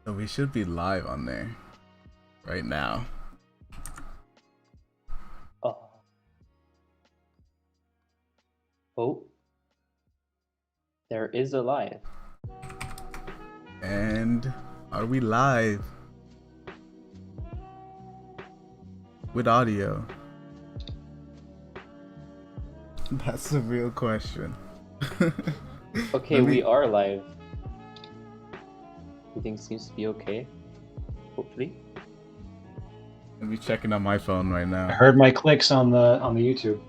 So we should be live on there right now. Oh. Oh. There is a live. And are we live? With audio? That's the real question. Okay, we are live. Everything seems to be okay. Hopefully. Let me checking on my phone right now. I heard my clicks on the YouTube.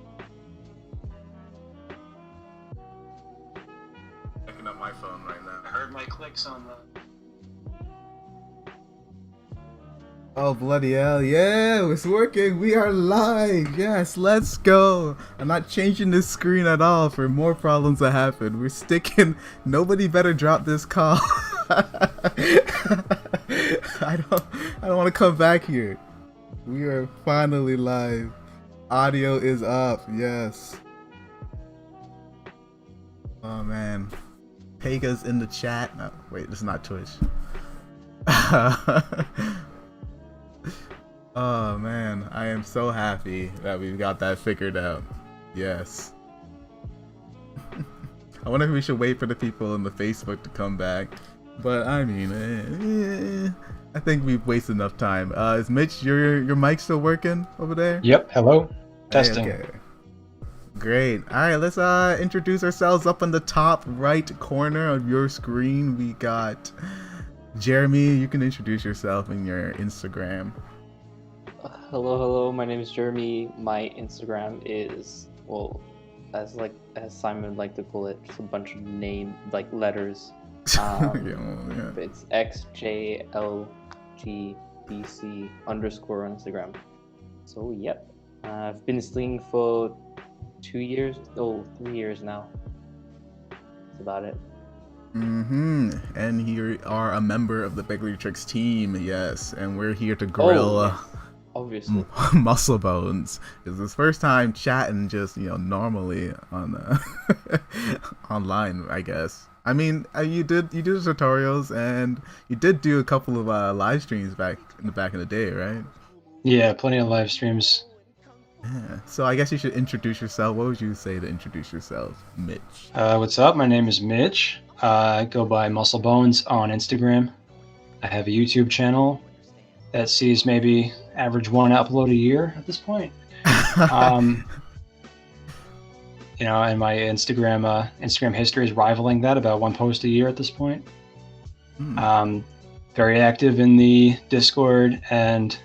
Checking on my phone right now. I heard my clicks on the. Oh bloody hell! Yeah, it's working. We are live. Yes, let's go. I'm not changing this screen at all for more problems to happen. We're sticking. Nobody better drop this call. I don't want to come back here. We are finally live. Audio is up. Yes. Oh man. Pega's in the chat. No, wait, this is not Twitch. Oh man, I am so happy that we've got that figured out. Yes. I wonder if we should wait for the people in the Facebook to come back. But I mean, I think we've wasted enough time. Is Mitch, your mic still working over there? Yep. Hello. Testing. Hey, okay. Great. All right, let's introduce ourselves. Up in the top right corner of your screen, we got Jeremy. You can introduce yourself and your Instagram. Hello. My name is Jeremy. My Instagram is, well, as Simon would like to call it, just a bunch of letters. Yeah. It's Xjlgdc _ on Instagram. So yep, I've been slinging for 3 years now. That's about it. And you are a member of the Begleri Tricks team, yes. And we're here to grill. Oh, yes. Obviously. Musclebones. It's his first time chatting just, normally on online, I guess. I mean, you did the tutorials and you did do a couple of live streams back in the day, right? Yeah, plenty of live streams. Yeah. So I guess you should introduce yourself. What would you say to introduce yourself, Mitch? What's up? My name is Mitch. I go by Musclebones on Instagram. I have a YouTube channel that sees maybe average one upload a year at this point. And my Instagram history is rivaling that, about one post a year at this point. Very active in the Discord and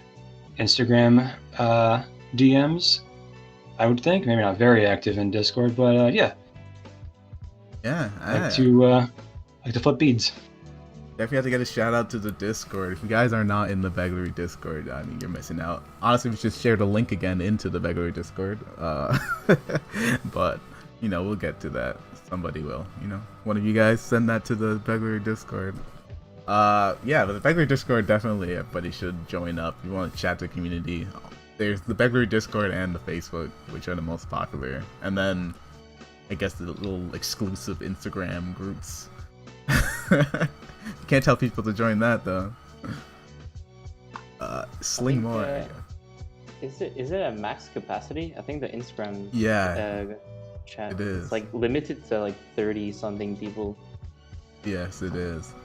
Instagram DMs, I would think. Maybe not very active in Discord, but yeah. Yeah, like to flip beads. Definitely have to get a shout out to the Discord. If you guys are not in the Begleri Discord, I mean, you're missing out. Honestly, we should share the link again into the Begleri Discord. But, we'll get to that. Somebody will, One of you guys send that to the Begleri Discord. Yeah, but the Begleri Discord, definitely everybody should join up. If you want to chat to the community, there's the Begleri Discord and the Facebook, which are the most popular. And then, I guess the little exclusive Instagram groups. You can't tell people to join that though. Sling more. Is it at max capacity? I think the Instagram chat it is. It's limited to 30 something people. Yes, it is.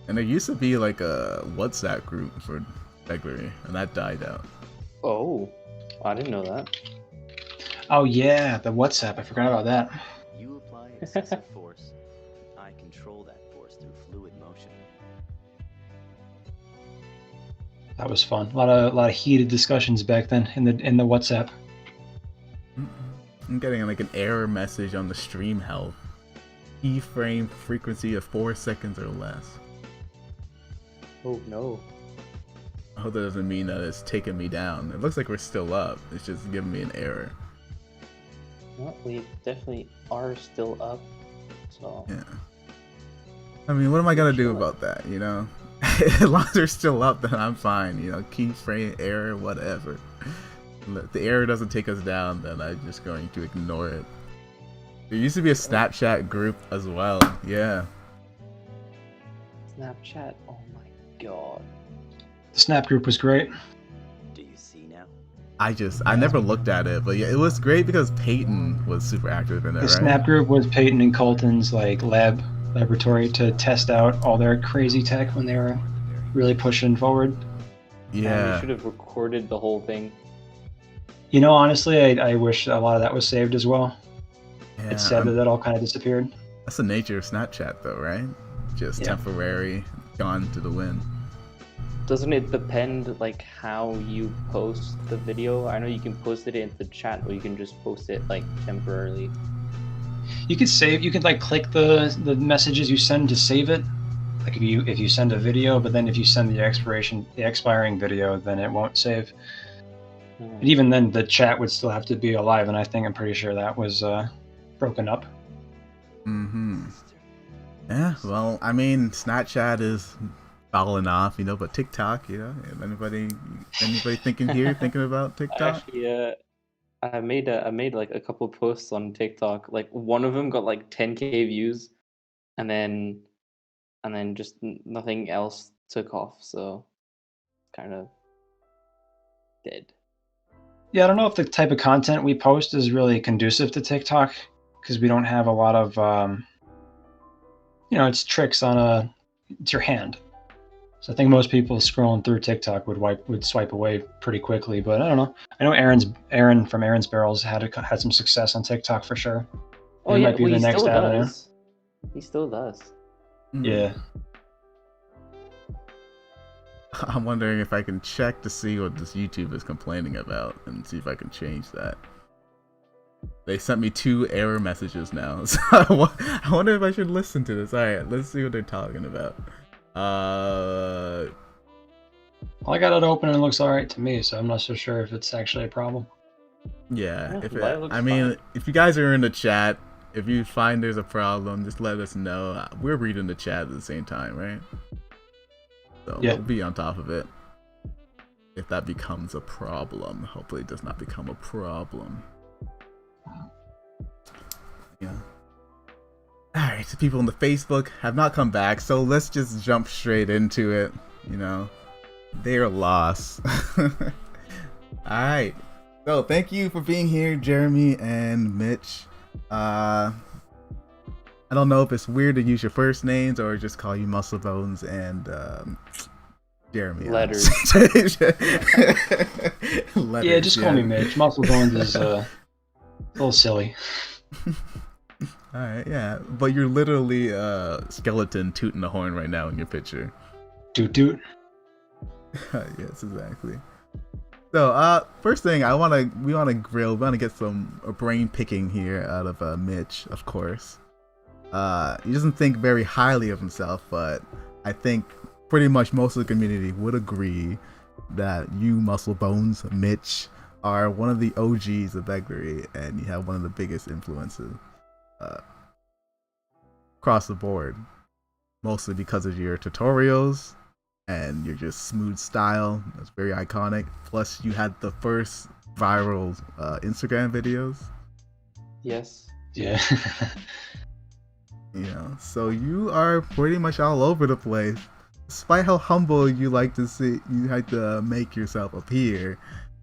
And there used to be a WhatsApp group for Begleri, and that died out. Oh, I didn't know that. Oh yeah, the WhatsApp. I forgot about that. You apply excessive force. I control that force through fluid motion. That was fun. A lot of heated discussions back then in the WhatsApp. I'm getting an error message on the stream health. Keyframe frequency of 4 seconds or less. Oh no. I hope that doesn't mean that it's taking me down. It looks like we're still up. It's just giving me an error. Well, we definitely are still up. So. Yeah. I mean, what am I gonna do about that? As long as they're still up, then I'm fine. Keyframe error, whatever. If the error doesn't take us down, then I'm just going to ignore it. There used to be a Snapchat group as well. Yeah. Snapchat. Oh my god. The Snap group was great. Do you see now? I never looked at it, but yeah, it was great because Peyton was super active in it, The right? Snap group was Peyton and Colton's like laboratory to test out all their crazy tech when they were really pushing forward. Man, Yeah. you should have recorded the whole thing. You know, honestly, I wish a lot of that was saved as well. Yeah, It's sad that all kind of disappeared. that's the nature of Snapchat, though, right? Just Yeah. temporary, gone to the wind. Doesn't it depend like how you post the video? I know you can post it into chat, or you can just post it like temporarily. You could like click the messages you send to save it. Like if you send a video, but then if you send the expiring video, then it won't save. And even then, the chat would still have to be alive, and I'm pretty sure that was broken up. Mm-hmm. Yeah, well, I mean, Snapchat is falling off, but TikTok, anybody thinking about TikTok? Actually, I made like a couple posts on TikTok. Like one of them got like 10K views, and then just nothing else took off. So kind of dead. Yeah, I don't know if the type of content we post is really conducive to TikTok, because we don't have a lot of, it's tricks on it's your hand. So I think most people scrolling through TikTok would swipe away pretty quickly, but I don't know. I know Aaron from Aaron's Barrels had some success on TikTok for sure. Oh He yeah, might be well, the he next still avenue. does. He still does. Yeah. I'm wondering if I can check to see what this YouTube is complaining about and see if I can change that. They sent me 2 error messages now, so I wonder if I should listen to this. Alright, let's see what they're talking about. Well, I got it open and it looks alright to me, so I'm not so sure if it's actually a problem. Yeah, Yeah, that looks fine. if you guys are in the chat, if you find there's a problem, just let us know. We're reading the chat at the same time, right? So Yeah. we'll be on top of it. If that becomes a problem, hopefully it does not become a problem. Yeah. Alright, so people on the Facebook have not come back, so let's just jump straight into it. They're lost. Alright. So thank you for being here, Jeremy and Mitch. I don't know if it's weird to use your first names or just call you Musclebones and Jeremy. Letters. Letters, Yeah, just call me Mitch. Musclebones is a little silly. Alright, yeah. But you're literally a skeleton tooting the horn right now in your picture. Doot doot. Yes, exactly. So, first thing we want to get some brain picking here out of Mitch, of course. He doesn't think very highly of himself, but I think pretty much most of the community would agree that you, Musclebones, Mitch, are one of the OGs of Begleri, and you have one of the biggest influences across the board, mostly because of your tutorials and your just smooth style. That's very iconic. Plus, you had the first viral Instagram videos. Yes. Yeah. So you are pretty much all over the place. Despite how humble you like to make yourself appear.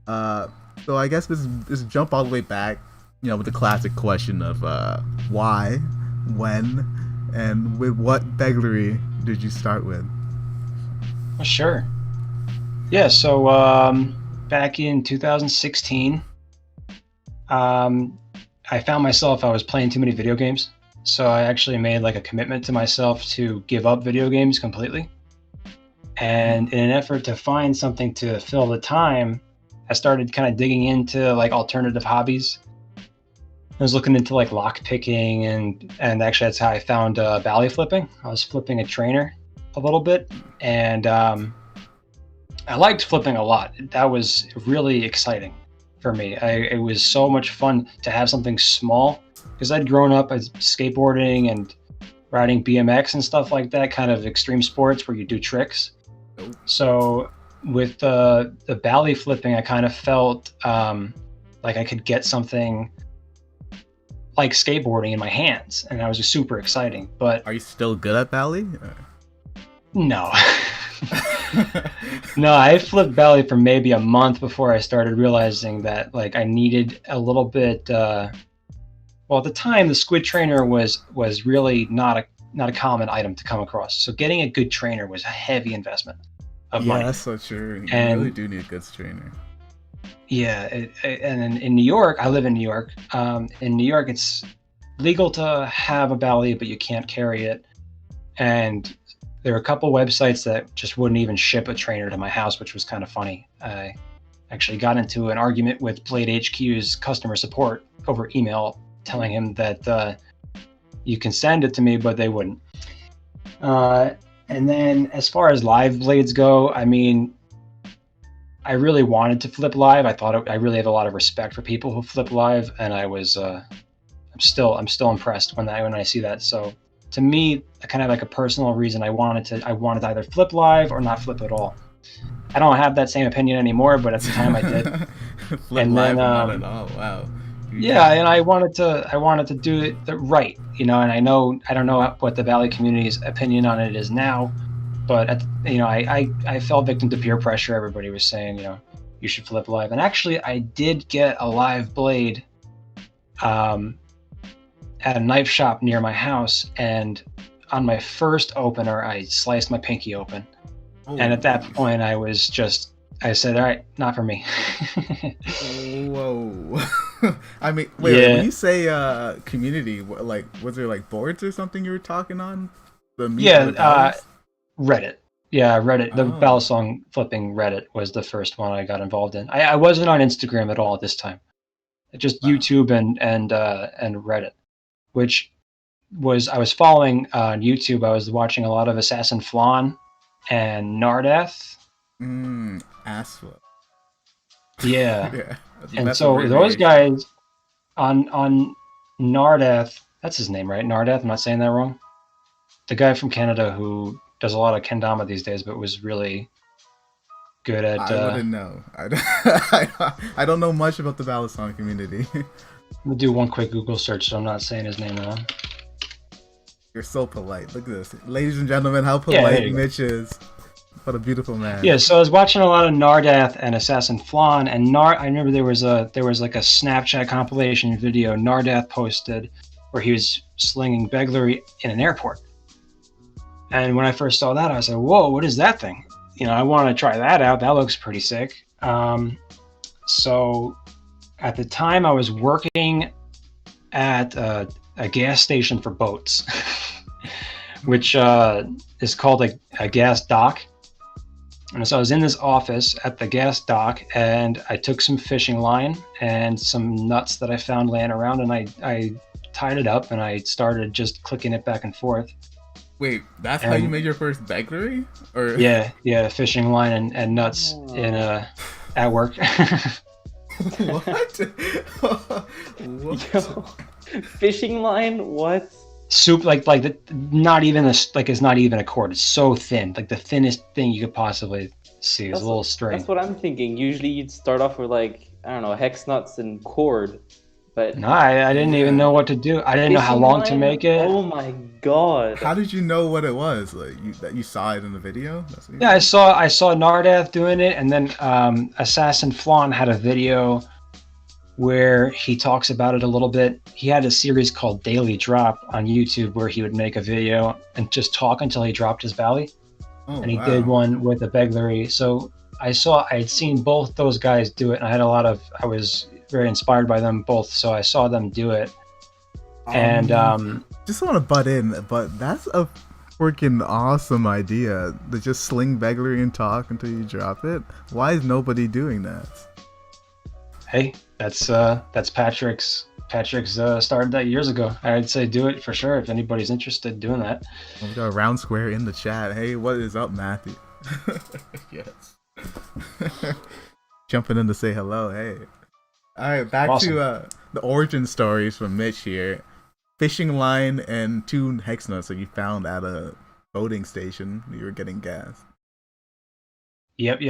So I guess let's jump all the way back, with the classic question of why, when, and with what Begleri did you start with? Well, sure. Yeah, so back in 2016, I found myself, I was playing too many video games. So I actually made like a commitment to myself to give up video games completely. And in an effort to find something to fill the time, I started kind of digging into like alternative hobbies. I was looking into like lock picking and actually that's how I found bally flipping. I was flipping a trainer a little bit, and I liked flipping a lot. That was really exciting for me. It was so much fun to have something small, because I'd grown up as skateboarding and riding BMX and stuff like that, kind of extreme sports where you do tricks. So with the bally flipping, I kind of felt like I could get something like skateboarding in my hands, and that was just super exciting. But Are you still good at Bally? no. No, I flipped belly for maybe a month before I started realizing that like I needed a little bit. Well, at the time, the squid trainer was really not a common item to come across. So getting a good trainer was a heavy investment of Yeah, money. that's so true. You And really do need a good trainer. yeah, and in New York, I live in New York. In New York, it's legal to have a belly, but you can't carry it. And there are a couple websites that just wouldn't even ship a trainer to my house, which was kind of funny. I actually got into an argument with Blade HQ's customer support over email, telling him that you can send it to me, but they wouldn't. And then as far as live blades go, I mean, I really wanted to flip live. I really have a lot of respect for people who flip live, and I'm still impressed when I see that. So to me, kind of like a personal reason, I wanted to either flip live or not flip at all. I don't have that same opinion anymore, but at the time I did. Flip And live then, or not at all. Wow. Yeah, and I wanted to do it right, and I don't know what the Valley community's opinion on it is now, but I fell victim to peer pressure. Everybody was saying, you should flip live, and actually I did get a live blade at a knife shop near my house, and on my first opener I sliced my pinky open. And at that point I said, all right, not for me. Whoa. I mean, wait, Yeah. when you say community, like, was there like boards or something you were talking on? Reddit. Yeah, Reddit. The Oh. Battle Song flipping Reddit was the first one I got involved in. I wasn't on Instagram at all at this time. Just Wow. YouTube and Reddit, which I was following on YouTube. I was watching a lot of Assassin Flan and Nardath. Ass flip. Yeah. Yeah. And so those guys on Nardath, that's his name, right? Nardath, I'm not saying that wrong. The guy from Canada who does a lot of kendama these days, but was really good at. I wouldn't know. I don't know much about the Balisong community. I'm gonna do one quick Google search, so I'm not saying his name wrong. You're so polite. Look at this, ladies and gentlemen. How Yeah, there polite you go. Mitch is. What a beautiful man. Yeah, so I was watching a lot of Nardath and Assassin Flan, and I remember there was like a Snapchat compilation video Nardath posted where he was slinging Begleri in an airport. And when I first saw that, I was like, "Whoa, what is that thing?" I want to try that out. That looks pretty sick. So at the time, I was working at a gas station for boats, which is called a gas dock. And so I was in this office at the gas dock, and I took some fishing line and some nuts that I found laying around, and I tied it up, and I started just clicking it back and forth. Wait, that's how you made your first Begleri? Or Yeah, fishing line and nuts at work. What? What? Yo, fishing line? What? Soup like not even it's not even a cord. It's so thin, like the thinnest thing you could possibly see is a little string. That's what I'm thinking. Usually you'd start off with like, I don't know, hex nuts and cord. But No, I didn't even know what to do. I didn't know how fishing long to line? make it. Oh my god. How did you know what it was? Like that you saw it in the video? That's what you- Yeah, I saw Nardath doing it, and then Assassin Flan had a video where he talks about it a little bit. He had a series called Daily Drop on YouTube where he would make a video and just talk until he dropped his valley. Oh, And he wow. did one with a Begleri. So I had seen both those guys do it, and I was very inspired by them both. So I saw them do it. And just want to butt in, but that's a freaking awesome idea to just sling Begleri and talk until you drop it. Why is nobody doing that? hey, that's Patrick's started that years ago. I'd say do it for sure if anybody's interested in doing that. We got a round square in the chat. Hey, what is up, Matthew? Yes. Jumping in to say hello. Hey. All right, back Awesome. to the origin stories from Mitch here. Fishing line and 2 hex nuts that you found at a boating station. You were getting gas. Yep.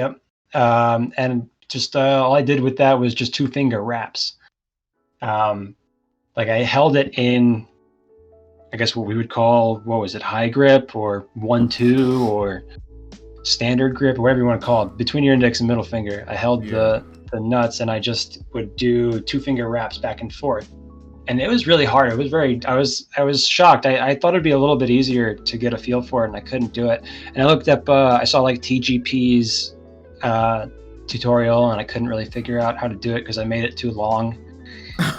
And just all I did with that was just 2-finger wraps. Like I held it in, I guess what we would call, what was it, high grip or 1-2 or standard grip, or whatever you want to call it, between your index and middle finger. I held the nuts, and I just would do 2-finger wraps back and forth. And it was really hard. It was I was shocked. I thought it'd be a little bit easier to get a feel for it, and I couldn't do it. And I looked up, I saw like TGP's tutorial, and I couldn't really figure out how to do it because I made it too long.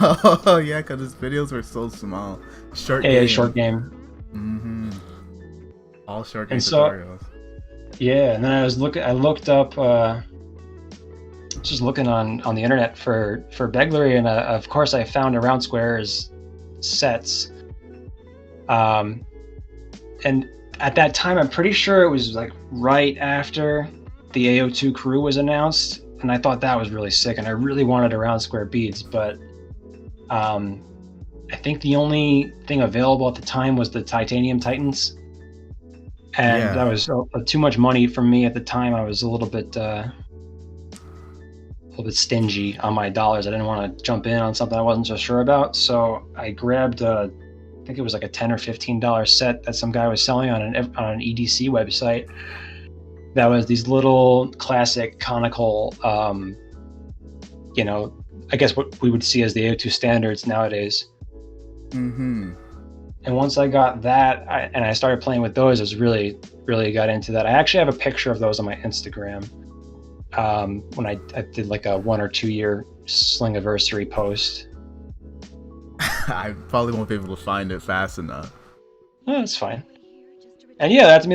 Oh yeah, because his videos were so small. Short game. Mm-hmm. All short game tutorials. Yeah, and then I looked up, just looking on the internet for Begleri, and of course I found Around Square's sets. And at that time, I'm pretty sure it was like right after the AO2 crew was announced, and I thought that was really sick, and I really wanted Around Square beads, but I think the only thing available at the time was the Titanium Titans, and that was too much money for me at the time. I was a little bit stingy on my dollars. I didn't want to jump in on something I wasn't so sure about, so I grabbed I think it was like a $10 or $15 set that some guy was selling on an EDC website. That was these little classic conical, I guess what we would see as the AO2 standards nowadays. Mm-hmm. And once I got that, I started playing with those, I was really got into that. I actually have a picture of those on my Instagram. When I did like a 1 or 2 year Xjlgdc post. I probably won't be able to find it fast enough. Oh, that's fine. And yeah, that's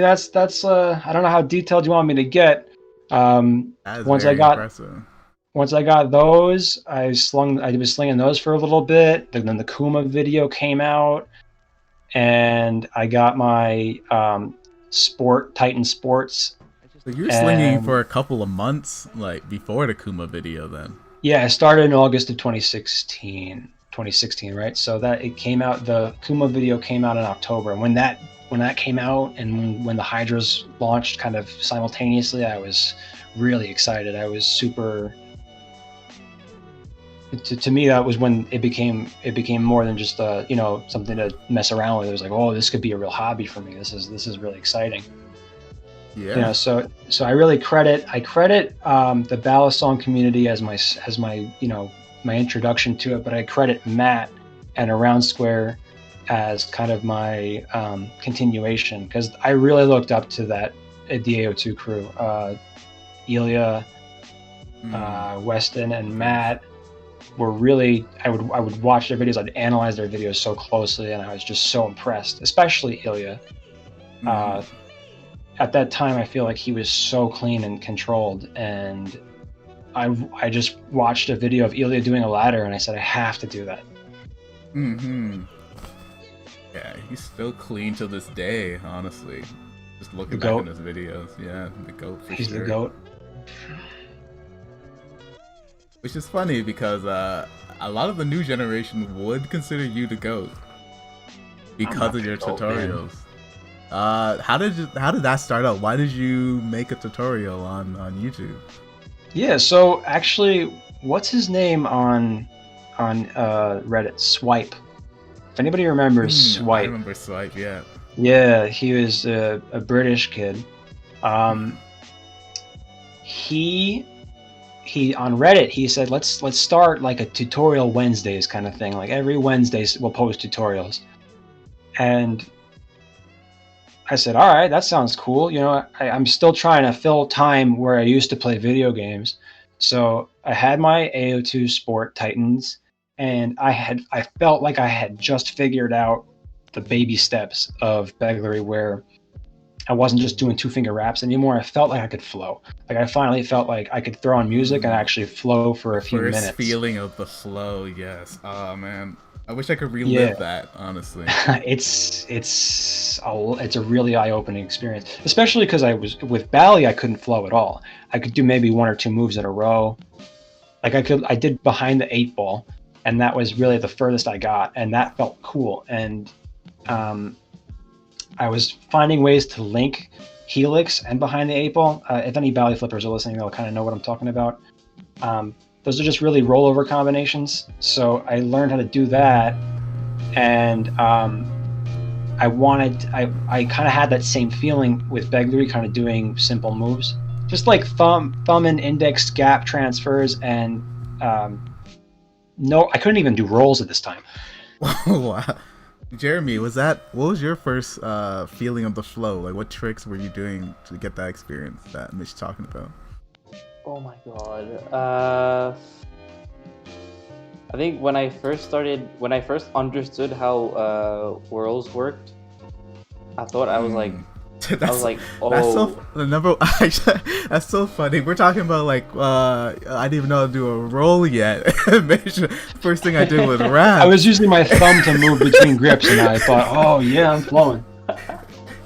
I don't know how detailed you want me to get. Once I got those, I was slinging those for a little bit. Then the Kuma video came out, and I got my Titan Sports. So you're slinging for a couple of months, like before the Kuma video, then? Yeah, I started in August of 2016, right? So that it came out. The Kuma video came out in October, and when that came out, and when the Hydras launched kind of simultaneously, I was really excited. I was super. To me, that was when it became more than just something to mess around with. It was like, oh, this could be a real hobby for me. This is really exciting. Yeah. So I really credit the ballad song community as my my introduction to it, but I credit Matt and Around Square as kind of my continuation, because I really looked up to the AO2 crew, Ilya, Weston, and Matt were really. I would watch their videos. I'd analyze their videos so closely, and I was just so impressed, especially Ilya. At that time, I feel like he was so clean and controlled, and I just watched a video of Ilya doing a ladder, and I said, I have to do that. Mm-hmm. Yeah, he's still clean to this day, honestly. Just looking back in his videos. Yeah, the GOAT for He's sure. the GOAT. Which is funny because a lot of the new generation would consider you the GOAT because of your tutorials. How did that start out? Why did you make a tutorial on YouTube? Yeah, so actually, what's his name on Reddit? Swipe. If anybody remembers Swipe. I remember Swipe, yeah. Yeah, he was a British kid. He on Reddit, he said, let's start like a tutorial Wednesdays kind of thing. Like every Wednesday we'll post tutorials. And I said, all right, that sounds cool. I'm still trying to fill time where I used to play video games. So I had my AO2 Sport Titans, and I felt like I had just figured out the baby steps of Begleri, where I wasn't just doing 2-finger wraps anymore. I felt like I could flow. Like I finally felt like I could throw on music and actually flow for a few minutes. First feeling of the flow, yes. Oh man, I wish I could relive that. Honestly, it's a really eye-opening experience, especially because I was with Bally. I couldn't flow at all. I could do maybe 1 or 2 moves in a row. Like I did behind the 8-ball, and that was really the furthest I got, and that felt cool. And I was finding ways to link Helix and behind the 8-ball. If any Bally flippers are listening, they'll kind of know what I'm talking about. Those are just really rollover combinations. So I learned how to do that, and I kind of had that same feeling with Begleri, kind of doing simple moves, just like thumb and index gap transfers, and no, I couldn't even do rolls at this time. Wow. Jeremy, what was your first feeling of the flow? Like, what tricks were you doing to get that experience that Mitch's talking about? Oh my god. I think when I first understood how whirls worked, I thought I was like, oh, that's so funny. We're talking about like I didn't even know how to do a roll yet. First thing I did was rap. I was using my thumb to move between grips, and I thought, oh yeah, I'm flowing.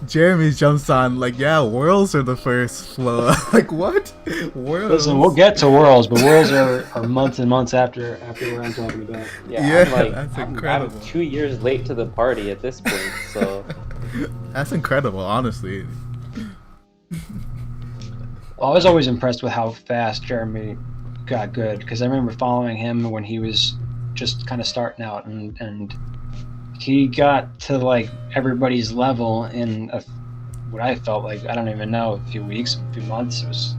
Jeremy jumps on like, yeah, whirls are the first flow. Like, what? Whirls? Listen, we'll get to whirls, but whirls are months and months after what I'm talking about. Yeah, that's incredible. I'm 2 years late to the party at this point, so. That's incredible, honestly. Well, I was always impressed with how fast Jeremy got good, because I remember following him when he was just kind of starting out, and he got to like everybody's level in what I felt like, I don't even know, a few weeks, a few months. It was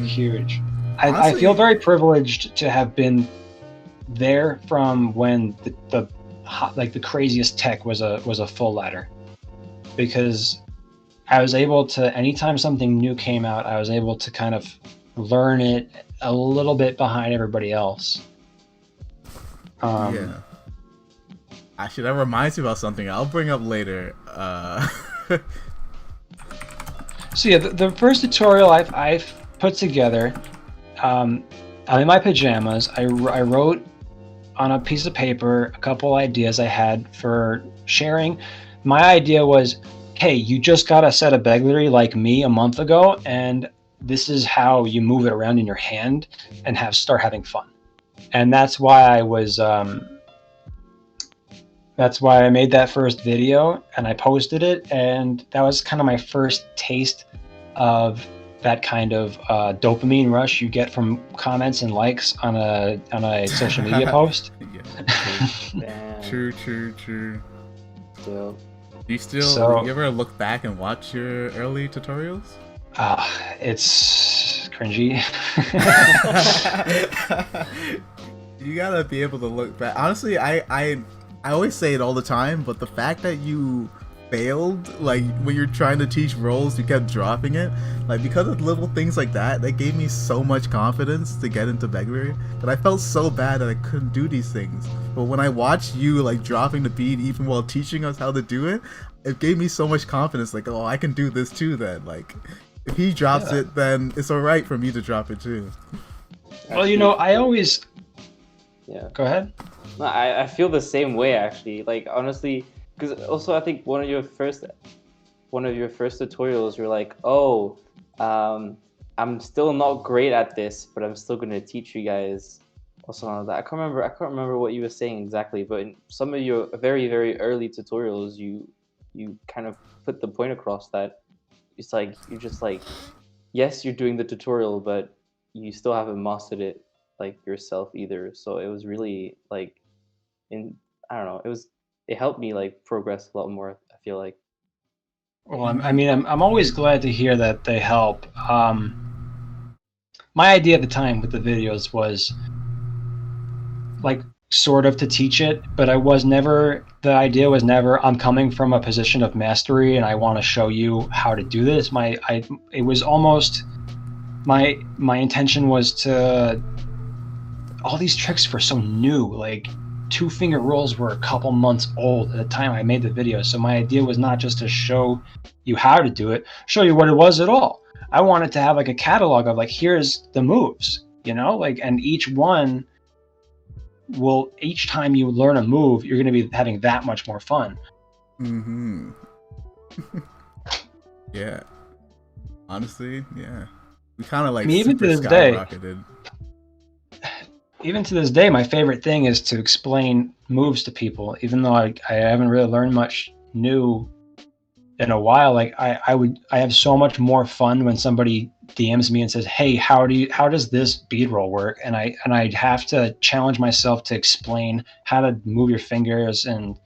huge. I feel very privileged to have been there from when the craziest tech was a full ladder, because I was able to, anytime something new came out, I was able to kind of learn it a little bit behind everybody else. Yeah. Actually, that reminds me about something I'll bring up later. So yeah, the first tutorial I've put together, I'm in my pajamas. I wrote on a piece of paper a couple ideas I had for sharing. My idea was, hey, you just got a set of Begleri like me a month ago, and this is how you move it around in your hand and start having fun. And that's why I was that's why I made that first video and I posted it, and that was kind of my first taste of that kind of dopamine rush you get from comments and likes on a social media post. Yeah. True. So, You ever look back and watch your early tutorials? It's cringy. You gotta be able to look back. Honestly, I always say it all the time, but the fact that you failed, like when you're trying to teach roles, you kept dropping it, like because of little things like that gave me so much confidence to get into Begleri. But I felt so bad that I couldn't do these things. But when I watched you like dropping the beat even while teaching us how to do it, it gave me so much confidence. Like, oh, I can do this too. Then, like, if he drops it, then it's alright for me to drop it too. Well, I always. Yeah. Go ahead. No, I feel the same way actually. Like honestly, because also I think one of your first tutorials, you're like, oh, I'm still not great at this, but I'm still gonna teach you guys or something like that. I can't remember what you were saying exactly, but in some of your very, very early tutorials, you kind of put the point across that it's like you're just like, yes, you're doing the tutorial, but you still haven't mastered it like yourself either. So it was really like, I don't know, it helped me like progress a lot more, I feel like. Well, I'm always glad to hear that they help. My idea at the time with the videos was like sort of to teach it, but the idea was never, I'm coming from a position of mastery and I want to show you how to do this. It was almost, my intention was to, all these tricks were so new, like 2-finger rolls were a couple months old at the time I made the video. So my idea was not just to show you how to do it, show you what it was at all. I wanted to have like a catalog of like, here's the moves, like, and each time you learn a move, you're going to be having that much more fun. Yeah. Honestly, yeah. We kind of like even super to this day, skyrocketed. Even to this day, my favorite thing is to explain moves to people, even though I haven't really learned much new in a while. Like I have so much more fun when somebody DMs me and says, hey, how does this bead roll work? And I have to challenge myself to explain how to move your fingers, and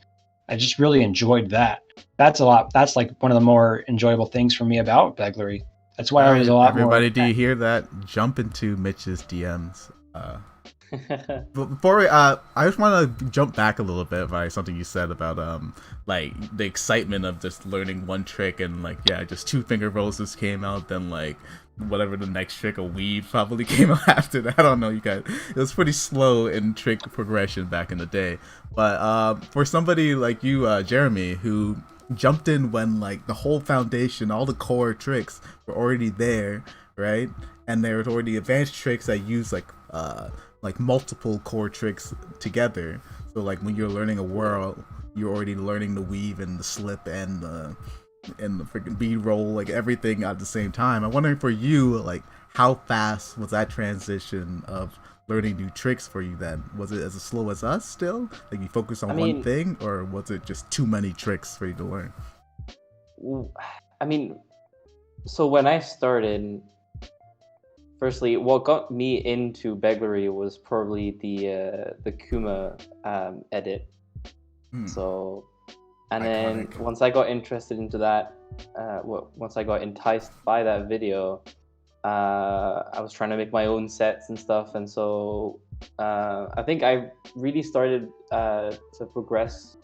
I just really enjoyed that. That's like one of the more enjoyable things for me about Begleri. That's why I was a lot Everybody, more. do you hear that? Jump into Mitch's DMs. But before I just want to jump back a little bit by something you said about like the excitement of just learning one trick and like just 2-finger rolls just came out, then like whatever the next trick, a weave probably came out after that. I don't know, you guys. It was pretty slow in trick progression back in the day. But for somebody like you, Jeremy, who jumped in when like the whole foundation, all the core tricks were already there, right? And there was already advanced tricks that use like multiple core tricks together. So like when you're learning a whirl, you're already learning the weave and the slip and the freaking bead roll, like everything at the same time. I'm wondering for you, like how fast was that transition of learning new tricks for you then? Was it as slow as us still? Like you focus on one thing, or was it just too many tricks for you to learn? I mean, so when I started, firstly, what got me into Begleri was probably the Kuma edit. So, and Iconic. then once I got interested into that, once I got enticed by that video, I was trying to make my own sets and stuff, and so I think I really started to progress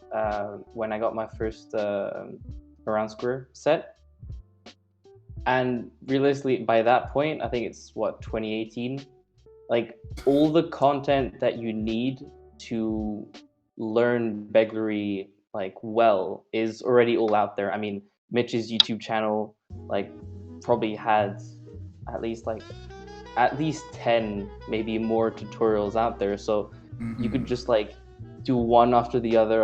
when I got my first around square set. And realistically, by that point, I think it's 2018. Like all the content that you need to learn Begleri like well is already all out there. I mean, Mitch's YouTube channel like probably had at least 10, maybe more tutorials out there. So you could just like do one after the other,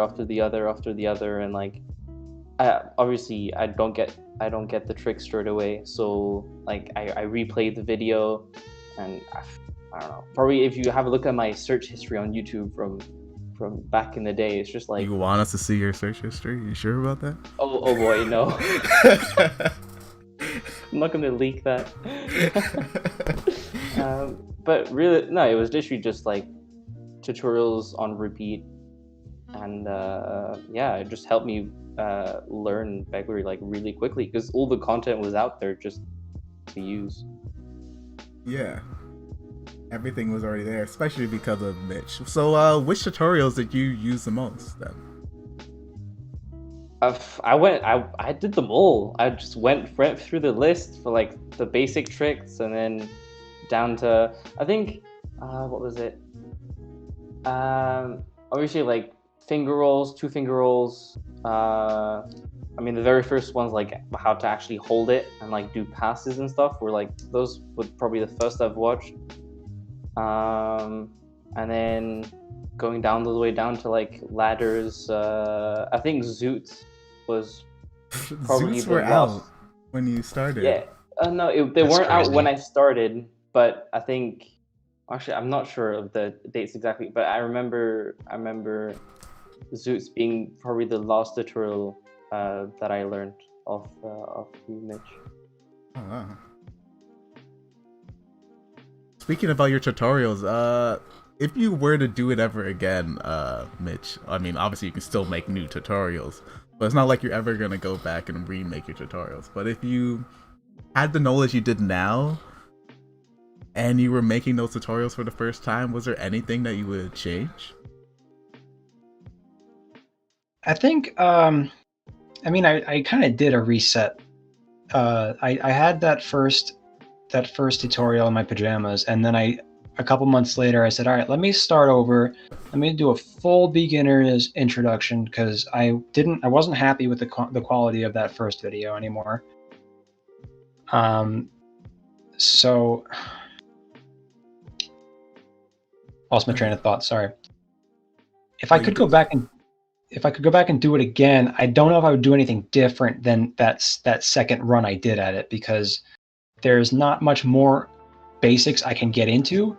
and like obviously I don't get the trick straight away, so like I replay the video, and I don't know, probably if you have a look at my search history on YouTube from back in the day, it's just like, you want us to see your search history? You sure about that? oh boy, no. I'm not gonna leak that. But really, no, it was literally just like tutorials on repeat, and it just helped me learn Begleri like really quickly because all the content was out there just to use. Yeah, everything was already there, especially because of Mitch. So which tutorials did you use the most then? I did them all. I just went through the list for like the basic tricks, and then down to, I think what was it, obviously like finger rolls, 2-finger rolls. I mean, the very first ones, like how to actually hold it and like do passes and stuff, were like, those were probably the first I've watched. And then going down all the way down to like ladders. I think Zoots was probably Zoots were out when you started. Yeah, no, they weren't crazy. out when I started, but I think, actually, I'm not sure of the dates exactly, but I remember Zoots being probably the last tutorial that I learned of Mitch. Oh, wow. Speaking about your tutorials, if you were to do it ever again, Mitch, I mean, obviously you can still make new tutorials, but it's not like you're ever gonna go back and remake your tutorials. But if you had the knowledge you did now, and you were making those tutorials for the first time, was there anything that you would change? I think, I mean, I kind of did a reset. I had that first tutorial in my pajamas, and then a couple months later, I said, all right, let me start over. Let me do a full beginner's introduction, because I wasn't happy with the quality of that first video anymore. So lost my train of thought. Sorry. If I could go back and do it again, I don't know if I would do anything different than that second run I did at it, because there's not much more basics I can get into.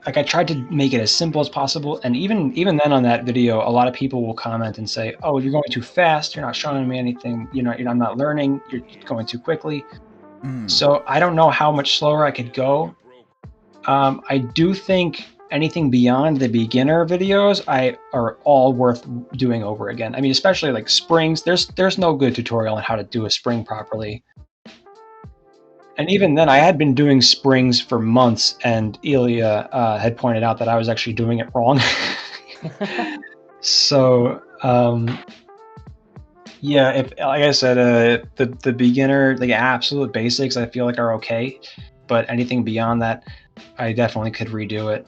Like, I tried to make it as simple as possible, and even then on that video, a lot of people will comment and say, "Oh, you're going too fast. You're not showing me anything. I'm not learning. You're going too quickly." So I don't know how much slower I could go. I do think anything beyond the beginner videos are all worth doing over again. I mean, especially like springs. There's no good tutorial on how to do a spring properly. And even then, I had been doing springs for months, and Ilya had pointed out that I was actually doing it wrong. So yeah, if like I said, the beginner, the absolute basics, I feel like are okay, but anything beyond that, I definitely could redo it.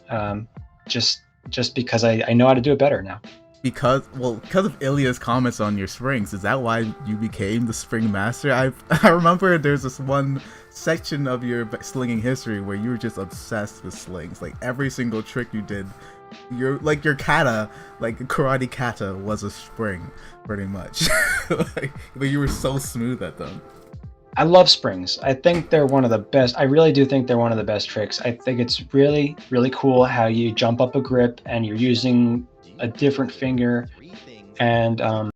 Just because I know how to do it better now. Because of Ilya's comments on your springs, is that why you became the spring master? I remember there's this one section of your slinging history where you were just obsessed with slings. Like every single trick you did, your kata, like karate kata, was a spring, pretty much. But you were so smooth at them. I love springs. I think they're one of the best. I really do think they're one of the best tricks. I think it's really, really cool how you jump up a grip and you're using a different finger. And I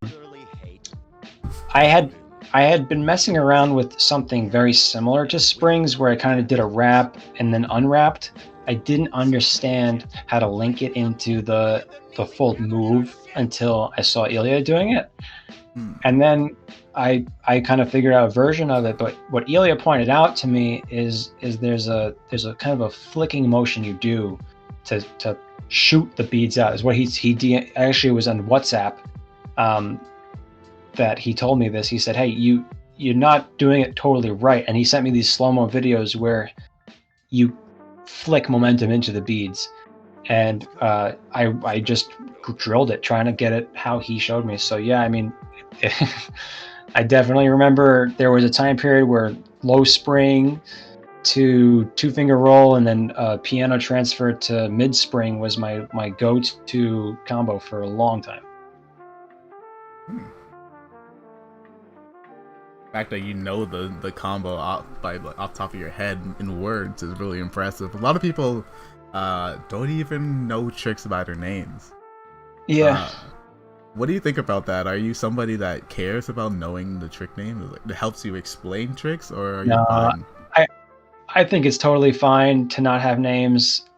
had been messing around with something very similar to springs where I kind of did a wrap and then unwrapped. I didn't understand how to link it into the full move until I saw Ilya doing it. And then I kind of figured out a version of it, but what Ilya pointed out to me is there's a kind of a flicking motion you do to shoot the beads out. Is what he actually was on WhatsApp that he told me this. He said, "Hey, you're not doing it totally right," and he sent me these slow-mo videos where you flick momentum into the beads, and I just drilled it trying to get it how he showed me. So yeah, I mean. I definitely remember there was a time period where low spring to 2-finger roll and then piano transfer to mid spring was my go-to combo for a long time. The fact that you know the combo off top of your head in words is really impressive. A lot of people don't even know tricks by their names. Yeah. What do you think about that? Are you somebody that cares about knowing the trick name? It helps you explain tricks, or are you fine? I think it's totally fine to not have names.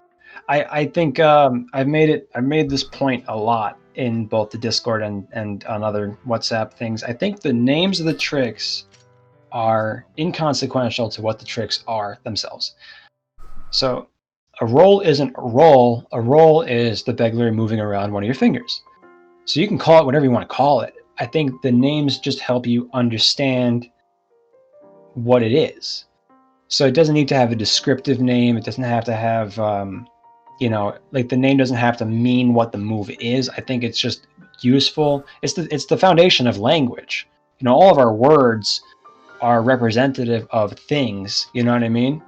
I think I've made this point a lot in both the Discord and on other WhatsApp things. I think the names of the tricks are inconsequential to what the tricks are themselves. So a roll isn't a roll. A roll is the Begleri moving around one of your fingers. So you can call it whatever you want to call it. I think the names just help you understand what it is. So it doesn't need to have a descriptive name. It doesn't have to have, like the name doesn't have to mean what the move is. I think it's just useful. It's the foundation of language. All of our words are representative of things. You know what I mean?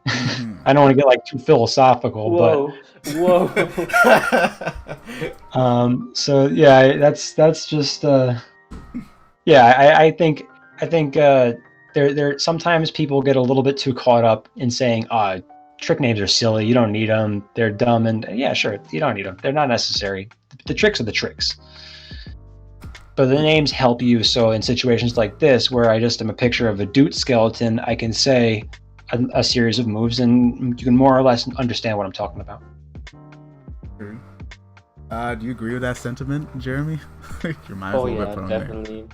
Mm-hmm. I don't want to get like too philosophical, Whoa. So yeah, that's just I think there sometimes people get a little bit too caught up in saying trick names are silly, you don't need them, they're dumb, and yeah, sure, you don't need them, they're not necessary. The tricks are the tricks, but the names help you. So in situations like this where I just am a picture of a Doot skeleton, I can say a series of moves and you can more or less understand what I'm talking about. Do you agree with that sentiment, Jeremy? Your mind's a little bit put on definitely.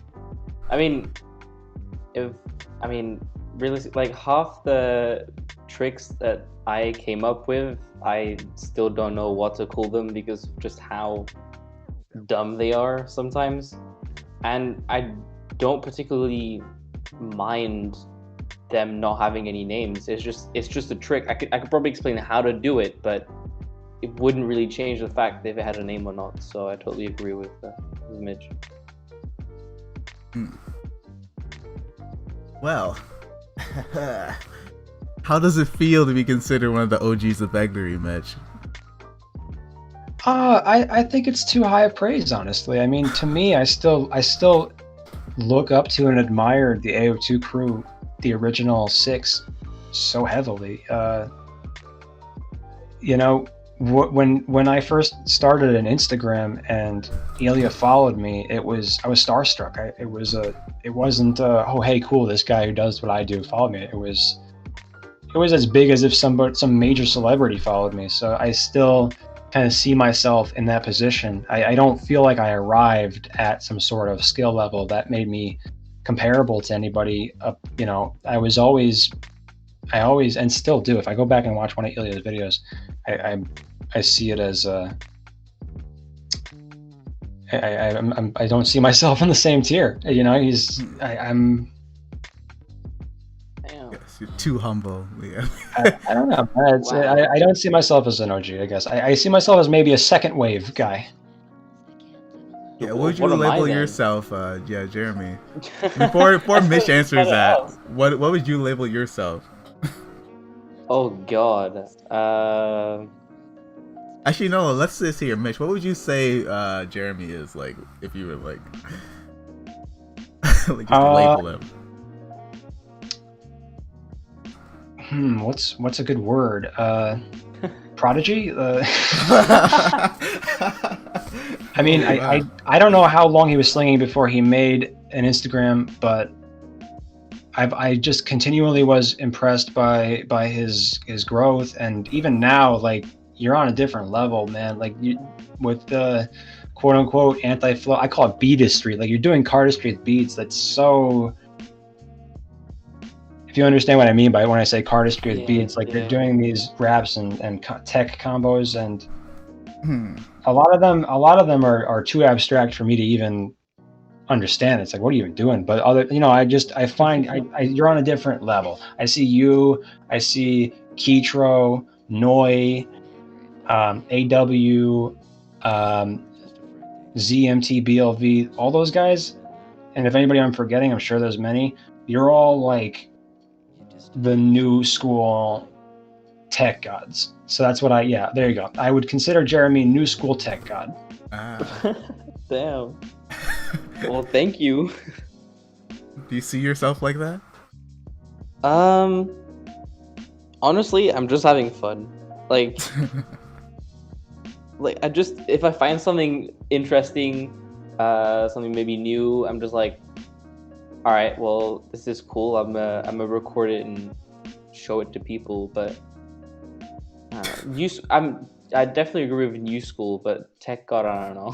There. I mean, realistically, like half the tricks that I came up with, I still don't know what to call them because of just how dumb they are sometimes, and I don't particularly mind them not having any names. It's just a trick. I could probably explain how to do it, but it wouldn't really change the fact if it had a name or not. So I totally agree with Mitch. Well, how does it feel to be considered one of the OGs of Begleri, Mitch? I think it's too high of praise, honestly. I mean, to me, I still look up to and admire the AO2 crew, the original 6, so heavily. When I first started an Instagram and Ilya followed me, I was starstruck. It wasn't oh hey cool, this guy who does what I do followed me. It as big as if some major celebrity followed me. So I still kind of see myself in that position. I don't feel like I arrived at some sort of skill level that made me comparable to anybody. You know, I always and still do. If I go back and watch one of Ilya's videos, I see it as I don't see myself in the same tier. You know, I'm. Damn. Yes, you're too humble. Yeah. I don't know. I don't see myself as an OG. I guess I see myself as maybe a second wave guy. Yeah, what would you What am I label then? yourself? Yeah, Jeremy. Before Mitch answers that, what would you label yourself? Oh God. Actually, no. Let's just hear Mitch. What would you say Jeremy is like if you were like, like just label him? What's a good word? Prodigy. I mean, Wow. I don't know how long he was slinging before he made an Instagram, but I just continually was impressed by his growth, and even now, like, you're on a different level, man. Like, you with the quote unquote anti-flow, I call it beatistry. Like, you're doing cardistry with beats. That's so. If you understand what I mean by when I say cardistry with beats, like you're doing these raps and tech combos, and a lot of them are too abstract for me to even understand. It's like, what are you even doing? But I find you're on a different level. I see you, I see Kitro, Noi, AW, ZMT, BLV, all those guys. And if anybody I'm forgetting, I'm sure there's many. You're all like the new school tech gods. So that's what there you go. I would consider Jeremy new school tech god. Damn. Well, thank you. Do you see yourself like that? Honestly, I'm just having fun. Like, if I find something interesting, something maybe new, I'm just like, all right, well, this is cool. I'm gonna record it and show it to people. But I definitely agree with new school, but tech god, I don't know.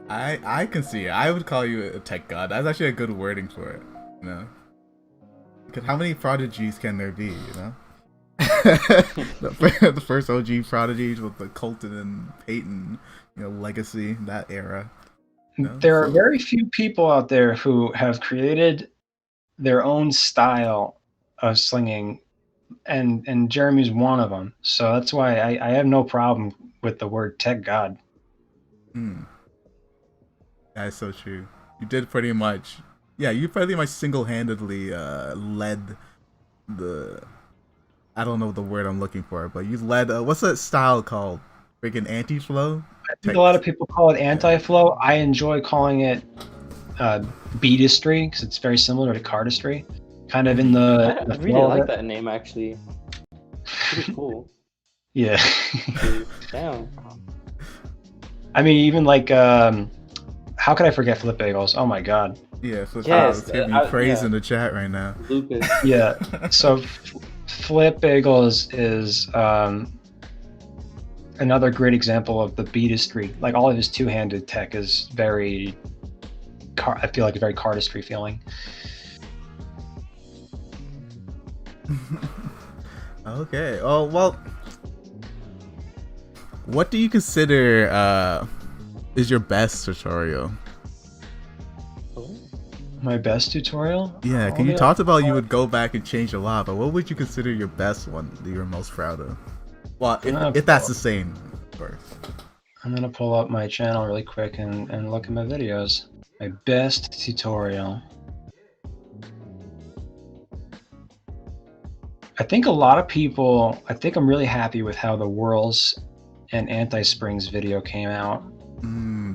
I can see it. I would call you a tech god. That's actually a good wording for it. You know, because how many prodigies can there be? You know, the first OG prodigies with the Colton and Peyton, you know, legacy, that era. You know? There are very few people out there who have created their own style of slinging, and Jeremy's one of them. So that's why I have no problem with the word tech god. That is so true. You did pretty much, you pretty much single-handedly led the, I don't know the word I'm looking for, but you led, what's that style called? Freaking anti-flow? I think a lot of people call it anti-flow. I enjoy calling it beatistry because it's very similar to cardistry. Kind of in the I really like that name, actually. Pretty cool. Yeah. Damn. I mean, even like, how could I forget Flip Bagels? Oh my god. Yeah, Flip Yes, Bagels giving you praise in the chat right now. Lucas. Yeah. So Flip Bagels is another great example of the beatistry. Like, all of his two-handed tech is very, I feel like a very cardistry feeling. Okay. Oh, well, what do you consider is your best tutorial? My best tutorial? Yeah, can you talked about you would go back and change a lot, but what would you consider your best one that you're most proud of? Well, if that's the same, of course. I'm gonna pull up my channel really quick and look at my videos. My best tutorial. I think a lot of people, I think I'm really happy with how the Whirls and Anti-Springs video came out.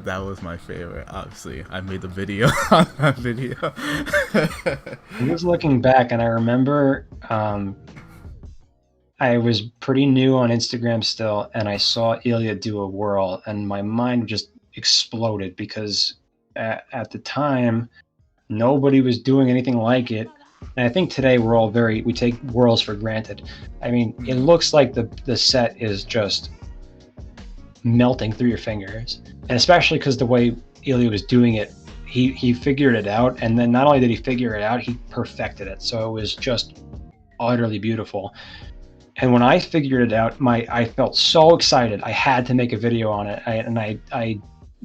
That was my favorite. Obviously, I made the video on that video. I was looking back and I remember I was pretty new on Instagram still, and I saw Ilya do a whirl, and my mind just exploded because at the time, nobody was doing anything like it. And I think today we take worlds for granted. I mean, it looks like the set is just melting through your fingers, and especially because the way Ilya was doing it, he figured it out, and then not only did he figure it out, he perfected it. So it was just utterly beautiful. And when I figured it out, I felt so excited. I had to make a video on it. I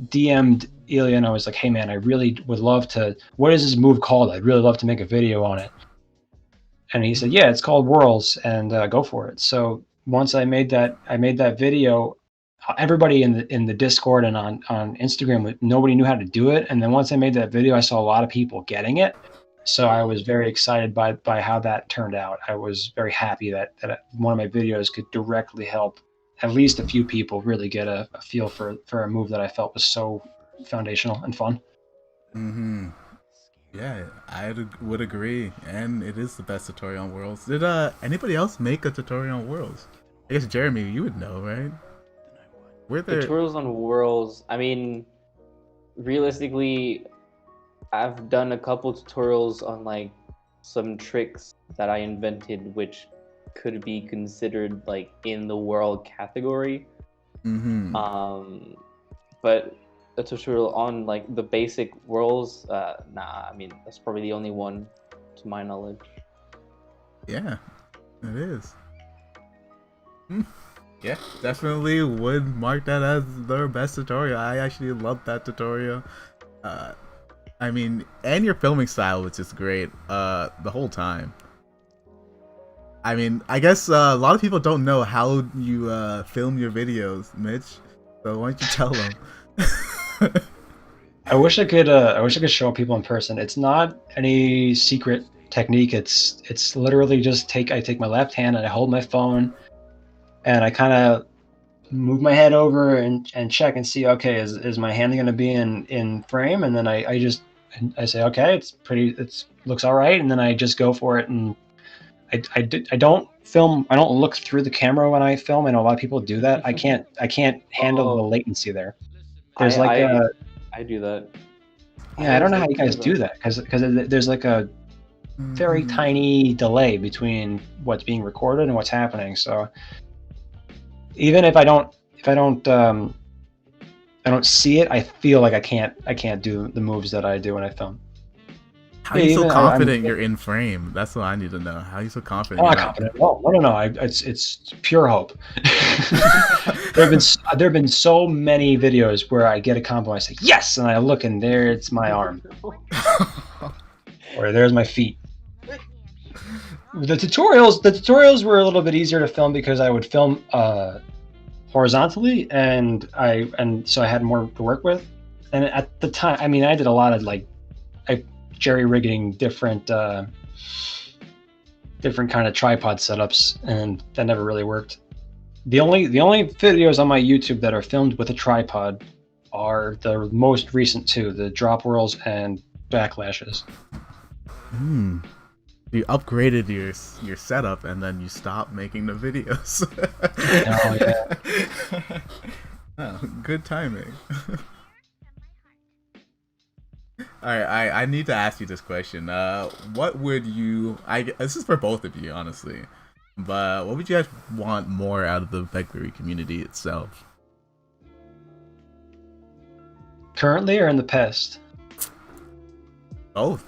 DM'd Ilya and I was like, hey man, I really would love to, what is this move called? I'd really love to make a video on it. And he said, yeah, it's called Whirls, and go for it. So once I made that video, everybody in the Discord and on Instagram, nobody knew how to do it. And then once I made that video, I saw a lot of people getting it. So I was very excited by how that turned out. I was very happy that one of my videos could directly help at least a few people really get a feel for a move that I felt was so foundational and fun. Mm-hmm. Yeah, would agree, and it is the best tutorial on Worlds. Did anybody else make a tutorial on Worlds? I guess Jeremy, you would know, right? Were there tutorials on Worlds? I mean, realistically, I've done a couple tutorials on like some tricks that I invented, which could be considered like in the world category. Mm-hmm. But a tutorial on like the basic Worlds, nah. I mean, that's probably the only one to my knowledge. Yeah, it is. Yeah, definitely would mark that as their best tutorial. I actually loved that tutorial. I mean, and your filming style was just great the whole time. I mean, I guess a lot of people don't know how you film your videos, Mitch. So why don't you tell them? I wish I could show people in person. It's not any secret technique. It's literally just I take my left hand and I hold my phone, and I kind of move my head over and check and see, okay, is my hand going to be in frame? And then I say, okay, it looks all right, and then I just go for it. And I don't film. I don't look through the camera when I film. I know a lot of people do that. I can't handle the latency there. There's I do that. Yeah, I don't know how you guys do that because there's like a very tiny delay between what's being recorded and what's happening. So even if I don't see it, I feel like I can't do the moves that I do when I film. How are you so confident you're in frame? That's what I need to know. How are you so confident? I'm not confident. No. It's pure hope. There have been so many videos where I get a combo, I say yes, and I look and there it's my arm, or there's my feet. The tutorials were a little bit easier to film because I would film horizontally, and so I had more to work with. And at the time, I mean, I did a lot of jerry-rigging different kind of tripod setups, and that never really worked. The only videos on my YouTube that are filmed with a tripod are the most recent two, the drop whirls and backlashes. You upgraded your setup and then you stopped making the videos. Oh yeah. Oh, good timing. Alright, I need to ask you this question. What would you... this is for both of you, honestly. But what would you guys want more out of the Begleri community itself? Currently or in the past? Both.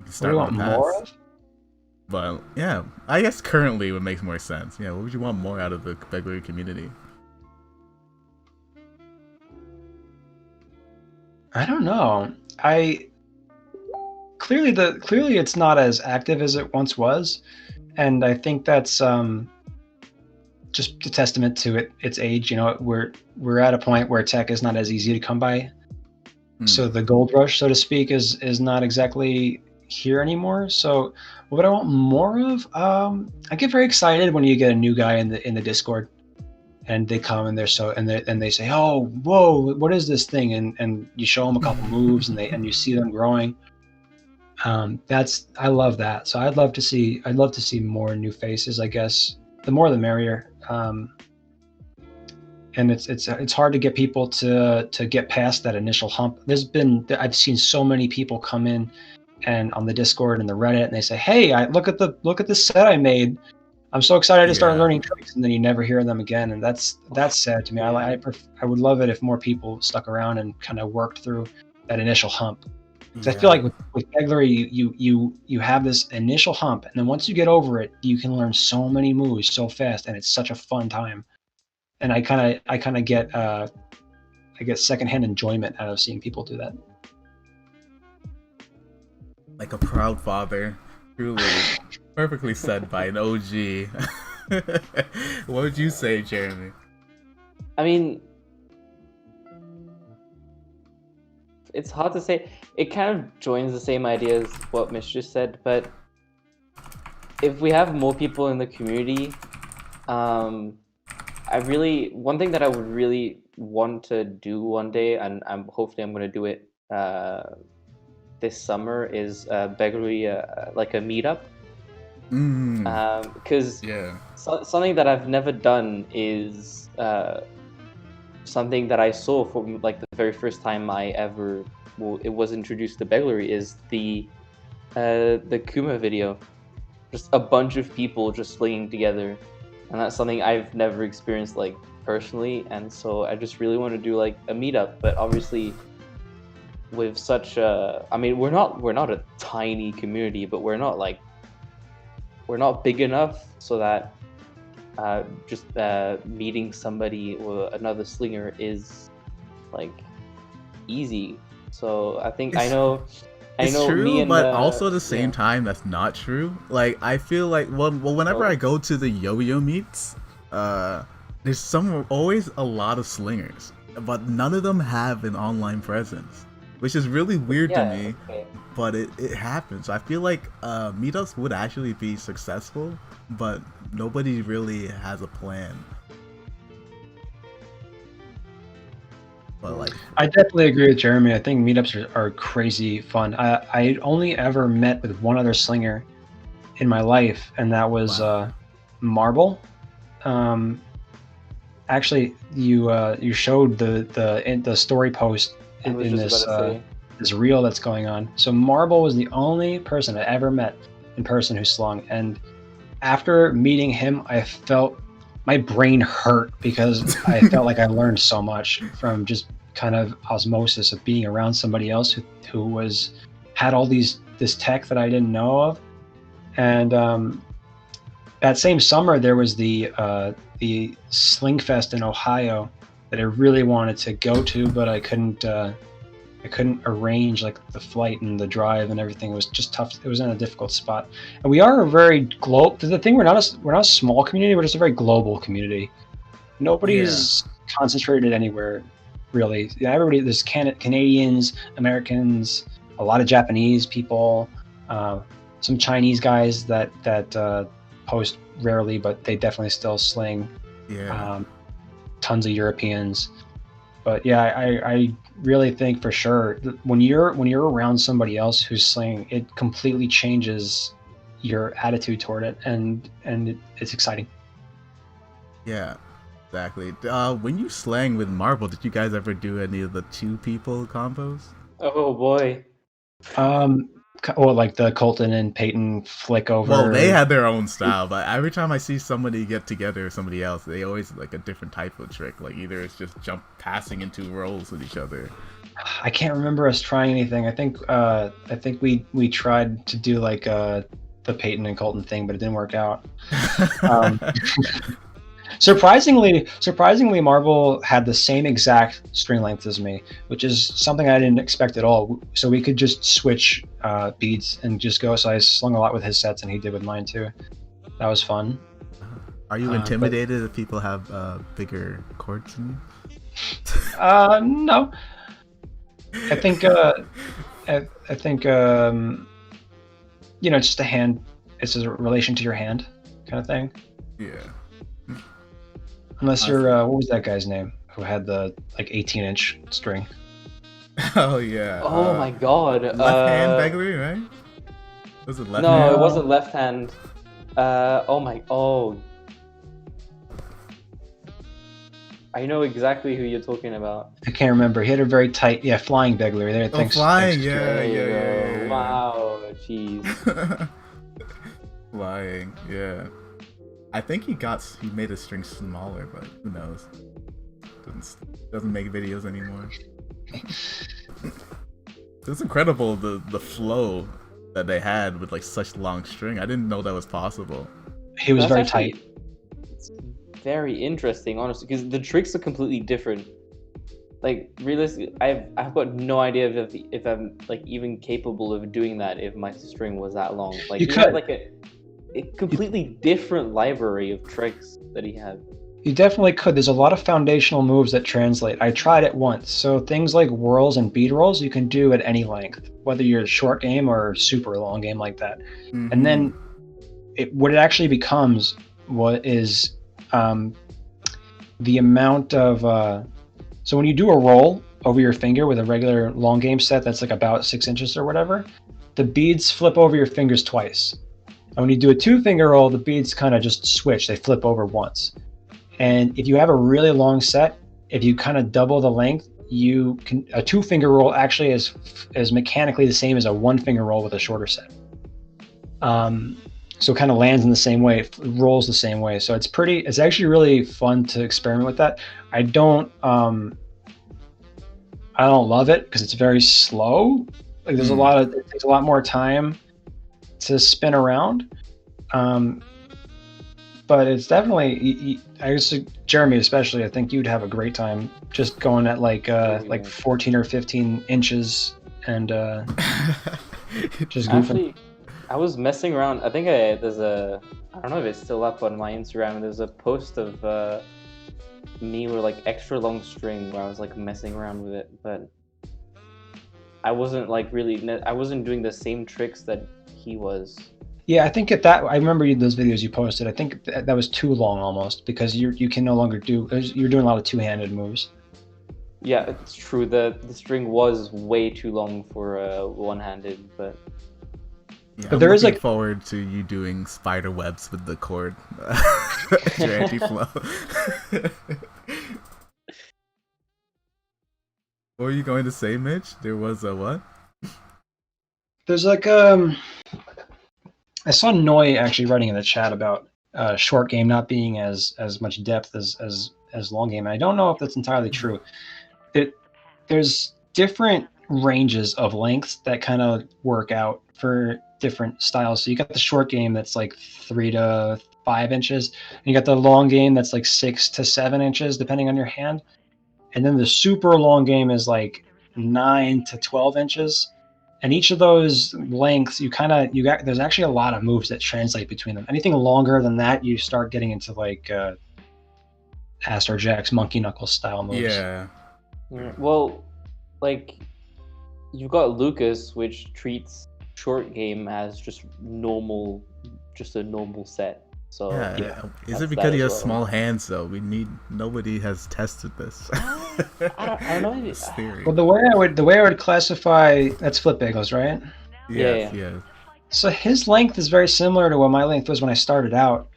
What do you want more of? But yeah, I guess currently would make more sense. Yeah, what would you want more out of the Begleri community? I don't know. Clearly it's not as active as it once was, and I think that's just a testament to its age. You know, we're at a point where tech is not as easy to come by, so the gold rush, so to speak, is not exactly here anymore. So what I want more of, I get very excited when you get a new guy in the Discord. And they come and they say, "Oh, whoa, what is this thing?" And you show them a couple moves and you see them growing. I love that. So I'd love to see more new faces. I guess the more the merrier. And it's hard to get people to get past that initial hump. I've seen so many people come in and on the Discord and the Reddit, and they say, "Hey, look at this set I made. I'm so excited to start Yeah. learning tricks," and then you never hear them again, and that's sad to me. I would love it if more people stuck around and kind of worked through that initial hump. Because I feel like with Begleri, you have this initial hump, and then once you get over it, you can learn so many moves so fast, and it's such a fun time. And I kind of get secondhand enjoyment out of seeing people do that. Like a proud father, truly, perfectly said by an OG. What would you say, Jeremy? I mean, it's hard to say. It kind of joins the same idea as what Mitch just said, but if we have more people in the community, one thing that I would really want to do one day, and hopefully I'm going to do it this summer, is Begleri, like a meetup. Because something that I've never done is something that I saw from like the very first time it was introduced to Begleri is the Kuma video, just a bunch of people just slinging together, and that's something I've never experienced like personally, and so I just really want to do like a meetup, but obviously with such I mean we're not a tiny community, but we're not big enough so that just meeting somebody or another slinger is like easy. So I think I know true, me and, but also at the same time that's not true. Like I feel like whenever I go to the yo-yo meets, there's always a lot of slingers, but none of them have an online presence, which is really weird to me. Okay. But it happens. I feel like meetups would actually be successful, but nobody really has a plan. But like, I definitely agree with Jeremy. I think meetups are crazy fun. I only ever met with one other slinger in my life, and that was Marble. Actually, you showed the story post in this reel that's going on. So Marble was the only person I ever met in person who slung, and after meeting him, I felt my brain hurt because I felt like I learned so much from just kind of osmosis of being around somebody else who had all this tech that I didn't know of. And that same summer, there was the Sling Fest in Ohio that I really wanted to go to, but I couldn't arrange like the flight and the drive and everything. It was just tough. It was in a difficult spot. And we are a very global. The thing, we're not a small community. We're just a very global community. Nobody's concentrated anywhere, really. Yeah, everybody. There's Canadians, Americans, a lot of Japanese people, some Chinese guys that post rarely, but they definitely still sling. yeah. Tons of Europeans. But yeah, I really think for sure when you're around somebody else who's slinging, it completely changes your attitude toward it, and it's exciting. Yeah, exactly. When you slang with Marble, did you guys ever do any of the 2 people combos? Oh boy. Or like the Colton and Peyton flick over. Well, they had their own style, but every time I see somebody get together with somebody else, they always like a different type of trick. Like either it's just passing into rolls with each other. I can't remember us trying anything. I think we tried to do like the Peyton and Colton thing, but it didn't work out. Surprisingly, Marble had the same exact string length as me, which is something I didn't expect at all. So we could just switch beats and just go. So I slung a lot with his sets, and he did with mine too. That was fun. Are you intimidated if people have bigger chords than you? No. I think just a hand. It's a relation to your hand, kind of thing. Yeah. Unless you're, what was that guy's name who had the like 18-inch string? Oh yeah. Oh my god. Left hand Begleri, right? Was it left No, hand? it wasn't left hand. Oh. I know exactly who you're talking about. I can't remember. He had a very tight, flying Begleri. There, thanks. Flying, thanks. yeah. Wow. jeez. Flying, yeah. I think he made his string smaller, but who knows? Doesn't make videos anymore. It's incredible the flow that they had with like such long string. I didn't know that was possible. He was That's very actually- tight. It's very interesting, honestly, because the tricks are completely different. Like realistically, I've got no idea if I'm like even capable of doing that if my string was that long. Like You he had could. like a completely different library of tricks that he had. You definitely could. There's a lot of foundational moves that translate. I tried it once. So things like whirls and bead rolls you can do at any length, whether you're a short game or super long game like that. Mhm. And then what it actually becomes is the amount of so when you do a roll over your finger with a regular long game set that's like about 6 inches or whatever, the beads flip over your fingers twice. And when you do a 2-finger roll, the beads kind of just switch. They flip over once. And if you have a really long set, if you kind of double the length, you can a 2-finger roll actually is mechanically the same as a 1-finger roll with a shorter set. So it kind of lands in the same way, it rolls the same way. So it's actually really fun to experiment with that. I don't love it because it's very slow. Like it takes a lot more time to spin around. But it's definitely, I guess Jeremy especially, I think you'd have a great time just going at like 14 or 15 inches and just goofing. Actually, I was messing around. I think I don't know if it's still up on my Instagram. There's a post of me with like extra long string where I was like messing around with it, but I wasn't like I wasn't doing the same tricks that he was. Yeah, I think I remember those videos you posted. I think that was too long almost because you can no longer you're doing a lot of two-handed moves. Yeah, it's true. The string was way too long for one-handed, but. Yeah, But there is looking forward to you doing spider webs with the cord. Your anti-flow. What were you going to say, Mitch? There was a what? There's like I saw Noi actually writing in the chat about short game not being as much depth as long game. And I don't know if that's entirely true. There's different ranges of lengths that kind of work out for different styles. So you got the short game that's like 3 to 5 inches, and you got the long game that's like 6 to 7 inches, depending on your hand. And then the super long game is like 9 to 12 inches. And each of those lengths, there's actually a lot of moves that translate between them. Anything longer than that, you start getting into like Astor Jack's Monkey Knuckles style moves. Yeah. Well, like you've got Lucas, which treats short game as just a normal set. So Yeah. Is it because he has small hands though? Nobody has tested this. I don't know. This theory. Well, the way I would classify that's Flip Bagels, right? Yes, Yeah. yeah. So his length is very similar to what my length was when I started out,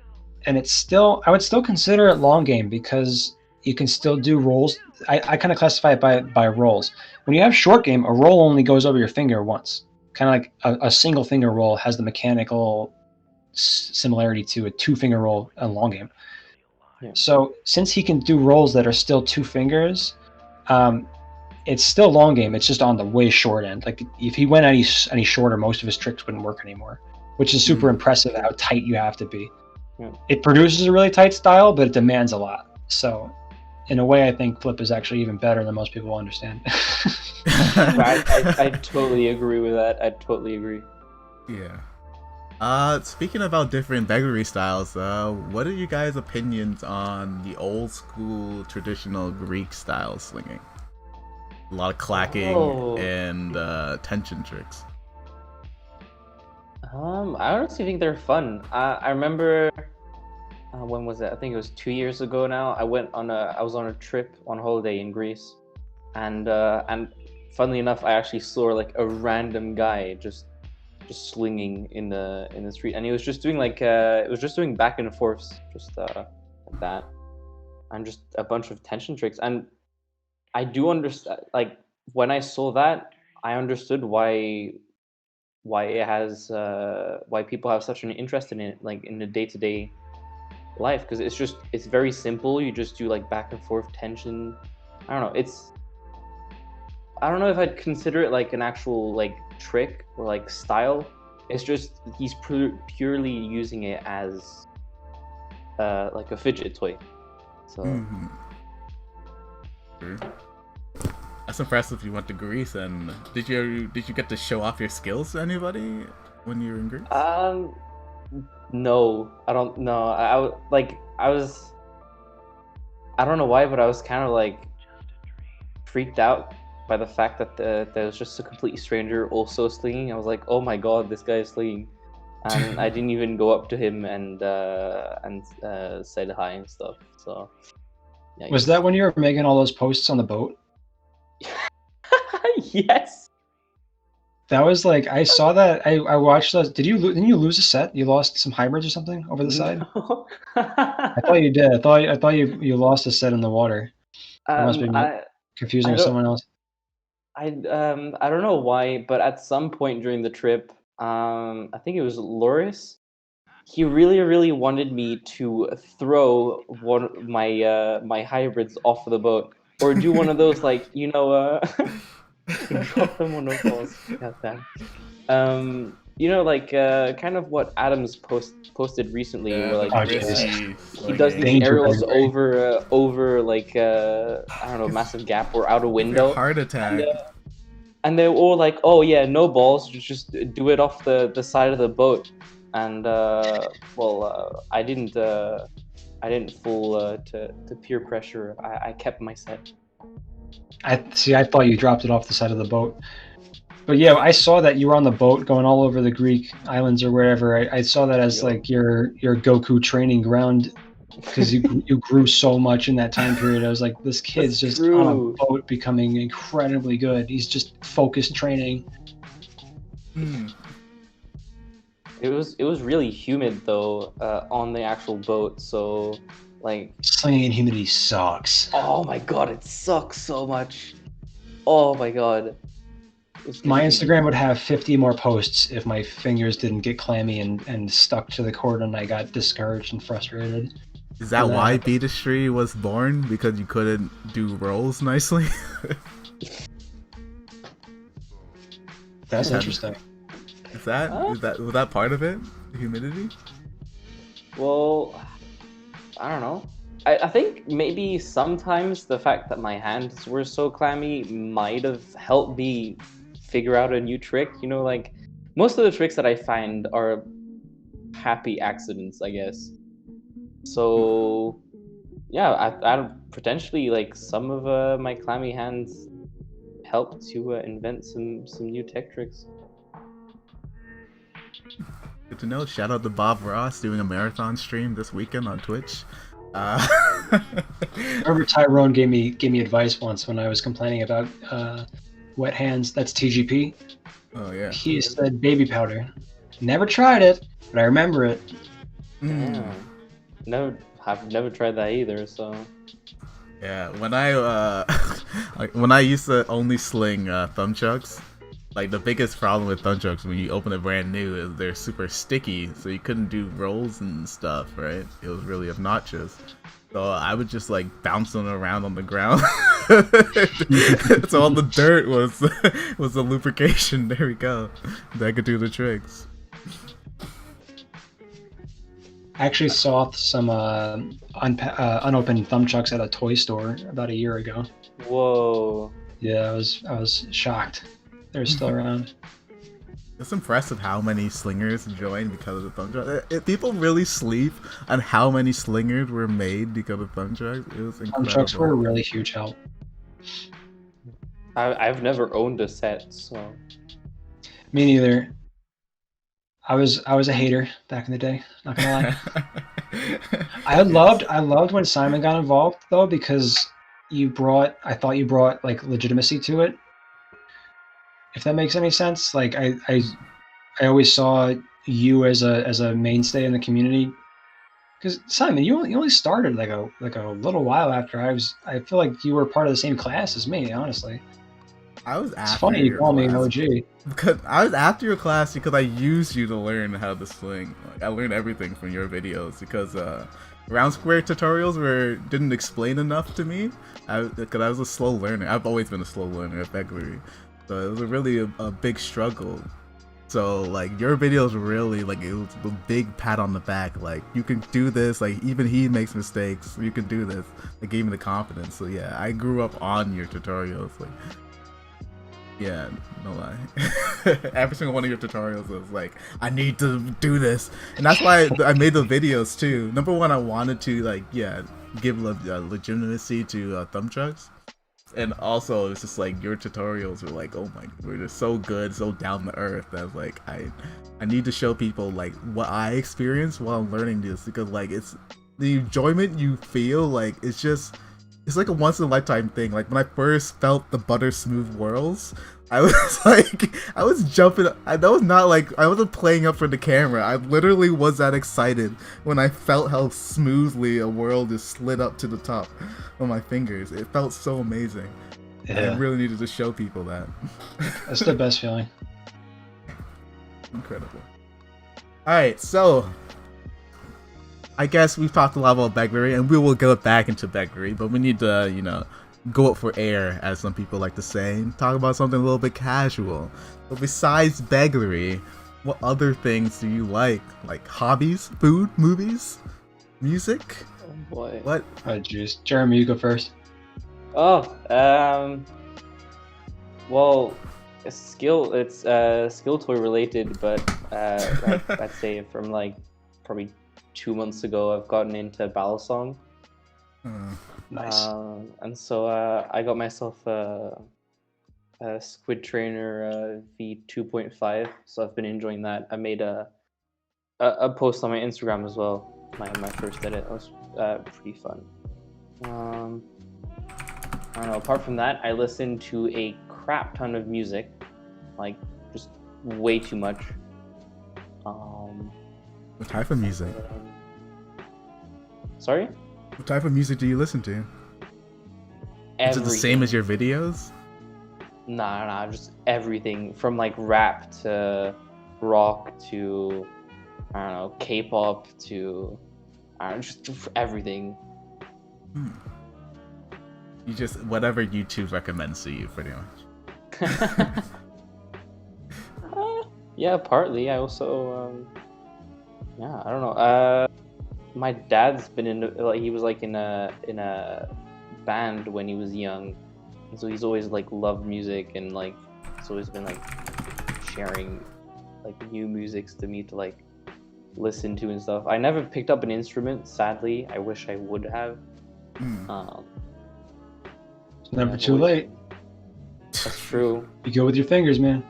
and I would still consider it long game because you can still do rolls. I kind of classify it by rolls. When you have short game, a roll only goes over your finger once. Kind of like a single finger roll has the mechanical similarity to a 2-finger roll in long game. Yeah. So since he can do rolls that are still 2 fingers, it's still long game. It's just on the way short end. Like if he went any shorter, most of his tricks wouldn't work anymore, which is super impressive how tight you have to be. Yeah. It produces a really tight style, but it demands a lot. So in a way, I think Flip is actually even better than most people understand. I totally agree with that. I totally agree. Yeah. Speaking about different Begleri styles, what are you guys' opinions on the old school traditional Greek style slinging? A lot of clacking and tension tricks. I honestly think they're fun. I remember when was it? I think it was 2 years ago now. I was on a trip on holiday in Greece, and funnily enough, I actually saw like a random guy just slinging in the street, and he was just doing doing back and forths, just like that, and just a bunch of tension tricks. And I do understand, like when I saw that, I understood why why it has why people have such an interest in it, like in the day-to-day life, because it's very simple. You just do like back and forth tension. I don't know. I don't know if I'd consider it like an actual like trick or like style. It's just he's purely using it as like a fidget toy. So That's impressive. You went to Greece, and did you get to show off your skills to anybody when you were in Greece? No, I don't know. I don't know why, but I was kind of like freaked out by the fact that there was just a complete stranger also slinging. I was like, oh my god, this guy is slinging, and I didn't even go up to him and said hi and stuff. So yeah. Was that when you were making all those posts on the boat? Yes. That was like, I saw that. I watched that. Didn't you lose a set? You lost some hybrids or something over the side? No. I thought you did. I thought you lost a set in the water. That must be confusing with someone else. I don't know why, but at some point during the trip, I think it was Loris. He really wanted me to throw one of my hybrids off of the boat, or do one of those like drop them on no balls. Goddamn. Like kind of what Adams posted recently, where like he does these aerials over like I don't know, massive gap or out a window. Heart attack. And they're all like, oh yeah, no balls, just do it off the side of the boat. And I didn't fall to peer pressure. I kept my set. I thought you dropped it off the side of the boat. But yeah, I saw that you were on the boat going all over the Greek islands or wherever. I saw that as like your Goku training ground, because you grew so much in that time period. I was like, this kid's just on a boat becoming incredibly good. He's just focused training. It was really humid though on the actual boat, so like slinging in humidity sucks. Oh my god, it sucks so much. Oh my god. My Instagram would have 50 more posts if my fingers didn't get clammy and stuck to the cord and I got discouraged and frustrated. Is that why Begleri was born? Because you couldn't do rolls nicely? That's interesting. Was that part of it? The humidity? Well, I don't know. I think maybe sometimes the fact that my hands were so clammy might have helped me figure out a new trick. Like most of the tricks that I find are happy accidents, I guess. So yeah, I potentially like some of my clammy hands helped to invent some new tech tricks. Good to know. Shout out to Bob Ross doing a marathon stream this weekend on Twitch. I remember Tyrone gave me advice once when I was complaining about wet hands. That's TGP. Oh yeah. He said baby powder. Never tried it, but I remember it. Yeah. I've never tried that either. So. Yeah, when I used to only sling thumbchucks, like the biggest problem with thumbchucks when you open it brand new is they're super sticky, so you couldn't do rolls and stuff, right? It was really obnoxious. So I would just like bounce them around on the ground. So all the dirt was the lubrication. There we go. That could do the tricks. I actually saw some unopened thumbchucks at a toy store about a year ago. Whoa. Yeah, I was shocked. They're still around. It's impressive how many slingers joined because of the thumbchuck. People really sleep on how many slingers were made because of thumbchucks. It was incredible. Thumbchucks were a really huge help. I've never owned a set, so. Me neither. I was a hater back in the day. Not gonna lie. I loved when Simon got involved though, because I thought you brought like legitimacy to it. If that makes any sense. Like I always saw you as a mainstay in the community. Because Simon, you only started like a little while after I feel like you were part of the same class as me, honestly. I was It's after funny you your call me an class. OG. Because I was after your class because I used you to learn how to sling. Like, I learned everything from your videos because round square tutorials didn't explain enough to me. Because I was a slow learner. I've always been a slow learner at Begleri, so it was a big struggle. So like your videos really like it was a big pat on the back. Like you can do this. Like even he makes mistakes. You can do this. It gave me the confidence. So yeah, I grew up on your tutorials. Like. Yeah, no lie. Every single one of your tutorials was like, I need to do this, and that's why I made the videos too. Number one, I wanted to like, yeah, give legitimacy to thumb trucks, and also it's just like your tutorials were like, oh my, we're just so good, so down to earth. That like I need to show people like what I experienced while learning this because like it's the enjoyment you feel like it's like a once in a lifetime thing. Like when I first felt the butter smooth whirls, I was like, I was jumping. That was not like I wasn't playing up for the camera. I literally was that excited when I felt how smoothly a whirl just slid up to the top of my fingers. It felt so amazing. Yeah. I really needed to show people that. That's the best feeling. Incredible. All right, so. I guess we've talked a lot about Begleri, and we will go back into Begleri, but we need to, go up for air, as some people like to say, and talk about something a little bit casual. But besides Begleri, what other things do you like? Like hobbies, food, movies, music? Oh boy. What? Oh, jeez. Jeremy, you go first. Oh, well, it's skill toy related, but I'd say from like probably 2 months ago, I've gotten into battle song. Nice. And so I got myself a Squid Trainer V2.5, so I've been enjoying that. I made a post on my Instagram as well. My first edit. It was pretty fun. I don't know. Apart from that, I listen to a crap ton of music, like just way too much. What type of music? Sorry? What type of music do you listen to? Is it the same as your videos? Nah, just everything from like rap to rock to I don't know, K-pop to I don't know, just everything. You just whatever YouTube recommends to you, pretty much. Yeah, partly. I also yeah, I don't know. My dad's been in like he was like in a band when he was young, and so he's always like loved music and like he's always been like sharing like new musics to me to like listen to and stuff. I never picked up an instrument, sadly. I wish I would have. It's never too late. That's true. You go with your fingers, man.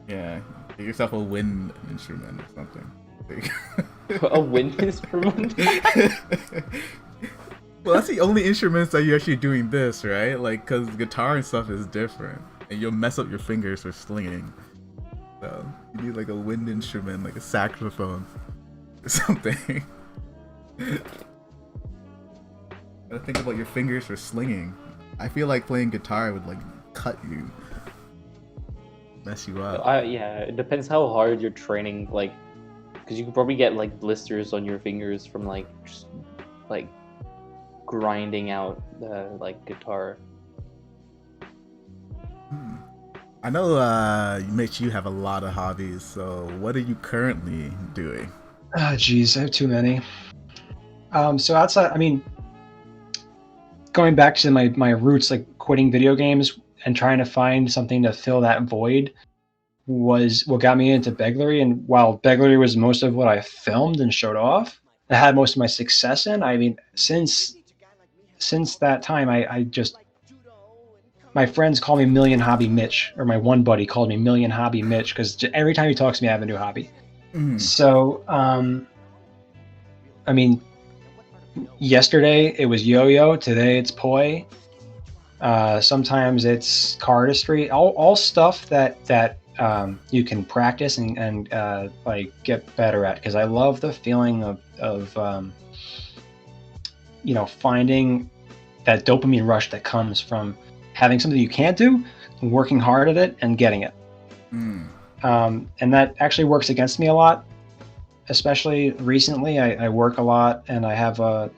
Yeah, get yourself a wind instrument or something. A wind instrument? Well, that's the only instruments that you're actually doing this, right? Like, because guitar and stuff is different, and you'll mess up your fingers for slinging. So you need like a wind instrument, like a saxophone or something. Gotta think about your fingers for slinging. I feel like playing guitar would like cut you, mess you up. Yeah, it depends how hard you're training, like, because you could probably get like blisters on your fingers from like just like grinding out the like guitar. I know Mitch, you have a lot of hobbies, so what are you currently doing? Ah, geez, I have too many. So outside, I mean, going back to my roots, like quitting video games and trying to find something to fill that void was what got me into Begleri. And while Begleri was most of what I filmed and showed off, I had most of my success in. I mean, since that time, I just, my friends call me Million Hobby Mitch, or my one buddy called me Million Hobby Mitch, because every time he talks to me, I have a new hobby. So, I mean, yesterday it was yo-yo, today it's poi. Sometimes it's cardistry, all stuff that you can practice and like get better at, because I love the feeling of finding that dopamine rush that comes from having something you can't do, working hard at it, and getting it. And that actually works against me a lot, especially recently. I work a lot, and I have I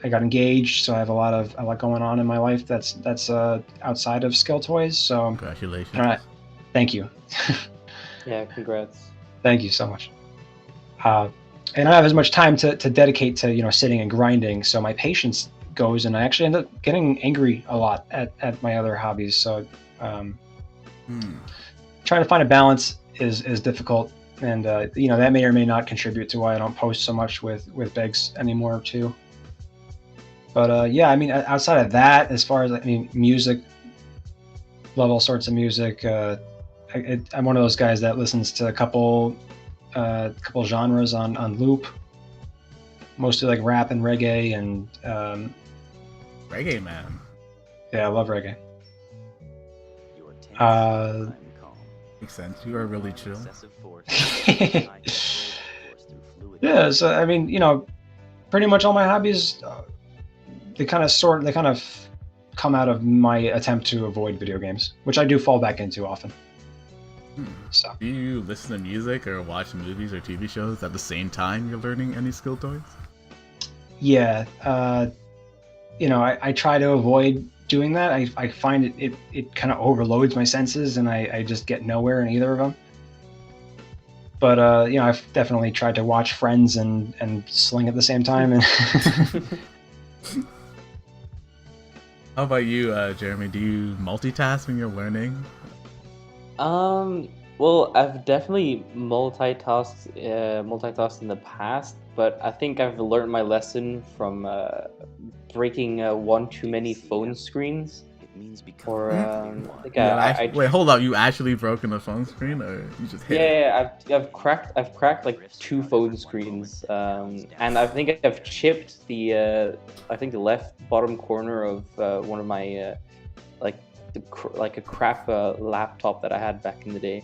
got engaged, so I have a lot going on in my life that's outside of skill toys. So congratulations. Thank you. Yeah, congrats. Thank you so much. And I don't have as much time to dedicate to sitting and grinding, so my patience goes, and I actually end up getting angry a lot at my other hobbies. So trying to find a balance is difficult, and that may or may not contribute to why I don't post so much with Begs anymore too. But yeah, I mean, outside of that, as far as music, love all sorts of music. I'm one of those guys that listens to a couple genres on loop, mostly like rap and reggae, and reggae, man. Yeah, I love reggae. Makes sense. You are really chill. Yeah, so I mean, pretty much all my hobbies, they kind of come out of my attempt to avoid video games, which I do fall back into often. So, do you listen to music or watch movies or TV shows at the same time you're learning any skill toys? Yeah, I try to avoid doing that. I find it kind of overloads my senses, and I just get nowhere in either of them. But I've definitely tried to watch Friends and sling at the same time. And how about you, Jeremy? Do you multitask when you're learning? Well, I've definitely multitasked in the past, but I think I've learned my lesson from breaking one too many phone screens. Or wait, hold up! You actually broken a phone screen, or you just hit? Yeah, I've cracked like 2 phone screens, and I think I've chipped the left bottom corner of one of my like a crap laptop that I had back in the day.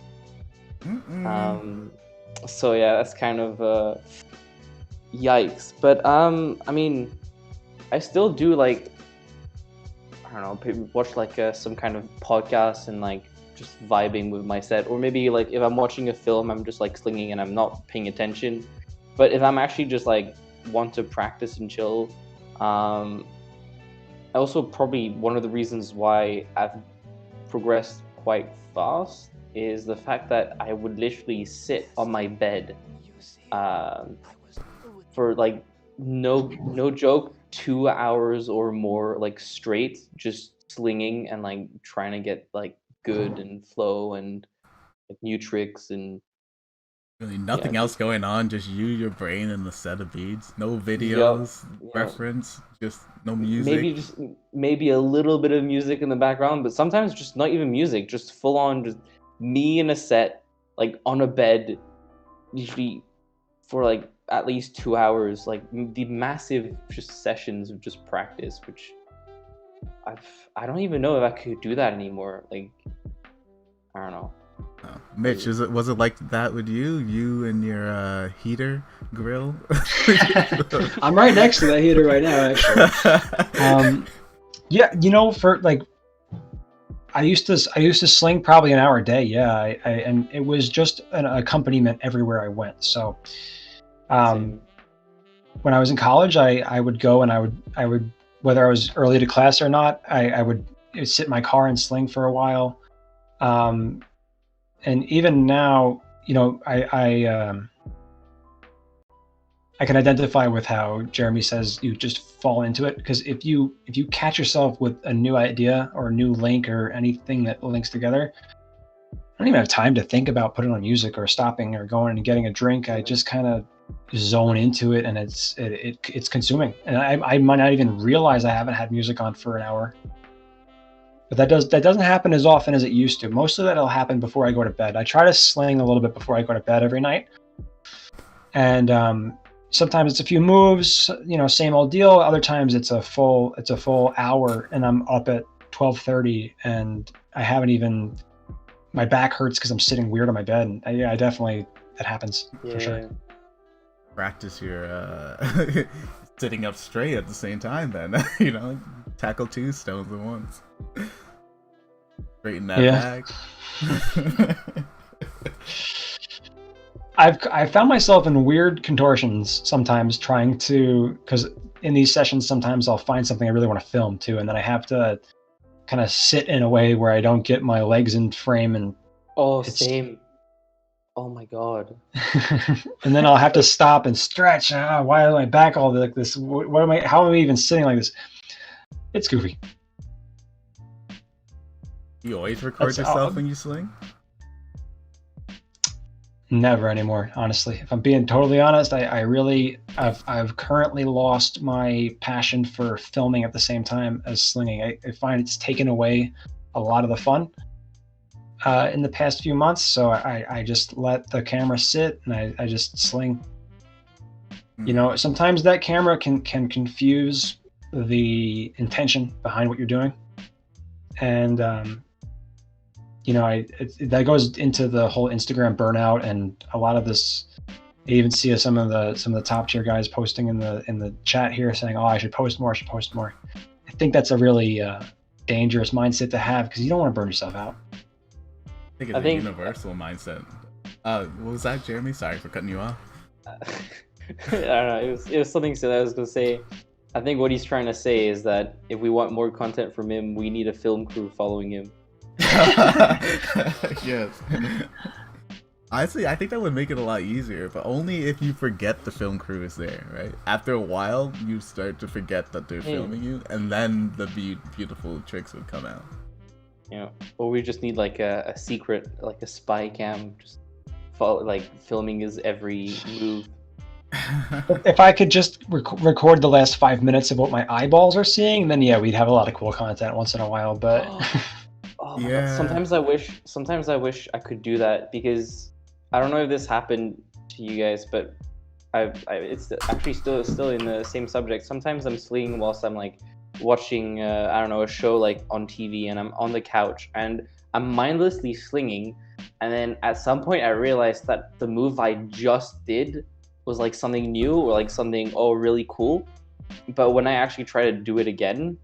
So yeah, that's kind of yikes. But I mean, I still do like, I don't know, watch like some kind of podcast and like just vibing with my set, or maybe like if I'm watching a film, I'm just like slinging and I'm not paying attention. But if I'm actually just like want to practice and chill, also probably one of the reasons why I've progressed quite fast is the fact that I would literally sit on my bed for like no joke 2 hours or more, like straight, just slinging and like trying to get like good and flow and like new tricks and really nothing else going on, just you, your brain, and the set of beads. No videos, reference, just no music. Maybe a little bit of music in the background, but sometimes just not even music, just full on just me in a set, like on a bed, usually for like at least 2 hours, like the massive just sessions of just practice, which I don't even know if I could do that anymore. Like, I don't know. Mitch, was it like that with you and your heater grill? I'm right next to that heater right now, actually. Yeah, for like, I used to sling probably an hour a day. Yeah, and it was just an accompaniment everywhere I went. So, when I was in college, I would go and I would whether I was early to class or not, I would sit in my car and sling for a while. And even now, I can identify with how Jeremy says you just fall into it, because if you catch yourself with a new idea or a new link or anything that links together, I don't even have time to think about putting on music or stopping or going and getting a drink. I just kind of zone into it, and it's consuming, and I might not even realize I haven't had music on for an hour. But that doesn't happen as often as it used to. Most of that'll happen before I go to bed. I try to sling a little bit before I go to bed every night, and sometimes it's a few moves, same old deal. Other times it's a full hour, and I'm up at 12:30, and I haven't even. My back hurts because I'm sitting weird on my bed. And I definitely, that happens for sure. Practice your sitting up straight at the same time, then. Tackle 2 stones at once. Straighten that bag. I've found myself in weird contortions sometimes trying to, because in these sessions sometimes I'll find something I really want to film too, and then I have to kind of sit in a way where I don't get my legs in frame, and Same. Oh my god. and then I'll have to stop and stretch. Why am I back all like this? What am I? How am I even sitting like this? It's goofy. You always record yourself when you sling? Never anymore, honestly. If I'm being totally honest, I've currently lost my passion for filming at the same time as slinging. I find it's taken away a lot of the fun in the past few months. So I just let the camera sit and I just sling. You know, sometimes that camera can confuse the intention behind what you're doing, and you know, that goes into the whole Instagram burnout, and a lot of this. I even see some of the top tier guys posting in the chat here saying, "Oh, I should post more. I should post more." I think that's a really dangerous mindset to have, because you don't want to burn yourself out. I think it's a universal mindset. What was that, Jeremy? Sorry for cutting you off. I don't know. It was something that I was gonna say. I think what he's trying to say is that if we want more content from him, we need a film crew following him. Yes. Honestly, I think that would make it a lot easier, but only if you forget the film crew is there, right? After a while, you start to forget that they're filming you, and then the beautiful tricks would come out. Yeah, or we just need like a secret, like a spy cam, just filming his every move. If I could just record the last 5 minutes of what my eyeballs are seeing, then yeah, we'd have a lot of cool content once in a while. But oh my God. Sometimes I wish I could do that, because I don't know if this happened to you guys, but it's actually still in the same subject. Sometimes I'm slinging whilst I'm like watching I don't know, a show like on TV, and I'm on the couch and I'm mindlessly slinging, and then at some point I realized that the move I just did was like something new, or like something really cool. But when I actually try to do it again,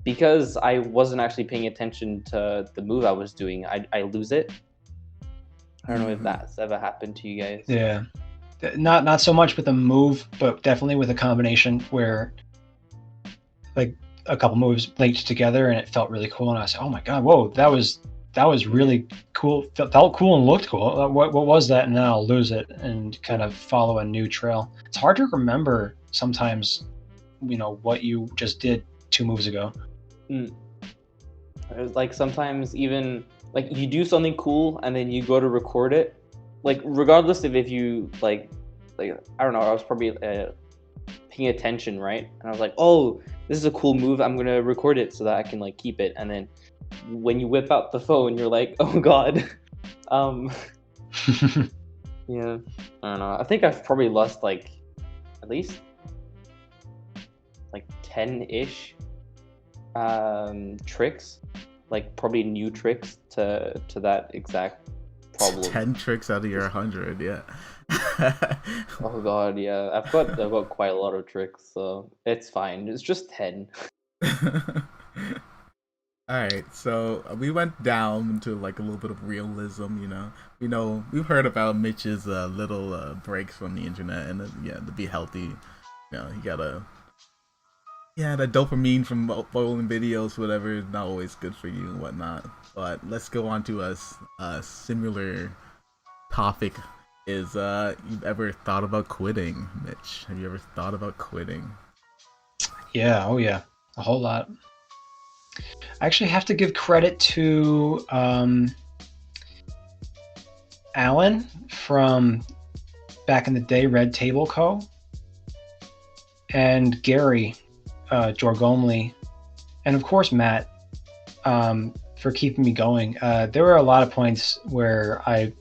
because I wasn't actually paying attention to the move I was doing, I lose it. I don't know if that's ever happened to you guys. Yeah, not so much with a move, but definitely with a combination where like a couple moves linked together and it felt really cool, and I was like, oh my god, whoa, that was really cool, felt cool and looked cool. What was that? And then I'll lose it and kind of follow a new trail. It's hard to remember sometimes, you know, what you just did 2 moves ago. Like sometimes even like you do something cool and then you go to record it, like regardless of if you like I don't know, I was probably paying attention, right? And I was like, oh, this is a cool move, I'm gonna record it so that I can like keep it. And then when you whip out the phone, you're like, oh god. Yeah, I don't know. I think I've probably lost like at least like 10-ish tricks, like probably new tricks to that exact problem. 10 tricks out of your 100, yeah. Oh god, yeah. I've got quite a lot of tricks, so it's fine. It's just 10. Alright, so we went down into like a little bit of realism, you know. We've heard about Mitch's little breaks from the internet, and to be healthy, you know, you gotta, the dopamine from bowling videos, whatever, is not always good for you and whatnot. But let's go on to a similar topic. Is you've ever thought about quitting, Mitch? Have you ever thought about quitting? Yeah, oh yeah, a whole lot. I actually have to give credit to Alan from back in the day, Red Table Co. and Gary Jorgonley, and of course Matt, for keeping me going. There were a lot of points where I'm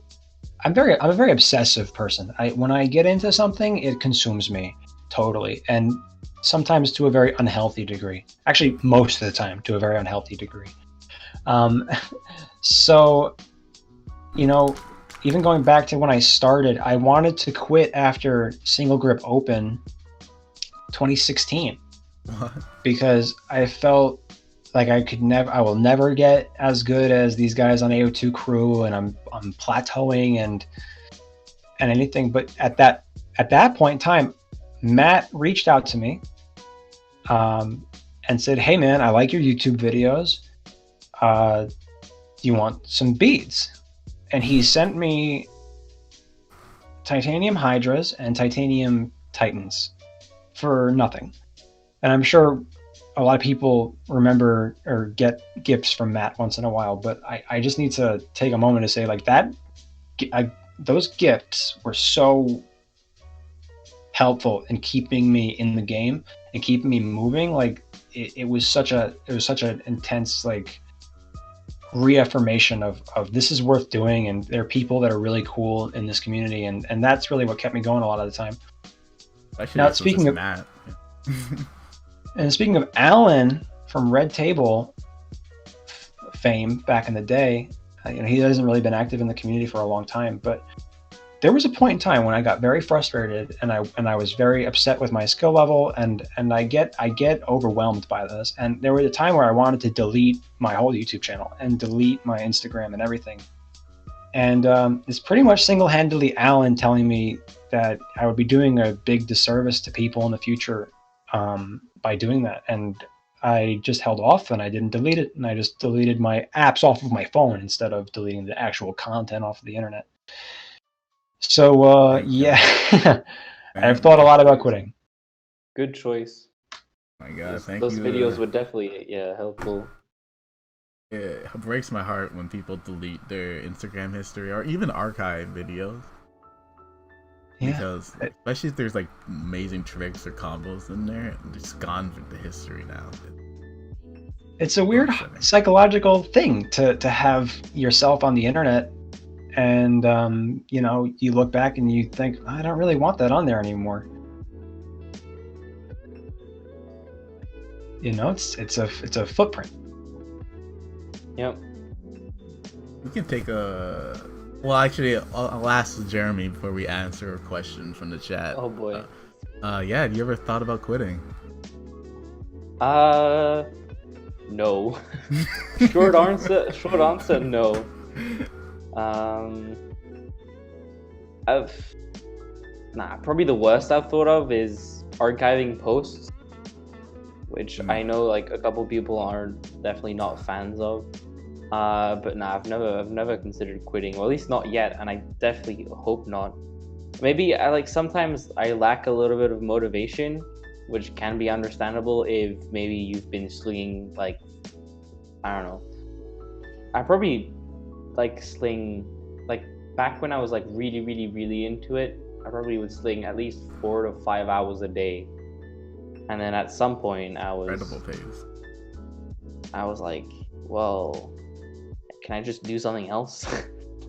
a very obsessive person. When I get into something, it consumes me totally, and sometimes to a very unhealthy degree. Actually, most of the time to a very unhealthy degree. So, you know, even going back to when I started, I wanted to quit after Single Grip Open 2016. What? because I felt like I will never get as good as these guys on AO2 crew, and I'm plateauing and anything. But at that point in time, Matt reached out to me and said, "Hey man, I like your YouTube videos. Do you want some beads?" And he sent me titanium hydras and titanium titans for nothing. And I'm sure a lot of people remember or get gifts from Matt once in a while, but I just need to take a moment to say, like, those gifts were so helpful in keeping me in the game and keeping me moving. Like it was such an intense, like, reaffirmation of this is worth doing, and there are people that are really cool in this community, and that's really what kept me going a lot of the time. Actually, Now, this was speaking just of- Matt. And speaking of Alan from Red Table fame back in the day, he hasn't really been active in the community for a long time, but there was a point in time when I got very frustrated, and I was very upset with my skill level, and I get overwhelmed by this. And there was a time where I wanted to delete my whole YouTube channel and delete my Instagram and everything. And it's pretty much single-handedly Alan telling me that I would be doing a big disservice to people in the future by doing that. And I just held off, and I didn't delete it, and I just deleted my apps off of my phone instead of deleting the actual content off of the internet. So yeah, I've thought a lot about quitting. Good choice. My God, thank Those you. videos were definitely helpful. It breaks my heart when people delete their Instagram history or even archive videos. Yeah. Because especially if there's like amazing tricks or combos in there, it's just gone with the history now. It's a weird psychological thing to have yourself on the internet, and you look back and you think, I don't really want that on there anymore. It's a footprint. Yep. We can take a... Well, actually, I'll ask Jeremy before we answer a question from the chat. Oh boy. Yeah, have you ever thought about quitting? No. Short answer, no. Probably the worst I've thought of is archiving posts, which I know like a couple people are definitely not fans of. But I've never considered quitting, or at least not yet, and I definitely hope not. Maybe sometimes I lack a little bit of motivation, which can be understandable if maybe you've been slinging, like, I don't know. I probably sling, back when I was really, really, really into it, I probably would sling at least 4 to 5 hours a day. And then at some point I was Incredible pace. I was like, well, can I just do something else?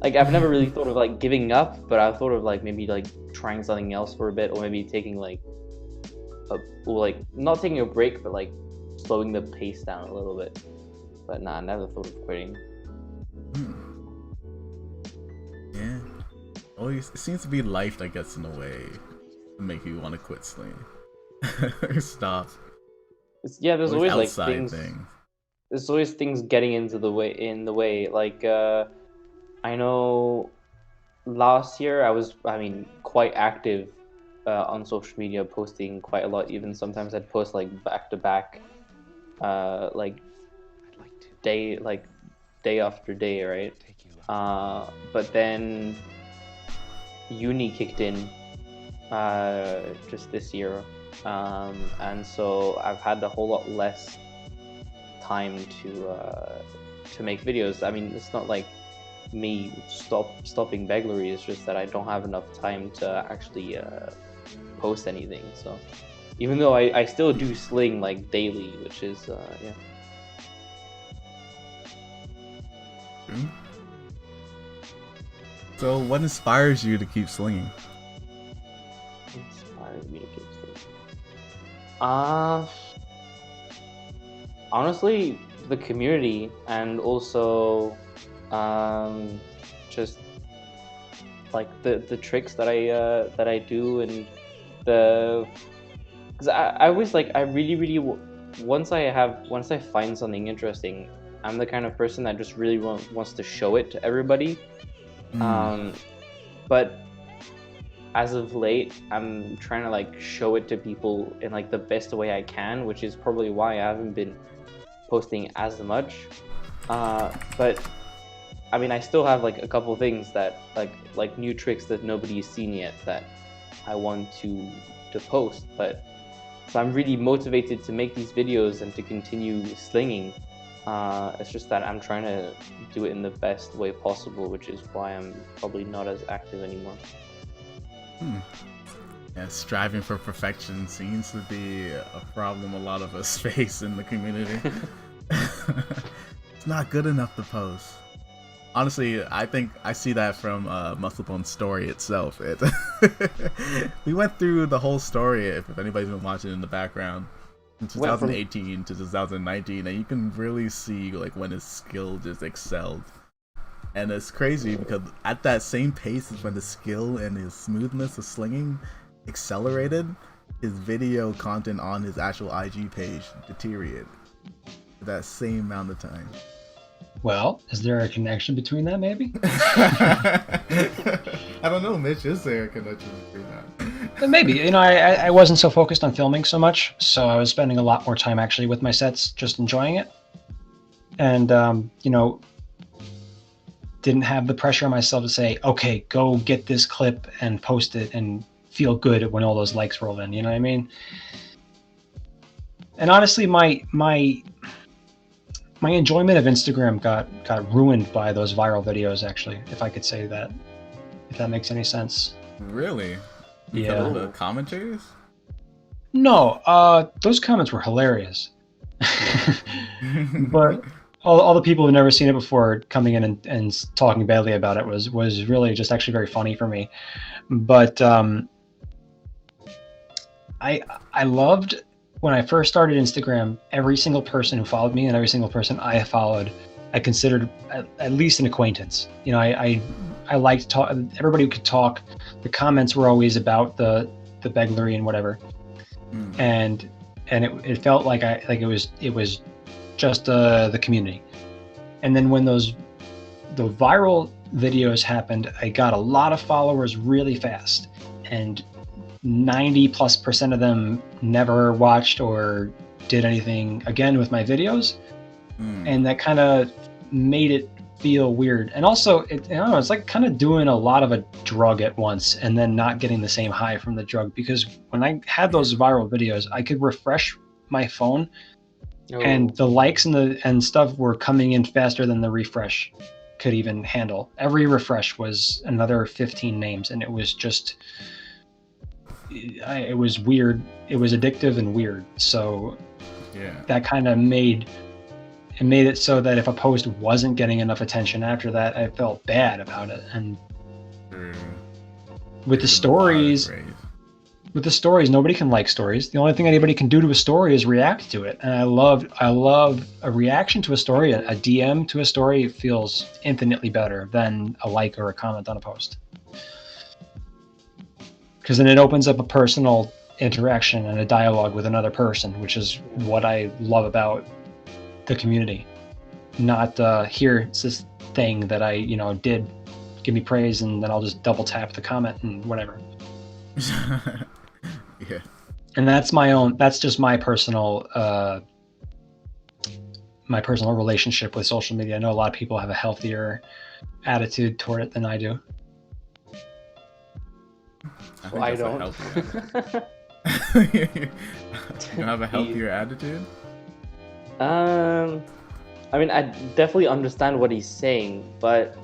I've never really thought of giving up, but I've thought of maybe trying something else for a bit, or maybe taking not taking a break, but slowing the pace down a little bit. But I never thought of quitting. Yeah. Always, it seems to be life that gets in the way to make you want to quit slinging. Or stop. There's always outside things. There's always things getting in the way. I know last year I was quite active on social media, posting quite a lot. Even sometimes I'd post back to back, day after day, right? But then uni kicked in just this year, and so I've had a whole lot less time to make videos. It's not like me stopping Begleri, it's just that I don't have enough time to actually post anything. So even though I still do sling daily, which is So what inspires you to keep slinging? Inspires me to keep slinging. Honestly, the community, and also just the tricks that I do, and because I always like I really once I find something interesting, I'm the kind of person that just really wants to show it to everybody. But as of late, I'm trying to like show it to people in like the best way I can, which is probably why I haven't been posting as much. But I mean, I still have like a couple things that like new tricks that nobody's seen yet that I want to post. But so I'm really motivated to make these videos and to continue slinging. It's just that I'm trying to do it in the best way possible, which is why I'm probably not as active anymore. Yeah, striving for perfection seems to be a problem a lot of us face in the community. It's not good enough to post. Honestly, I think I see that from Musclebones' story itself. We went through the whole story, if anybody's been watching in the background, from 2018 to 2019, and you can really see like when his skill just excelled. And it's crazy because at that same pace as when the skill and his smoothness of slinging accelerated, his video content on his actual IG page deteriorated for that same amount of time. Well, is there a connection between that, maybe? I don't know, Mitch. Is there a connection between that? Maybe. You know, I wasn't so focused on filming so much, so I was spending a lot more time actually with my sets, just enjoying it. And, you know, didn't have the pressure on myself to say, okay, go get this clip and post it and feel good when all those likes roll in. You know what I mean? And honestly, my enjoyment of Instagram got ruined by those viral videos, actually, if I could say that, if that makes any sense. Really? Yeah. Because of the commentators? No, those comments were hilarious. But all the people who've never seen it before coming in and talking badly about it was really just actually very funny for me. But I loved when I first started Instagram, every single person who followed me and every single person I followed, I considered at least an acquaintance. You know, I liked talk. Everybody could talk. The comments were always about the Begleri and whatever, and it felt like it was just the community. And then when the viral videos happened, I got a lot of followers really fast, and 90+% of them never watched or did anything again with my videos, and that kind of made it feel weird. And also, I don't know, it's like kind of doing a lot of a drug at once and then not getting the same high from the drug, because when I had those viral videos, I could refresh my phone and the likes and stuff were coming in faster than the refresh could even handle. Every refresh was another 15 names, and it was just, it was weird. It was addictive and weird. So yeah, that kind of made it so that if a post wasn't getting enough attention after that, I felt bad about it. And with the stories, nobody can like stories. The only thing anybody can do to a story is react to it. And I love a reaction to a story. A DM to a story feels infinitely better than a like or a comment on a post, because then it opens up a personal interaction and a dialogue with another person, which is what I love about the community. Not here's this thing that I did, give me praise, and then I'll just double tap the comment and whatever. Yeah. And that's just my personal relationship with social media. I know a lot of people have a healthier attitude toward it than I do. I don't. You have a healthier attitude? I mean, I definitely understand what he's saying, but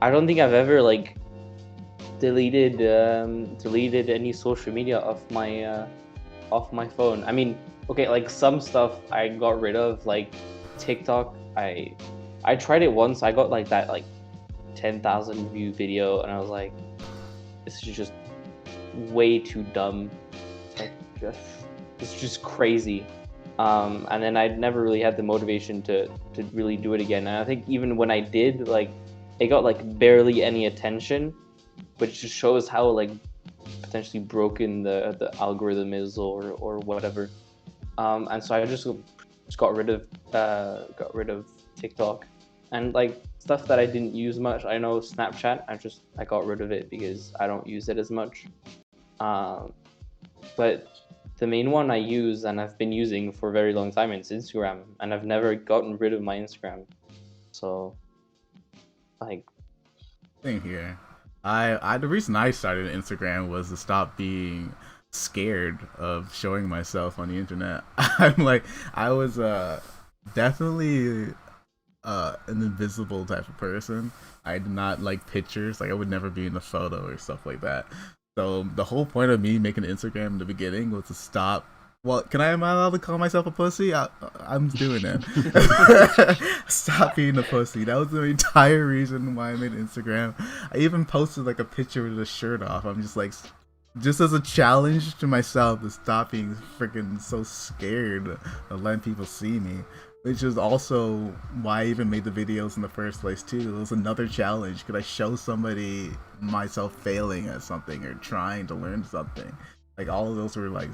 I don't think I've ever like deleted any social media off my phone. I mean, okay, like some stuff I got rid of, like TikTok. I tried it once. I got like that 10,000 view video, and I was like, this is just way too dumb. It's just crazy. And then I never really had the motivation to really do it again. And I think even when I did, it got barely any attention, which just shows how potentially broken the algorithm is or whatever. And so I just got rid of TikTok, and like stuff that I didn't use much. I know Snapchat. I got rid of it because I don't use it as much. But the main one I use and I've been using for a very long time is Instagram, and I've never gotten rid of my Instagram. So, like, Same here. I the reason I started Instagram was to stop being scared of showing myself on the internet. I was definitely an invisible type of person. I did not like pictures. Like I would never be in a photo or stuff like that. So the whole point of me making Instagram in the beginning was to stop. Well, am I allowed to call myself a pussy? I'm doing it. Stop being a pussy. That was the entire reason why I made Instagram. I even posted like a picture with a shirt off. I'm just like, just as a challenge to myself to stop being freaking so scared of letting people see me. Which is also why I even made the videos in the first place too. It was another challenge. Could I show somebody myself failing at something or trying to learn something? Like all of those were like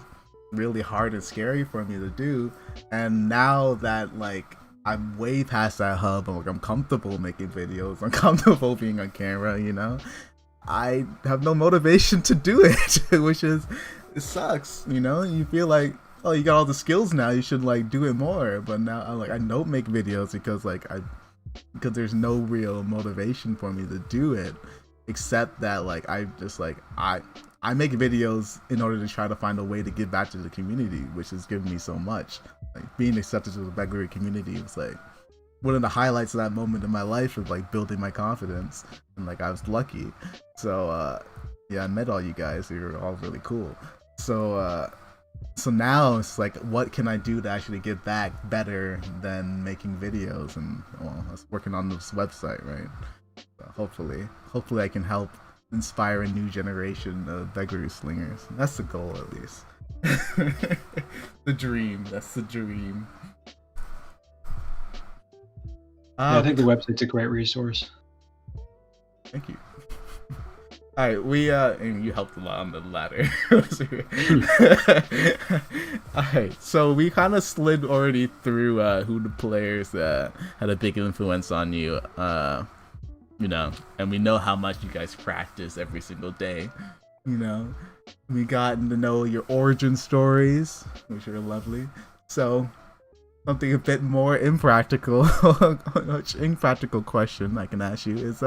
really hard and scary for me to do. And now that like I'm way past that hub, I'm comfortable making videos, I'm comfortable being on camera, you know, I have no motivation to do it, it sucks, you know. You feel like, oh, you got all the skills now, you should like do it more. But now I don't make videos because because there's no real motivation for me to do it, except that like I make videos in order to try to find a way to give back to the community, which has given me so much. Like being accepted to the Begleri community was like one of the highlights of that moment in my life of like building my confidence, and like I was lucky. So yeah, I met all you guys. You were all really cool. So now it's like, what can I do to actually give back better than making videos? And well, I was working on this website, right? So hopefully I can help inspire a new generation of Begleri slingers. That's the goal, at least. The dream. That's the dream. I think the website's a great resource. Thank you. All right, and you helped a lot on the ladder. All right, so we kind of slid already through who the players that had a big influence on you, you know, and we know how much you guys practice every single day. You know, we gotten to know your origin stories, which are lovely. So something a bit more impractical, impractical question I can ask you is,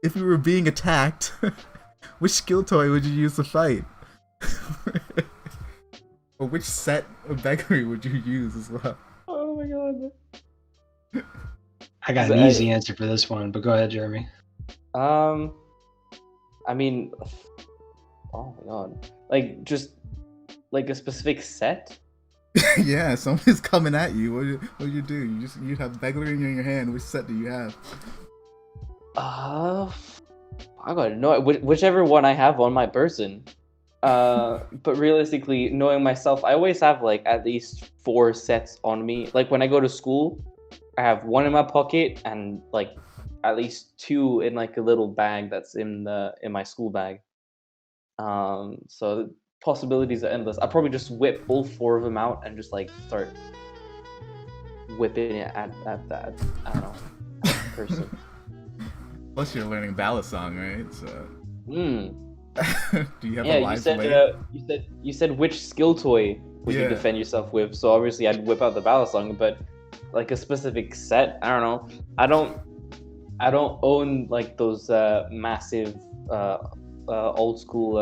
if you were being attacked, which skill toy would you use to fight? Or which set of Begleri would you use as well? oh my god. I got an easy answer for this one, but go ahead, Jeremy. I mean, oh my god, like just like a specific set. Yeah, somebody's coming at you. What do you do? You have Begleri in your hand. Which set do you have? I gotta know whichever one I have on my person. But realistically, knowing myself, I always have like at least 4 sets on me. Like when I go to school, I have 1 in my pocket and like at least 2 in like a little bag that's in my school bag. So the possibilities are endless. I probably just whip all 4 of them out and just like start whipping it at that, I don't know, person. Plus, you're learning ballad song, right? So. Do you have a live you said which skill toy would you defend yourself with? So obviously, I'd whip out the ballad song, but like a specific set, I don't know. I don't own like those massive old school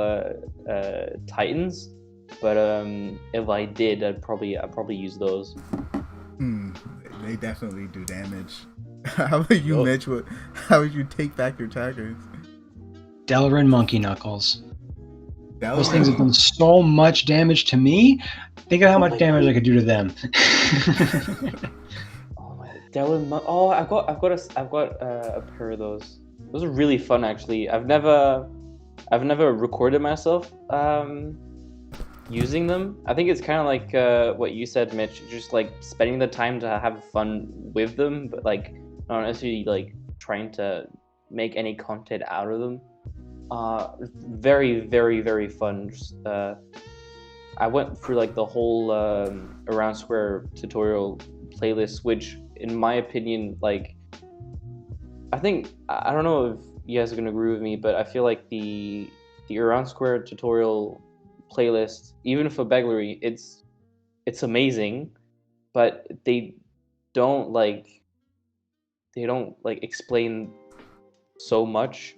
Titans, but if I did, I'd probably use those. They definitely do damage. How about you, Mitch? How would you take back your taggers? Delrin Monkey Knuckles. Those things have done so much damage to me. Think of how much damage I could do to them. Oh my, Delrin Oh, I've got a pair of those. Those are really fun, actually. I've never recorded myself using them. I think it's kind of like what you said, Mitch. Just like spending the time to have fun with them, but like not necessarily like trying to make any content out of them. Very, very, very fun. Just, I went through like the whole around square tutorial playlist, which, in my opinion, like, I think I don't know if you guys are gonna agree with me, but I feel like the around square tutorial playlist, even for Begleri, it's amazing, but they don't like explain so much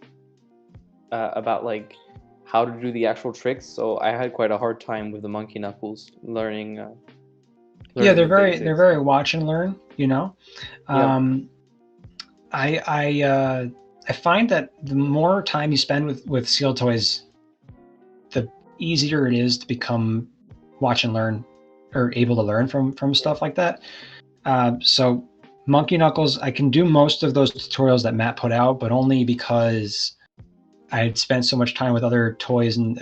about like how to do the actual tricks. So I had quite a hard time with the monkey knuckles learning. Yeah, they're the very basics. they're very watch and learn. You know, Yeah. I find that the more time you spend with seal toys, the easier it is to become watch and learn, or able to learn from stuff like that. So monkey knuckles, I can do most of those tutorials that Matt put out, but only because I had spent so much time with other toys and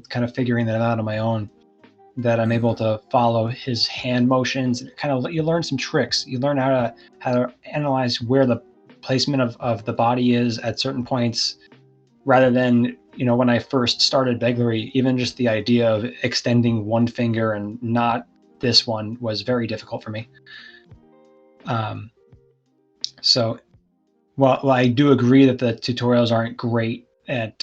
kind of figuring that out on my own, that I'm able to follow his hand motions. You learn some tricks. You learn how to analyze where the placement of the body is at certain points, rather than, when I first started Begleri, even just the idea of extending one finger and not this one was very difficult for me. So while I do agree that the tutorials aren't great at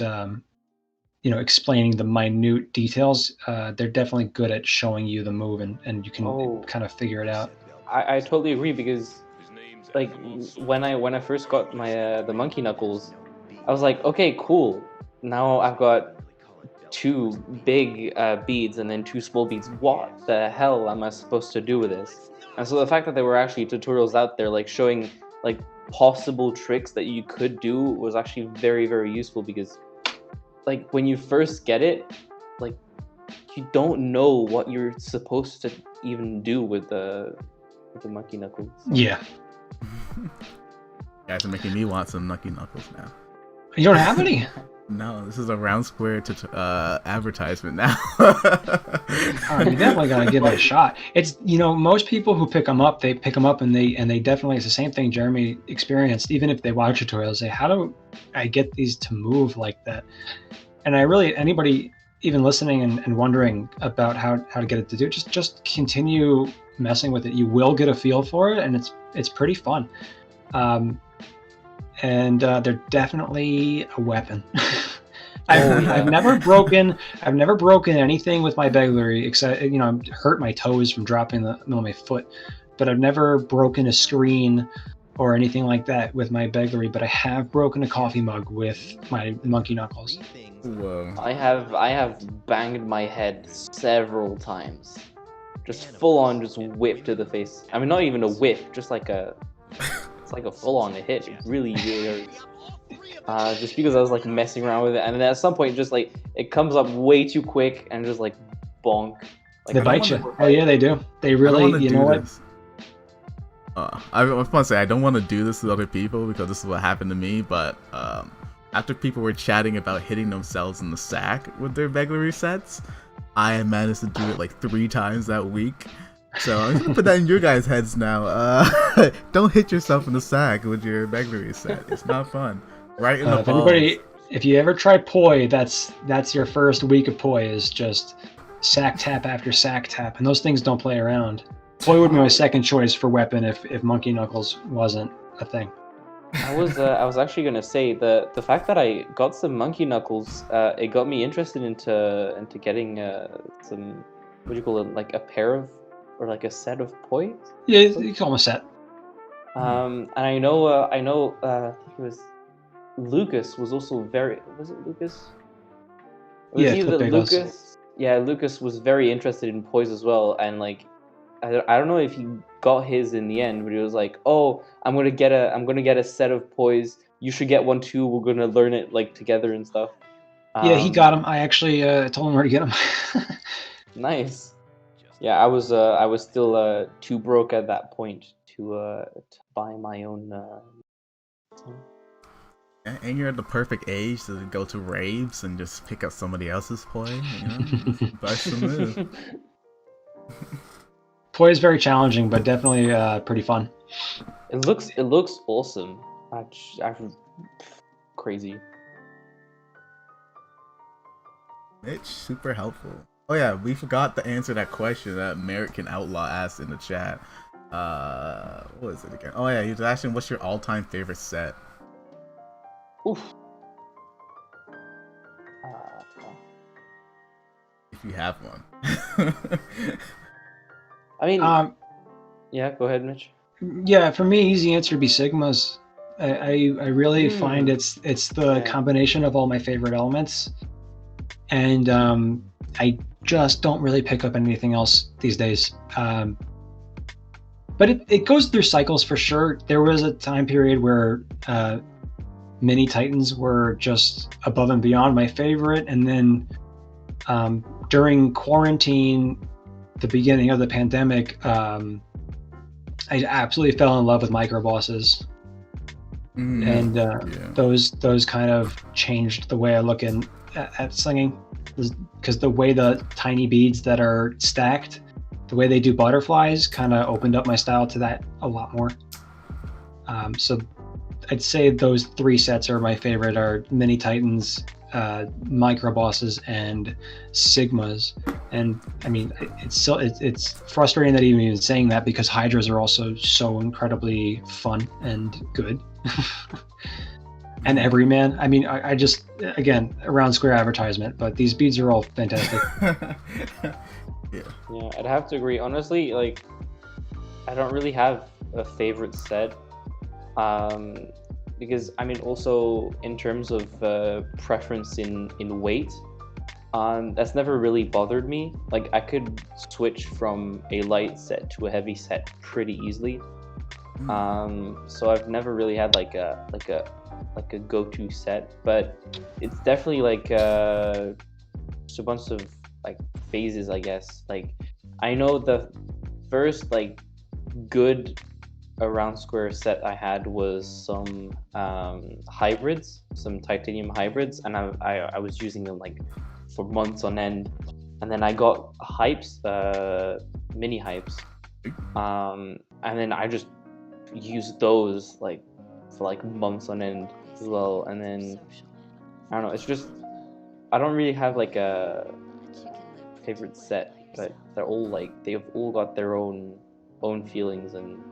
explaining the minute details, they're definitely good at showing you the move, and you can kind of figure it out. I totally agree, because like when I first got my the monkey knuckles, I was like, okay, cool. Now I've got 2 big beads and then 2 small beads. What the hell am I supposed to do with this? And so the fact that there were actually tutorials out there like showing like possible tricks that you could do was actually very, very useful, because like when you first get it, like you don't know what you're supposed to even do with the monkey knuckles. Yeah. You guys are making me want some monkey knuckles now. You don't have any? No, this is a round square advertisement now. You definitely gotta give it a shot. It's most people who pick them up, and they definitely, it's the same thing Jeremy experienced. Even if they watch tutorials, say, how do I get these to move like that? And anybody even listening and wondering about how to get it to do it, just continue messing with it. You will get a feel for it, and it's pretty fun. And they're definitely a weapon. I've never broken anything with my Begleri, except I've hurt my toes from dropping the middle of my foot, but I've never broken a screen or anything like that with my Begleri. But I have broken a coffee mug with my monkey knuckles. Whoa. I have banged my head several times, just full on, just whip to the face. I mean, not even a whip, just like it's like a full on hit. It really, really hurts. Just because I was like messing around with it, and then at some point, just like it comes up way too quick and just like bonk. Like, They bite you. Oh yeah, they do. They really. You know what? I was going to say, I don't want to do this with other people because this is what happened to me, but after people were chatting about hitting themselves in the sack with their Begleri sets, I managed to do it like 3 times that week. So I'm going to put that in your guys' heads now. Don't hit yourself in the sack with your Begleri set. It's not fun. Right in the balls. If you ever try poi, that's your first week of poi, is just sack tap after sack tap, and those things don't play around. Poi would be my second choice for weapon if monkey knuckles wasn't a thing. I was actually gonna say the fact that I got some monkey knuckles, it got me interested into getting some, what do you call it, like a pair of, or like a set of pois. Yeah, you call them a set. And I know I think it was Lucas was also very, was it Lucas? It was either Lucas. Yeah, Lucas was very interested in pois as well, and like I don't know if he got his in the end, but he was like, "Oh, I'm gonna get a set of pois. You should get one too. We're gonna learn it like together and stuff." Yeah, he got him. I actually told him where to get him. Nice. Yeah, I was still too broke at that point to buy my own. And you're at the perfect age to go to raves and just pick up somebody else's poi, That's the move. Poi is very challenging, but definitely pretty fun. It looks awesome. Actually, crazy. Mitch, super helpful. Oh yeah, we forgot to answer that question that American Outlaw asked in the chat. What is it again? Oh yeah, he was asking, what's your all-time favorite set? Oof. If you have one. I mean, Um, yeah, go ahead, Mitch. yeah, for me, easy answer would be Sigmas. I really find it's the Yeah. combination of all my favorite elements, and I just don't really pick up anything else these days. But it goes through cycles for sure. There was a time period where mini Titans were just above and beyond my favorite, and then during quarantine, the beginning of the pandemic, I absolutely fell in love with micro bosses. And those kind of changed the way I look at slinging, because the way the tiny beads that are stacked, the way they do butterflies, kind of opened up my style to that a lot more. So I'd say those three sets are my favorite: are mini Titans, micro bosses, and Sigmas. And I mean, it's frustrating that even saying that, because Hydras are also so incredibly fun and good. And Everyman. I mean, I just, again, a round square advertisement, but these beads are all fantastic. Yeah, I'd have to agree. Honestly, like, I don't really have a favorite set. Because I mean, also in terms of preference in weight, that's never really bothered me. Like, I could switch from a light set to a heavy set pretty easily. So I've never really had like a go-to set, but it's definitely like just a bunch of like phases, I guess. Like, I know the first like good round square set I had was some hybrids, some titanium hybrids, and I was using them like for months on end. And then I got hypes, mini hypes, and then I just used those like for like months on end as well. And then I don't know, it's just, I don't really have like a favorite set, but they're all like, they've all got their own feelings. And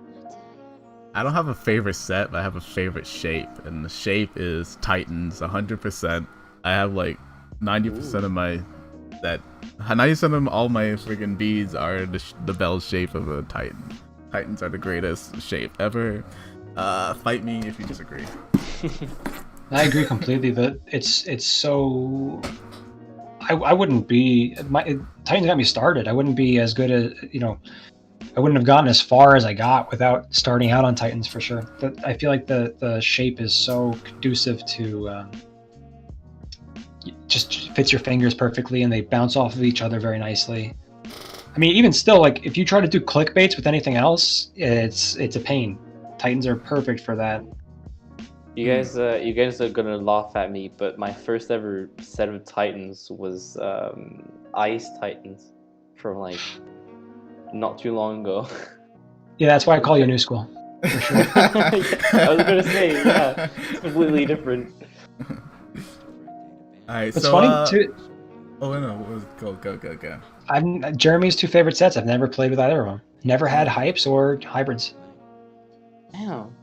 I don't have a favorite set, but I have a favorite shape, and the shape is Titans 100%. I have like 90% of my 90% of all my freaking beads are the bell shape of a Titan. Titans are the greatest shape ever. Fight me if you disagree. I agree completely that it's so. I wouldn't be Titans got me started. I wouldn't be as good as, I wouldn't have gotten as far as I got without starting out on Titans for sure. But I feel like the shape is so conducive to just fits your fingers perfectly, and they bounce off of each other very nicely. I mean, even still, like if you try to do clickbaits with anything else, it's a pain. Titans are perfect for that. you guys are gonna laugh at me, but my first ever set of Titans was Ice Titans from like not too long ago. Yeah, that's why I call you New School. For sure. I was gonna say, yeah, it's completely different. Alright, It's so funny too. Oh no, go. Jeremy's two favorite sets. I've never played with either of them. Never had hypes or hybrids. Damn.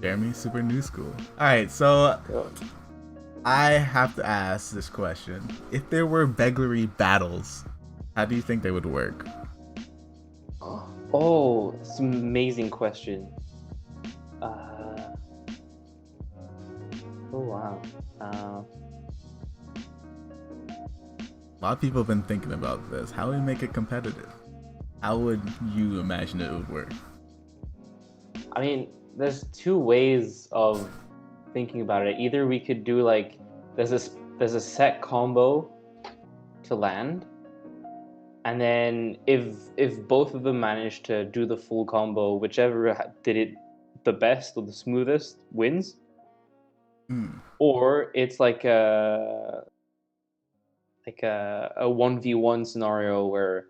Jeremy, super new school. Alright, so I have to ask this question. If there were Begleri battles, how do you think they would work? Oh, it's an amazing question. Oh wow. A lot of people have been thinking about this. How do we make it competitive? How would you imagine it would work? I mean, there's two ways of thinking about it. Either we could do like, there's a set combo to land, and then if both of them manage to do the full combo, whichever did it the best or the smoothest wins. Or it's like a 1v1 scenario where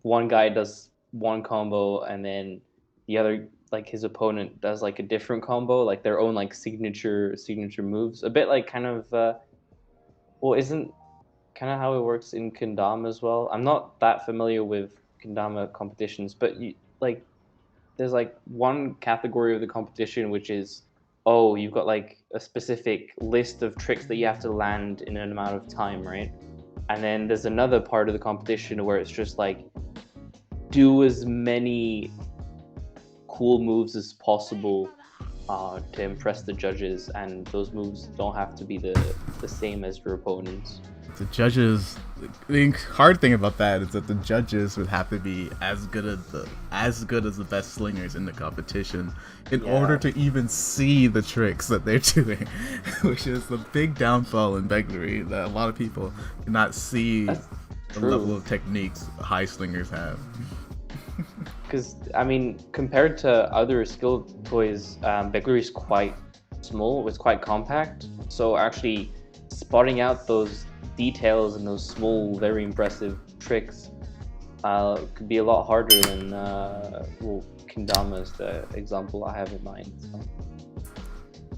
one guy does one combo and then the other like his opponent does like a different combo, like their own like signature moves, a bit like kind of well, isn't kind of how it works in Kendama as well. I'm not that familiar with Kendama competitions, but like there's like one category of the competition which is, oh, you've got like a specific list of tricks that you have to land in an amount of time, right? And then there's another part of the competition where it's just like, do as many cool moves as possible to impress the judges, and those moves don't have to be the same as your opponents. The judges, the hard thing about that is that the judges would have to be as good as the best slingers in the competition in order to even see the tricks that they're doing, which is the big downfall in Begleri, that a lot of people cannot see the level of techniques high slingers have. Because I mean, compared to other skill toys, Begleri is quite small. It's quite compact. So actually, spotting out those details and those small, very impressive tricks could be a lot harder than Kendama is the example I have in mind.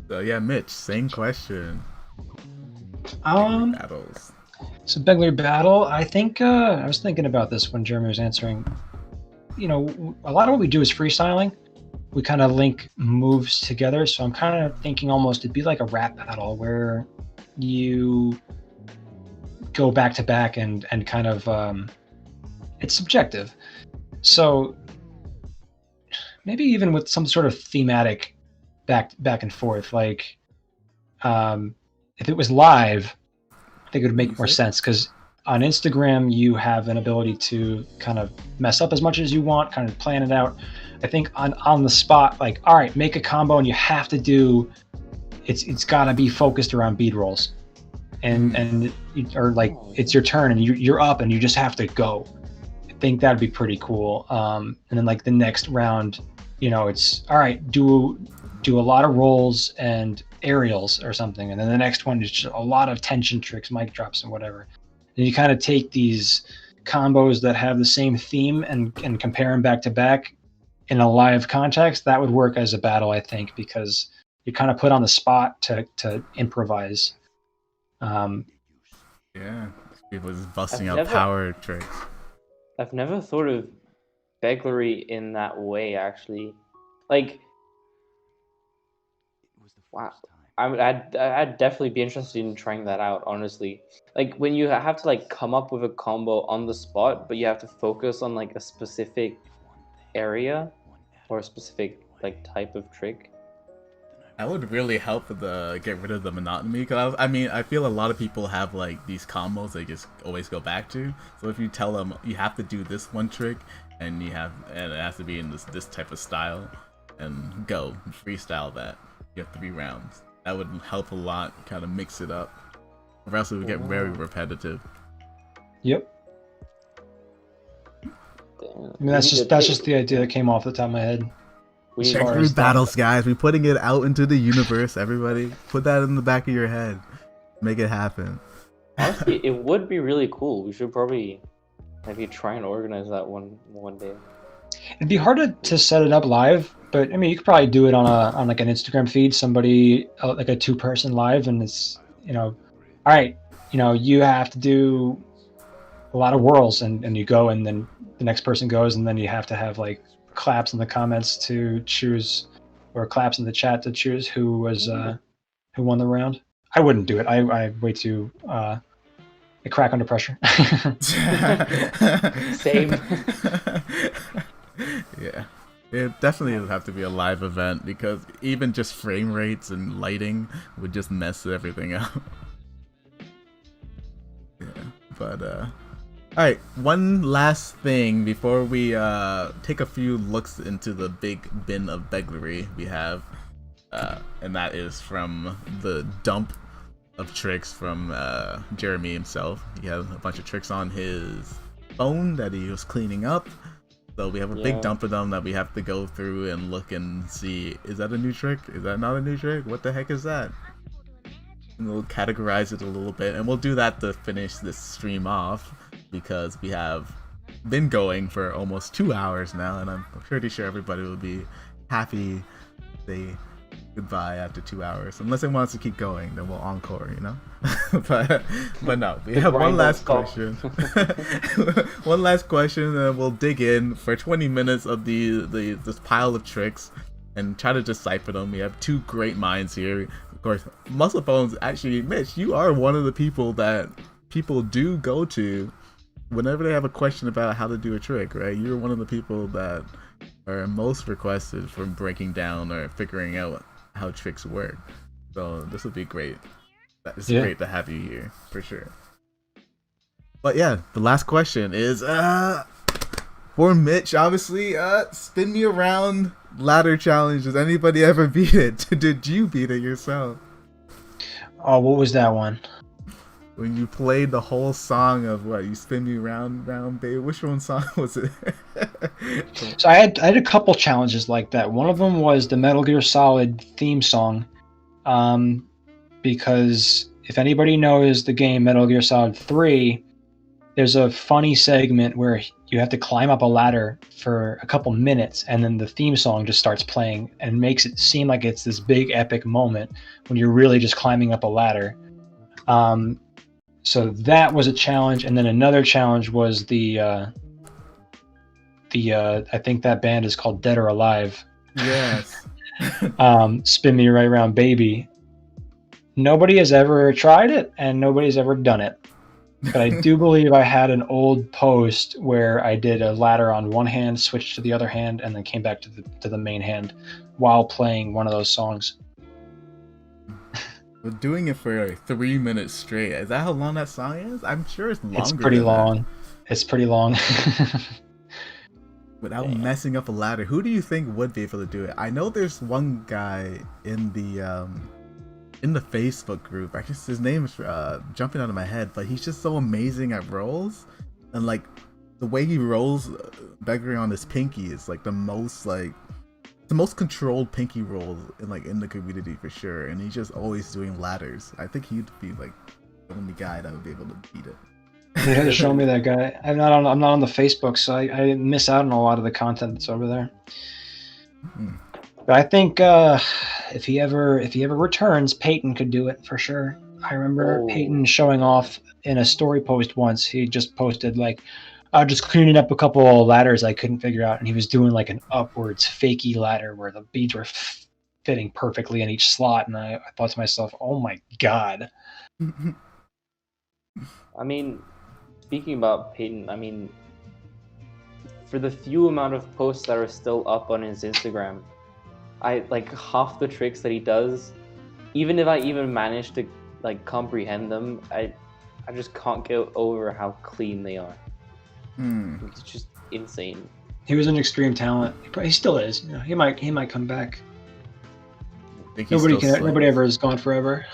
So yeah, Mitch, same question. Battles. So Begleri Battle, I think I was thinking about this when Jeremy was answering. You know, a lot of what we do is freestyling. We kind of link moves together. So I'm kind of thinking almost it'd be like a rap battle where you go back to back and kind of it's subjective. So maybe even with some sort of thematic back and forth, like if it was live, I think it would make more sense, because on Instagram you have an ability to kind of mess up as much as you want, kind of plan it out. I think on the spot, like, all right, make a combo, and you have to do it's got to be focused around bead rolls, and or like it's your turn and you're up and you just have to go. I think that'd be pretty cool. And then like the next round, you know, it's all right, do a lot of rolls and aerials or something, and then the next one is just a lot of tension tricks, mic drops and whatever. And you kind of take these combos that have the same theme and compare them back to back in a live context. That would work as a battle, I think, because you're kind of put on the spot to improvise. Yeah, people just busting out power tricks. I've never thought of Begleri in that way, actually. Like, wow. I'd definitely be interested in trying that out, honestly. Like, when you have to like come up with a combo on the spot, but you have to focus on like a specific area or a specific like type of trick. That would really help with get rid of the monotony, because I mean, I feel a lot of people have like these combos they just always go back to. So if you tell them you have to do this one trick and it has to be in this type of style, and go freestyle that, you have 3 rounds. That would help a lot, kind of mix it up, or else it would get very repetitive. Yep. I mean, that's just the idea that came off the top of my head. Begleri battles, guys. We're putting it out into the universe. Everybody, put that in the back of your head. Make it happen. Honestly, it would be really cool. We should probably maybe try and organize that one day. It'd be hard to set it up live, but I mean, you could probably do it on like an Instagram feed. Somebody like a 2-person live, and it's, you know, all right, you know, you have to do a lot of whirls, and you go, and then the next person goes, and then you have to have like claps in the comments to choose, or claps in the chat to choose who won the round. I wouldn't do it. I way too I crack under pressure. Same. Yeah, it definitely would have to be a live event, because even just frame rates and lighting would just mess everything up. Yeah, but alright, one last thing before we take a few looks into the big bin of Begleri we have, and that is from the dump of tricks from Jeremy himself. He had a bunch of tricks on his phone that he was cleaning up. So we have a big dump of them that we have to go through and look and see, is that a new trick? Is that not a new trick? What the heck is that? And we'll categorize it a little bit, and we'll do that to finish this stream off, because we have been going for almost 2 hours now, and I'm pretty sure everybody will be happy they goodbye after 2 hours. Unless it wants to keep going, then we'll encore, you know. but no, we have one last question. One last question, and then we'll dig in for 20 minutes of this pile of tricks and try to decipher them. We have two great minds here. Of course, Musclebones. Actually, Mitch, you are one of the people that people do go to whenever they have a question about how to do a trick, right? You're one of the people that are most requested for breaking down or figuring out how tricks work. So this would be great. It's great to have you here for sure. But yeah, the last question is for Mitch, obviously. Spin me around ladder challenge. Does anybody ever beat it? Did you beat it yourself? Oh, what was that one? When you played the whole song of what, you spin me round, round, baby. Which one song was it? So I had a couple challenges like that. One of them was the Metal Gear Solid theme song, because if anybody knows the game Metal Gear Solid 3, there's a funny segment where you have to climb up a ladder for a couple minutes, and then the theme song just starts playing and makes it seem like it's this big epic moment when you're really just climbing up a ladder. So that was a challenge, and then another challenge was the I think that band is called Dead or Alive. Yes. Spin Me Right Round Baby. Nobody has ever tried it, and nobody's ever done it. But I do believe I had an old post where I did a ladder on one hand, switched to the other hand, and then came back to the main hand while playing one of those songs. But doing it for like 3 minutes straight, is that how long that song is? I'm sure it's longer. It's pretty long. It's pretty long. Without messing up a ladder, who do you think would be able to do it? I know there's one guy in the Facebook group. I guess his name is jumping out of my head, but he's just so amazing at rolls, and like the way he rolls Begleri on his pinky is like the most controlled pinky roll in the community for sure, and he's just always doing ladders. I think he'd be like the only guy that would be able to beat it. You had to show me that guy. I'm not on the Facebook, so I miss out on a lot of the content that's over there. But I think if he ever returns, Peyton could do it for sure. I remember Peyton showing off in a story post once. He just posted like, just cleaning up a couple of ladders I couldn't figure out, and he was doing like an upwards fakey ladder where the beads were fitting perfectly in each slot, and I thought to myself, oh my god. I mean, speaking about Peyton, I mean, for the few amount of posts that are still up on his Instagram, I like half the tricks that he does, even if I even manage to like comprehend them, I just can't get over how clean they are. It's just insane. He was an extreme talent. He still is. You know, he might come back. Nobody ever has gone forever.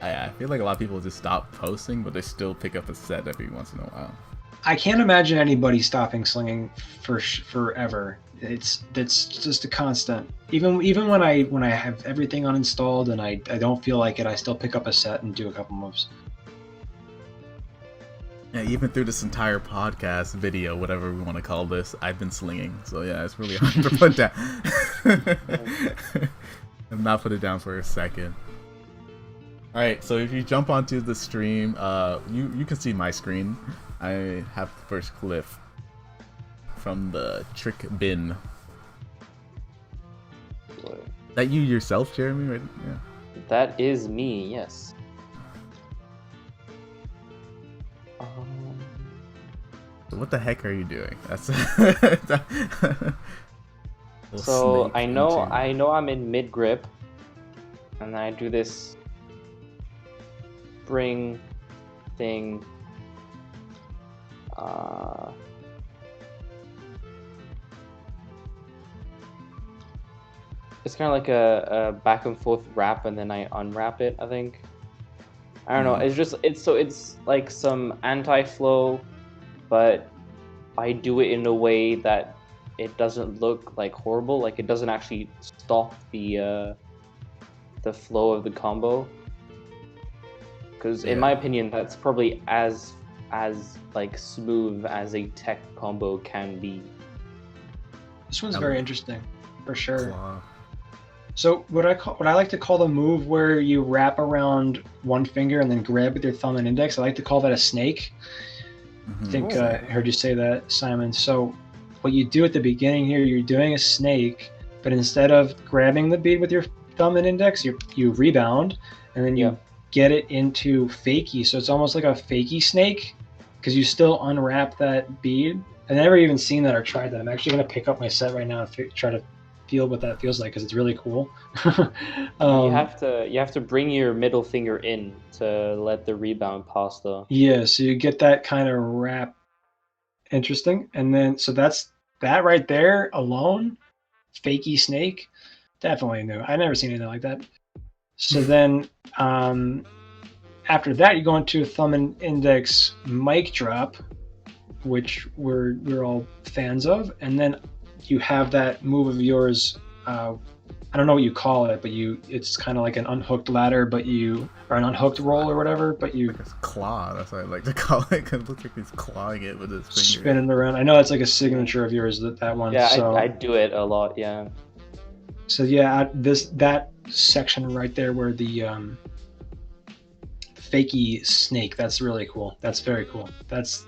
I feel like a lot of people just stop posting, but they still pick up a set every once in a while. I can't imagine anybody stopping slinging for forever. It's just a constant. Even when I have everything uninstalled and I don't feel like it, I still pick up a set and do a couple moves. Yeah, even through this entire podcast, video, whatever we want to call this, I've been slinging. So yeah, it's really hard to put down. I've not put it down for a second. Alright, so if you jump onto the stream, you can see my screen. I have the first clip from the trick bin. That you yourself, Jeremy? Right? Yeah. That is me, yes. So what the heck are you doing? That's so I know I'm in mid grip, and I do this spring thing. It's kind of like a back and forth wrap, and then I unwrap it. I think. I don't know. It's like some anti-flow, but I do it in a way that it doesn't look like horrible. Like it doesn't actually stop the flow of the combo. Because in my opinion, that's probably as like smooth as a tech combo can be. This one's very interesting, for sure. Claw. So what I like to call the move where you wrap around one finger and then grab with your thumb and index. I like to call that a snake. I think I heard you say that, Simon. So what you do at the beginning here, you're doing a snake, but instead of grabbing the bead with your thumb and index, you rebound, and then you get it into fakie. So it's almost like a fakie snake, because you still unwrap that bead. I've never even seen that or tried that. I'm actually going to pick up my set right now and try to feel what that feels like, because it's really cool. You have to bring your middle finger in to let the rebound pass, though. Yeah, so you get that kind of wrap. Interesting. And then so that's that right there alone. Fakey snake, definitely new. I've never seen anything like that. So then after that, you go into thumb and index mic drop, which we're all fans of, and then you have that move of yours. I don't know what you call it, but it's kind of like an unhooked ladder, or an unhooked roll or whatever, but you... Like a claw, that's what I like to call it, because it looks like he's clawing it with his finger. Spinning around. I know it's like a signature of yours, that one. Yeah, so. I do it a lot, yeah. So yeah, that section right there where the fakey snake, that's really cool. That's very cool. That's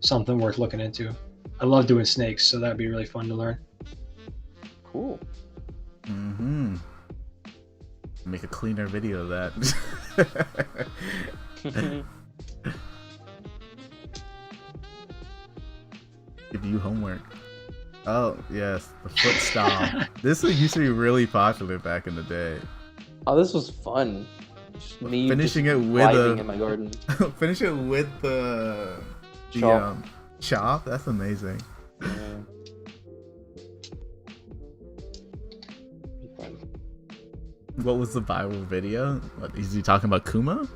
something worth looking into. I love doing snakes, so that'd be really fun to learn. Cool. Make a cleaner video of that. Give you homework. Oh yes, the foot stomp. This used to be really popular back in the day. Oh, this was fun. Just me finishing just it with vibing in my garden. Finish it with the Chop. Chop. That's amazing. Yeah. Fun. What was the viral video? What, is he talking about Kuma?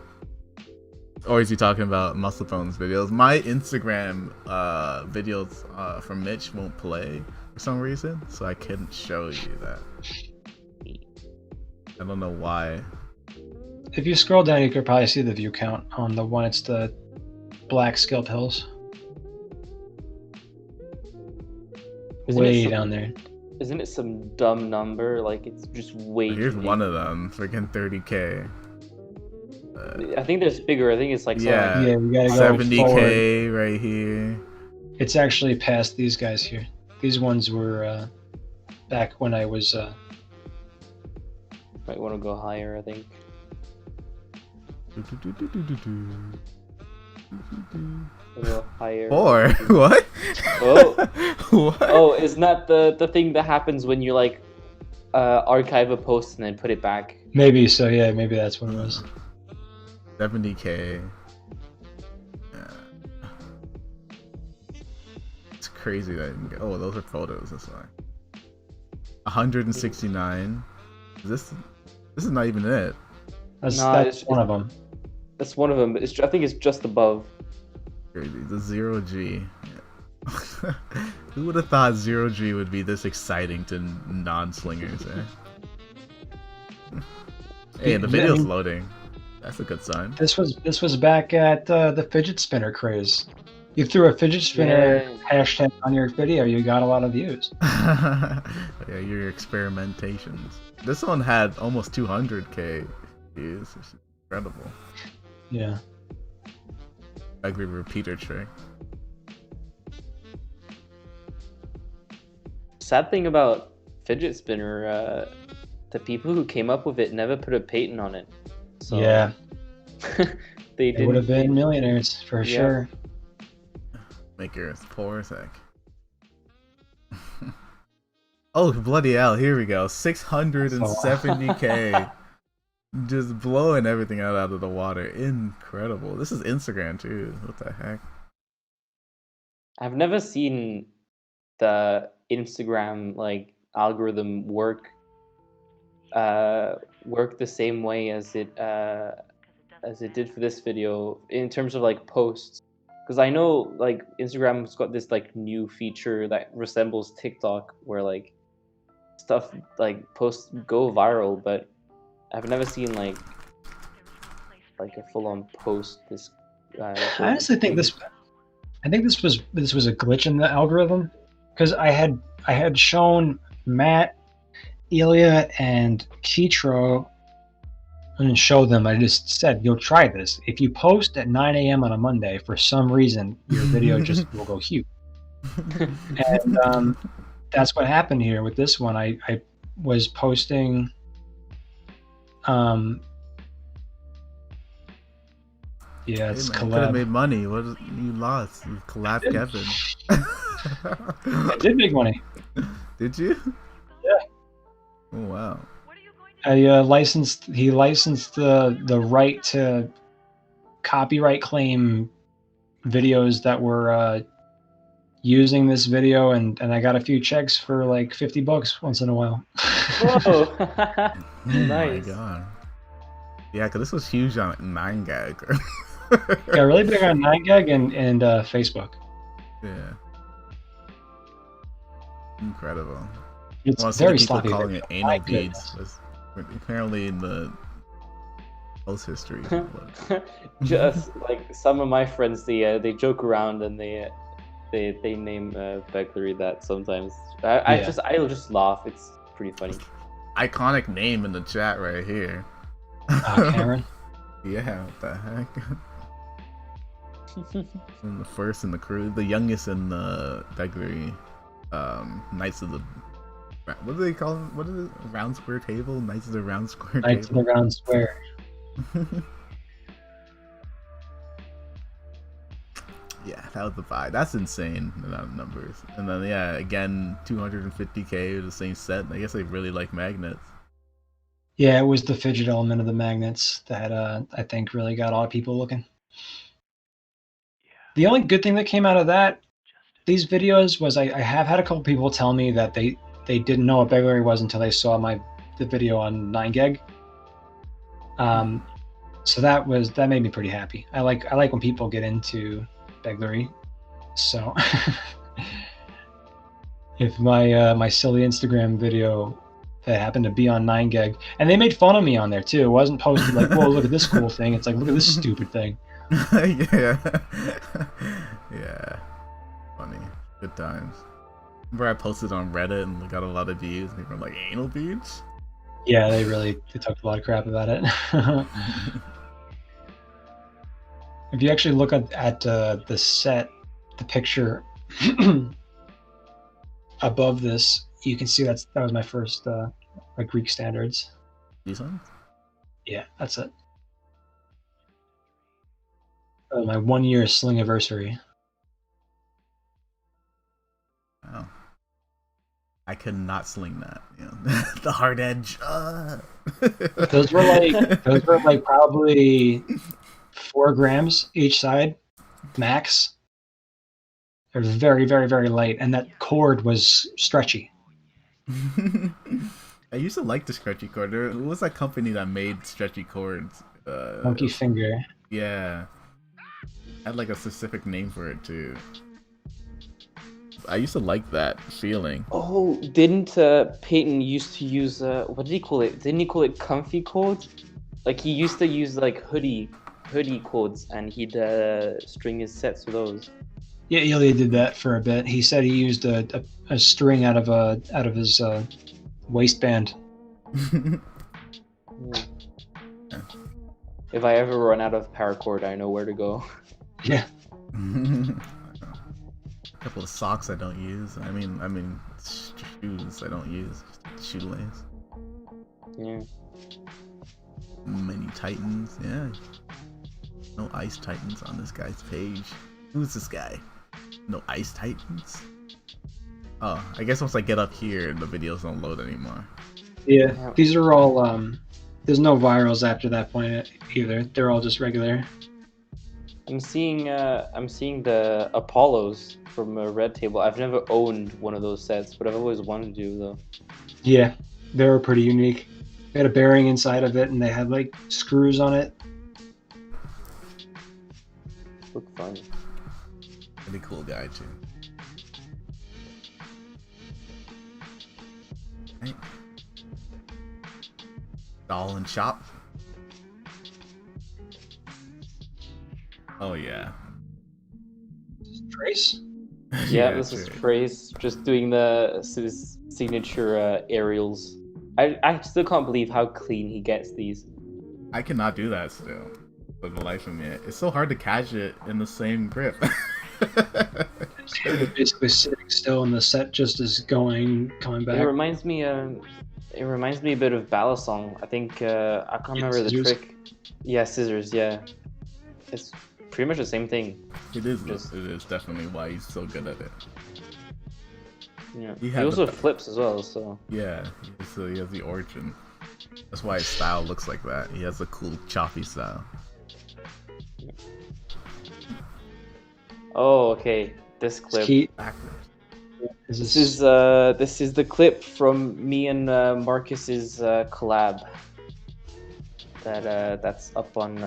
Or is he talking about Musclebones videos? My Instagram videos from Mitch won't play for some reason, so I couldn't show you that. I don't know why. If you scroll down, you could probably see the view count on the one. It's the black scalp hills. Way down there. Isn't it some dumb number? Like, it's just way Here's too one big. of them, freaking 30K. I think there's bigger. I think it's like Yeah, Yeah, we gotta go 70K forward. right here. It's actually past these guys here. These ones were back when I was. might want to go higher. I think. A little higher. 4? What? Oh. What? Oh, isn't that the thing that happens when you like archive a post and then put it back? Maybe so. Yeah, maybe that's what it was. 70K. Yeah. It's crazy that you can get. Oh, those are photos. That's why. 169. This is not even it. That's it's one of them. That's one of them. But I think it's just above. Crazy. The 0G. Yeah. Who would have thought 0G would be this exciting to non-slingers, eh? Hey, the video's loading. That's a good sign. This was back at the fidget spinner craze. You threw a fidget spinner hashtag on your video, you got a lot of views. Yeah, your experimentations. This one had almost 200K views. It's incredible. Yeah. Ugly repeater trick. Sad thing about fidget spinner, the people who came up with it never put a patent on it. So Yeah. they would have didn't. been millionaires for Yeah. sure. Make yours poor as heck. Oh, bloody hell, here we go. 670K. Just blowing everything out of the water. Incredible. This is Instagram too. What the heck? I've never seen the Instagram like algorithm work the same way as it did for this video in terms of like posts. Because I know like Instagram's got this like new feature that resembles TikTok where like stuff like posts go viral, but I've never seen like a full-on post this. I honestly think this was a glitch in the algorithm. because I had shown Matt, Ilya, and Kitro, and show them. I just said, "You'll try this. If you post at 9 a.m. on a Monday, for some reason, your video just will go huge." And that's what happened here with this one. I was posting. Yeah, it's Could have collab. made money. What you lost? You collabed Kevin. I did make money. Did you? Yeah. Oh wow. I licensed. He licensed the right to copyright claim videos that were using this video, and I got a few checks for like $50 once in a while. Whoa! Oh my Nice. god. Yeah, because this was huge on 9gag. Yeah, really big on 9gag and Facebook. Yeah. Incredible. It's Well, I see very people sloppy. calling it My anal goodness. beads. Was apparently in the post history. Just like some of my friends, they joke around and they name Begleri that sometimes. I'll just laugh. It's pretty funny. Iconic name in the chat right here. Cameron. Yeah, what the heck? I'm the first in the crew, the youngest in the Begleri Knights of the. What do they call them? What is it? Round square table? Knights of the round square Knights of table. the Round Square. Yeah, that was the vibe. That's insane amount of numbers. And then yeah, again 250k, the same set. I guess they really like magnets. Yeah, it was the fidget element of the magnets that I think really got a lot of people looking. The only good thing that came out of these videos was I have had a couple people tell me that they didn't know what Begleri was until they saw the video on 9gag. So that made me pretty happy. I like when people get into Begleri. So if my silly Instagram video that happened to be on 9gag, and they made fun of me on there too. It wasn't posted like, "Whoa, look at this cool thing." It's like, "Look at this stupid thing." Yeah. Yeah. Funny. Good times. Remember I posted on Reddit and got a lot of views and people were like, anal beads? Yeah, they talked a lot of crap about it. If you actually look at the set, the picture above this, you can see that was my first Greek standards. These ones? Yeah, that's it. My 1 year sling anniversary. Wow. I could not sling that. You know? The hard edge. Those were like probably 4 grams each side, max. They're very, very, very light, and that cord was stretchy. I used to like the stretchy cord. There was that company that made stretchy cords. Monkey finger. Yeah. Had like a specific name for it too. I used to like that feeling. Oh, didn't Peyton used to use what did he call it? Didn't he call it comfy cords? Like he used to use like hoodie cords, and he'd string his sets with those. Yeah, Ilya did that for a bit. He said he used a string out of his waistband. If I ever run out of paracord, I know where to go. Yeah. A couple of socks I don't use. I mean shoes I don't use. Shoelace. Yeah. Mini Titans, yeah. No Ice Titans on this guy's page. Who's this guy? No Ice Titans? Oh, I guess once I get up here, the videos don't load anymore. Yeah, these are all. There's no virals after that point either. They're all just regular. I'm seeing the Apollos from Red Table. I've never owned one of those sets, but I've always wanted to though. Yeah, they were pretty unique. They had a bearing inside of it, and they had like screws on it. Look fun. Really cool guy too. Right. Doll and shop. Oh yeah. Trace? Yeah, this is Trace just doing his signature aerials. I still can't believe how clean he gets these. I cannot do that still. For the life of me. It's so hard to catch it in the same grip. Basically sitting still, and the set just is coming back. It reminds me a bit of Balisong. I think I can't remember the scissors? trick. Yeah, scissors. Yeah, it's pretty much the same thing. It is definitely why he's so good at it. Yeah. He He had also the- flips as well. So Yeah, so he has the origin. That's why his style looks like that. He has a cool choppy style. oh, okay. This clip. Backwards. This is the clip from me and Marcus's collab. That's up on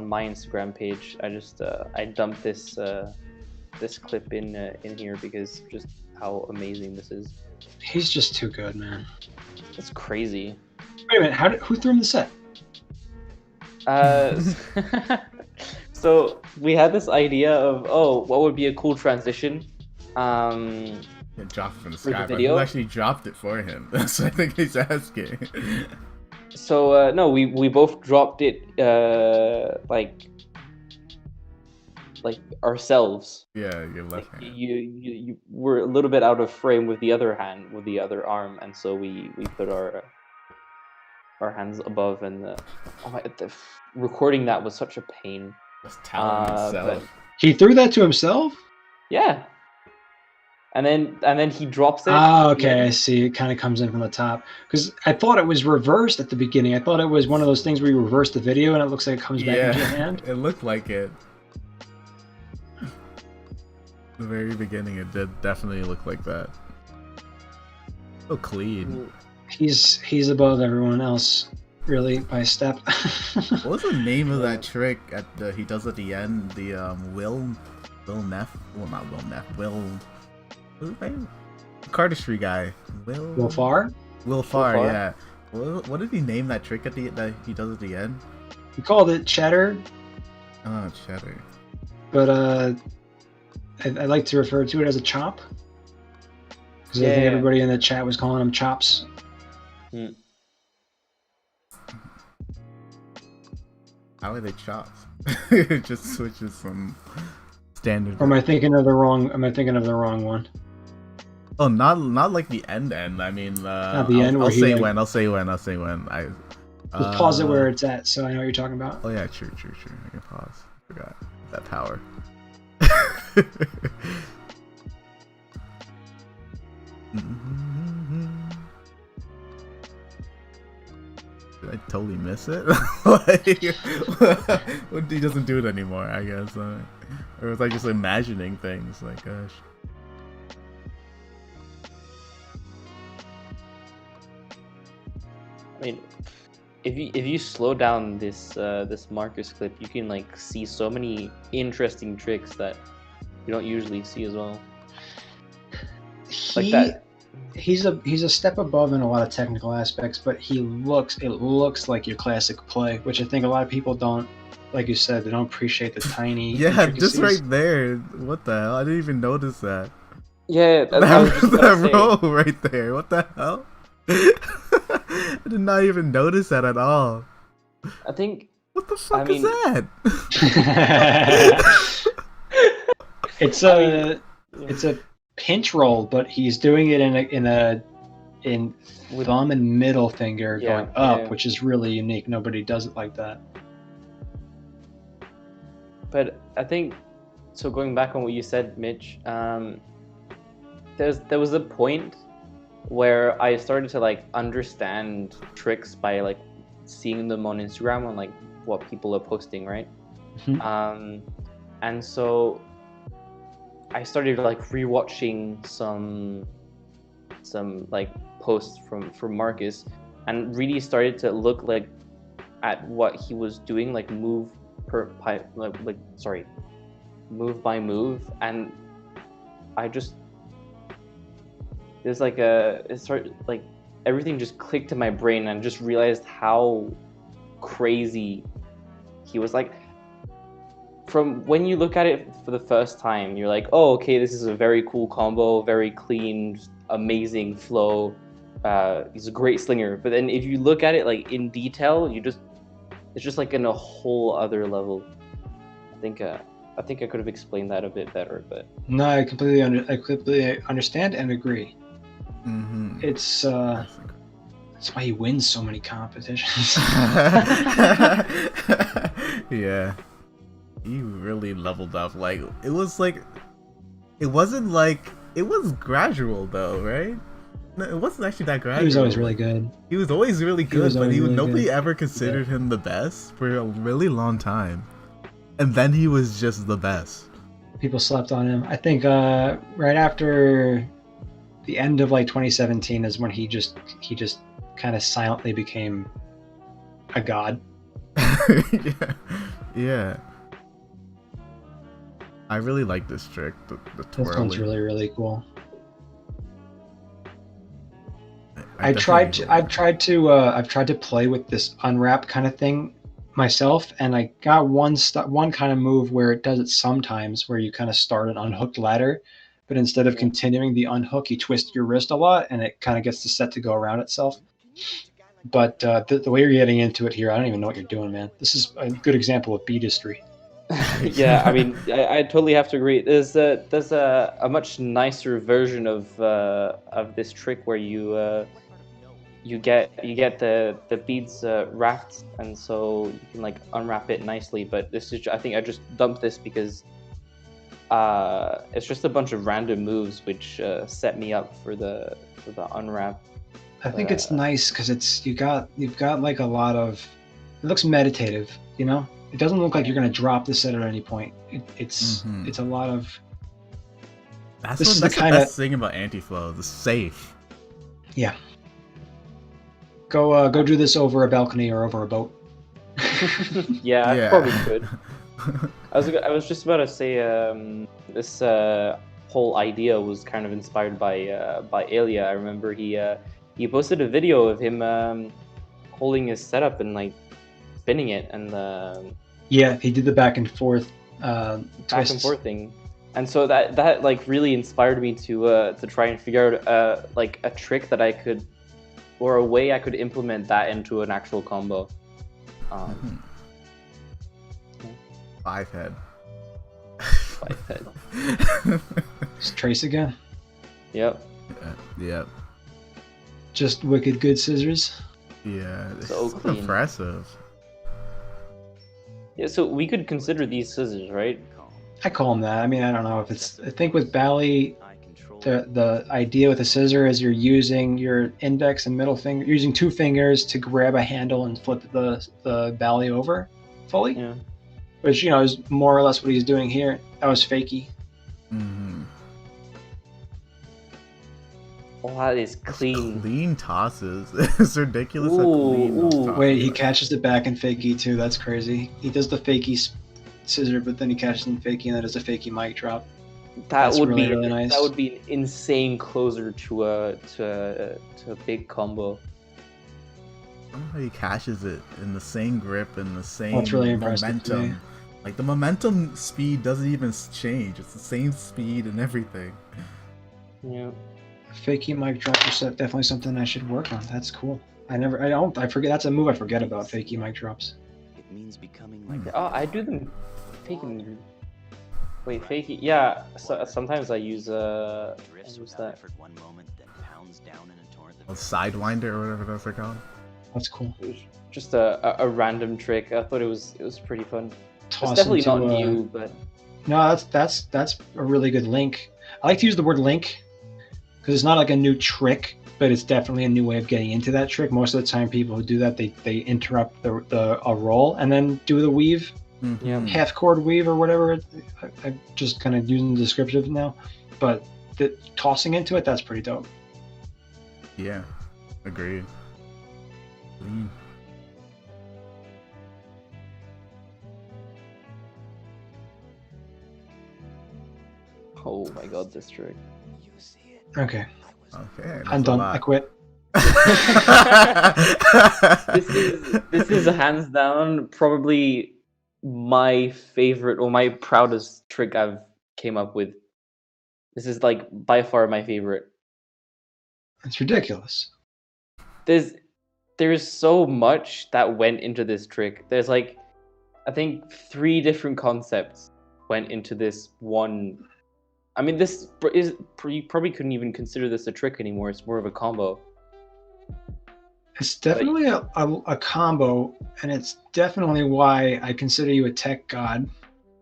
my Instagram page. I just I dumped this clip in here because just how amazing this is. He's just too good, man. It's crazy. Wait a minute, who threw him the set? So we had this idea of what would be a cool transition. Yeah, dropped it from the For the sky, but video? who actually dropped it for him? That's what I think he's asking. So no, we both dropped it like ourselves. Yeah, your left Like, hand. you were a little bit out of frame with the other hand, with the other arm, and so we put our hands above, and the recording that was such a pain. That's talent itself. He threw that to himself? Yeah. And then he drops it. Ah, okay, I see. It kind of comes in from the top. Because I thought it was reversed at the beginning. I thought it was one of those things where you reverse the video and it looks like it comes back into your hand. It looked like it. The very beginning, it did definitely look like that. So clean. He's above everyone else, really, by a step. What was the name of that trick he does at the end? The Will Neff? Well, not Will Neff. What's his name? Cardistry guy. Will Farr? Will Farr, Farr? yeah. What did he name that trick that he does at the end? We called it Cheddar, Oh, Cheddar. but I like to refer to it as a chop. Because I think Yeah. everybody in the chat was calling them chops. How are they chops? It just switches from standard. Or am I thinking of the wrong one? Oh, not like the end. I mean, Not the end where I'll he, say like- when. I'll say when. Just pause it where it's at so I know what you're talking about. Oh yeah, true. I can pause. Forgot that power. Did I totally miss it? Like, he doesn't do it anymore, I guess. Or was I just imagining things? Like, gosh. I mean, if you slow down this this Marcus clip, you can like see so many interesting tricks that you don't usually see as well. Like that. He's a step above in a lot of technical aspects, but it looks like your classic play, which I think a lot of people don't, like you said, they don't appreciate the tiny Yeah, just intricacies. right there. What the hell? I didn't even notice that. Yeah, that's what I was just That gonna say. roll right there. What the hell? I did not even notice that at all. I think What the fuck mean- is that? it's a pinch roll, but he's doing it in thumb and middle finger Yeah, going up, yeah. which is really unique. Nobody does it like that. But I think so. Going back on what you said, Mitch, there was a point where I started to like understand tricks by like seeing them on Instagram, on like what people are posting, right? Mhm. And so I started like rewatching some like posts from Marcus, and really started to look like at what he was doing, like move by move, and I just there's like it started like everything just clicked in my brain, and just realized how crazy he was. Like from when you look at it for the first time, you're like, oh, okay, this is a very cool combo, very clean, amazing flow. He's a great slinger. But then if you look at it like in detail, it's just like in a whole other level. I think I could have explained that a bit better, but No, I completely understand and agree. Mm-hmm. It's that's why he wins so many competitions. Yeah, he really leveled up. Like it was gradual though, right? No, it wasn't actually that gradual. He was always really good. He was always really good, was but always really nobody good. ever considered him the best for a really long time. And then he was just the best. People slept on him. I think right after the end of like 2017 is when he just kind of silently became a god. Yeah. I really like this trick, the This one's twirling. really, really cool. I I've tried to play with this unwrap kind of thing myself, and I got one kind of move where it does it sometimes, where you kind of start an unhooked ladder, but instead of continuing the unhook, you twist your wrist a lot, and it kind of gets the set to go around itself. But the way you're getting into it here, I don't even know what you're doing, man. This is a good example of beadistry. yeah, I mean, I totally have to agree. There's a much nicer version of this trick where you get the beads wrapped, and so you can like unwrap it nicely. But this is, I think I just dumped this because it's just a bunch of random moves which set me up for the unwrap. I think it's nice because you've got like a lot of. It looks meditative, you know. It doesn't look like you're gonna drop the set at any point. It's a lot of. That's This is the the kinda- best thing about anti-flow. The safe. Yeah. Go do this over a balcony or over a boat. Yeah, Yeah. I probably could. I was just about to say this whole idea was kind of inspired by Elia. I remember he posted a video of him holding his setup and like spinning it, and Yeah, he did the back and forth back and twists. forth thing, and so that like really inspired me to try and figure out like a trick that I could, or a way I could implement that into an actual combo. Five head. Five head. Just trace again. Yep. Yeah. Just wicked good scissors. Yeah. It's So so clean. impressive. Yeah. So we could consider these scissors, right? I call them that. I mean, I don't know if it's. I think with Bally, I control the idea with a scissor is you're using your index and middle finger, using two fingers to grab a handle and flip the Bally over fully. Yeah. Which, you know, is more or less what he's doing here. That was fakey. Mm-hmm. Oh, that is clean. Clean tosses. It's ridiculous how clean those Ooh. tosses Wait, he are. catches it back in fakey too. That's crazy. He does the fakey scissor, but then he catches in fakey and then does a fakey mic drop. That That's would really, be really nice. That would be an insane closer to a big combo. I don't know how he catches it in the same grip and the same That's really impressive to me. momentum. Like the momentum speed doesn't even change. It's the same speed and everything. Yeah. Fakey mic drop is definitely something I should work on. That's cool. I forget. That's a move I forget about, fakey mic drops. it means becoming like Oh, I do them faking. Wait, fakey. Yeah. So, sometimes I use drifts what's without that? effort one moment, then pounds down in a torrent A of sidewinder or whatever that's called. That's cool. It was just a random trick. I thought it was pretty fun. Toss It's definitely into, not new, but No, that's a really good link. I like to use the word link because it's not like a new trick, but it's definitely a new way of getting into that trick. Most of the time, people who do that, they interrupt a roll and then do the weave, yeah. half chord weave or whatever. I'm just kind of using the descriptive now, but tossing into it, that's pretty dope. Yeah. Agreed. Clean. Oh my god, this trick. Okay, Okay. that's I'm a done. lot. I quit. This is hands down probably my favorite or my proudest trick I've came up with. This is like by far my favorite. It's ridiculous. There's so much that went into this trick. There's like, I think 3 different concepts went into this one. I mean, this is you probably couldn't even consider this a trick anymore. It's more of a combo. It's definitely a combo, and it's definitely why I consider you a tech god.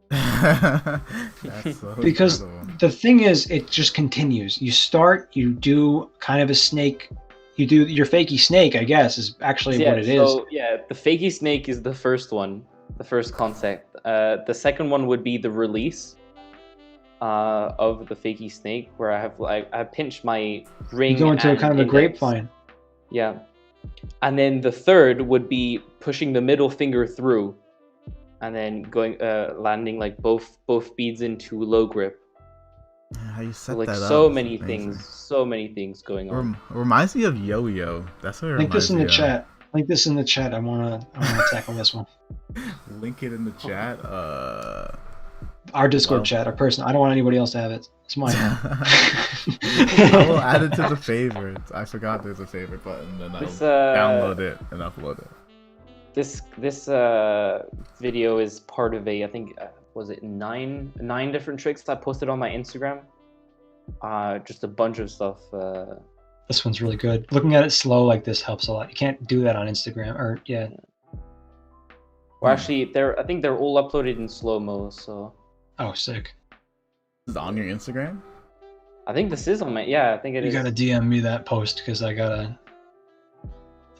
That's so Because incredible. the thing is, it just continues. You start, you do kind of a snake. You do your fakey snake, I guess, is actually what it is. So yeah, the fakey snake is the first one, the first concept. The second one would be the release of the fakey snake, where I pinch my ring. You go into a and kind of a index. grapevine. Yeah. And then the third would be pushing the middle finger through and then going landing like both beads into low grip. Yeah, how you set So, like that up? so is many amazing. so many things going on. Reminds me of yo-yo. That's what it Link this in the reminds me of. chat. Link this in the chat. I wanna tackle this one. Link it in the chat. Our Discord Well. chat, our person. I don't want anybody else to have it. It's mine. I will add it to the favorites. I forgot there's a favorite button, and I'll This download it and upload it. this video is part of I think was it nine different tricks I posted on my Instagram. Just a bunch of stuff. This one's really good. Looking at it slow like this helps a lot. You can't do that on Instagram. Or yeah. Well, actually, I think they're all uploaded in slow-mo, so Oh, sick. Is it on your Instagram? I think this is on my. Yeah, I think it You is. gotta DM me that post because I gotta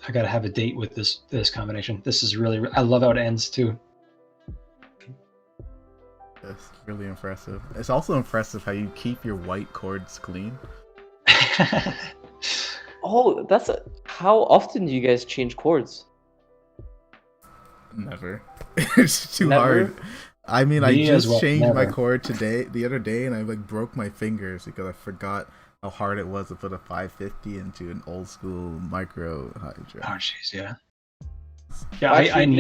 have a date with this combination. This is really. I love how it ends too. It's really impressive. It's also impressive how you keep your white cords clean. Oh, how often do you guys change chords? Never. It's too Never? hard. I mean, I Me as just well, changed my never. cord the other day, and I like broke my fingers because I forgot how hard it was to put a 550 into an old school micro hydro. Oh jeez, yeah. Yeah, Actually, I these,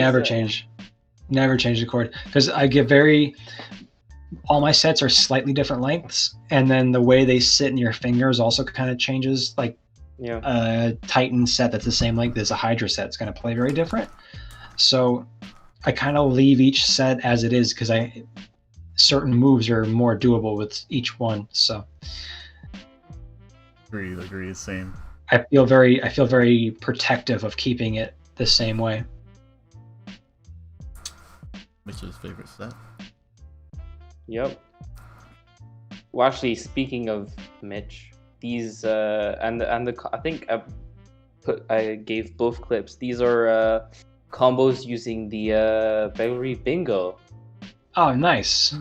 never change the chord because I get all my sets are slightly different lengths, and then the way they sit in your fingers also kind of changes. Like Yeah. a Titan set that's the same length as a Hydra set is going to play very different. So I kind of leave each set as it is because certain moves are more doable with each one. So Agreed, same. I feel very protective of keeping it the same way. Mitch's favorite set. Yep. Well, actually, speaking of Mitch, these I think I gave both clips. These are combos using the Begleri Bingo. Oh, nice.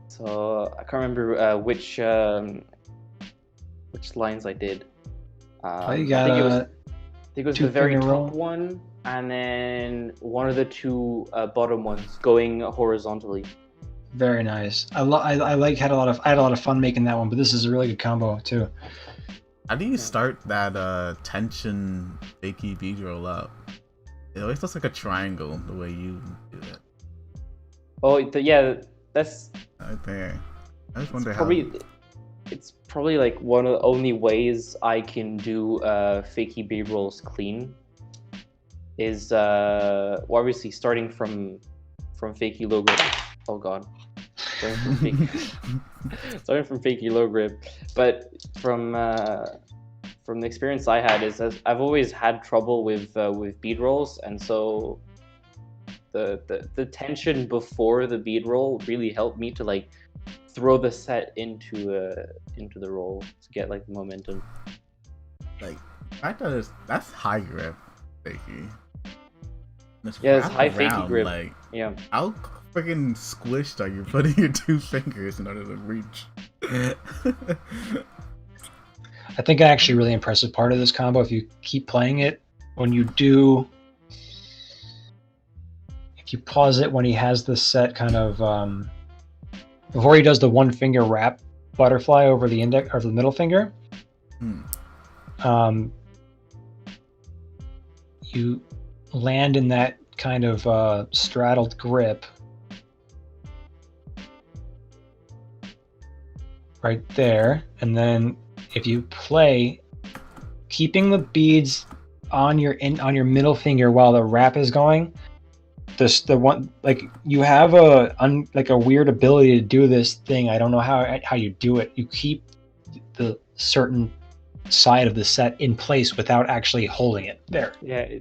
So I can't remember which lines I did. You got I think it was the very two-finger top roll. one, and then one of the 2 bottom ones going horizontally. Very nice. I had a lot of fun making that one, but this is a really good combo too. How do you start that tension fakey bead roll up? It always looks like a triangle the way you do it. Oh, yeah, that's Right there. I just wonder it's probably like one of the only ways I can do fakey bead rolls clean. Is obviously starting from fakey low grip. Oh god. Starting from fakey low grip, but from the experience I had is I've always had trouble with bead rolls, and so the tension before the bead roll really helped me to like throw the set into the roll to get like the momentum. Like, I thought that's high grip fakey. Yeah, it's wrapped high fakey around, grip. Like, Yeah. how freaking squished are you putting your 2 fingers in order to reach? I think an actually really impressive part of this combo, if you keep playing it, if you pause it when he has this set kind of before he does the 1 finger wrap butterfly over the index or the middle finger, you land in that kind of straddled grip right there, and then if you play, keeping the beads on your middle finger while the wrap is going, the one, like, you have a weird ability to do this thing. I don't know how you do it. You keep the certain side of the set in place without actually holding it there. Yeah.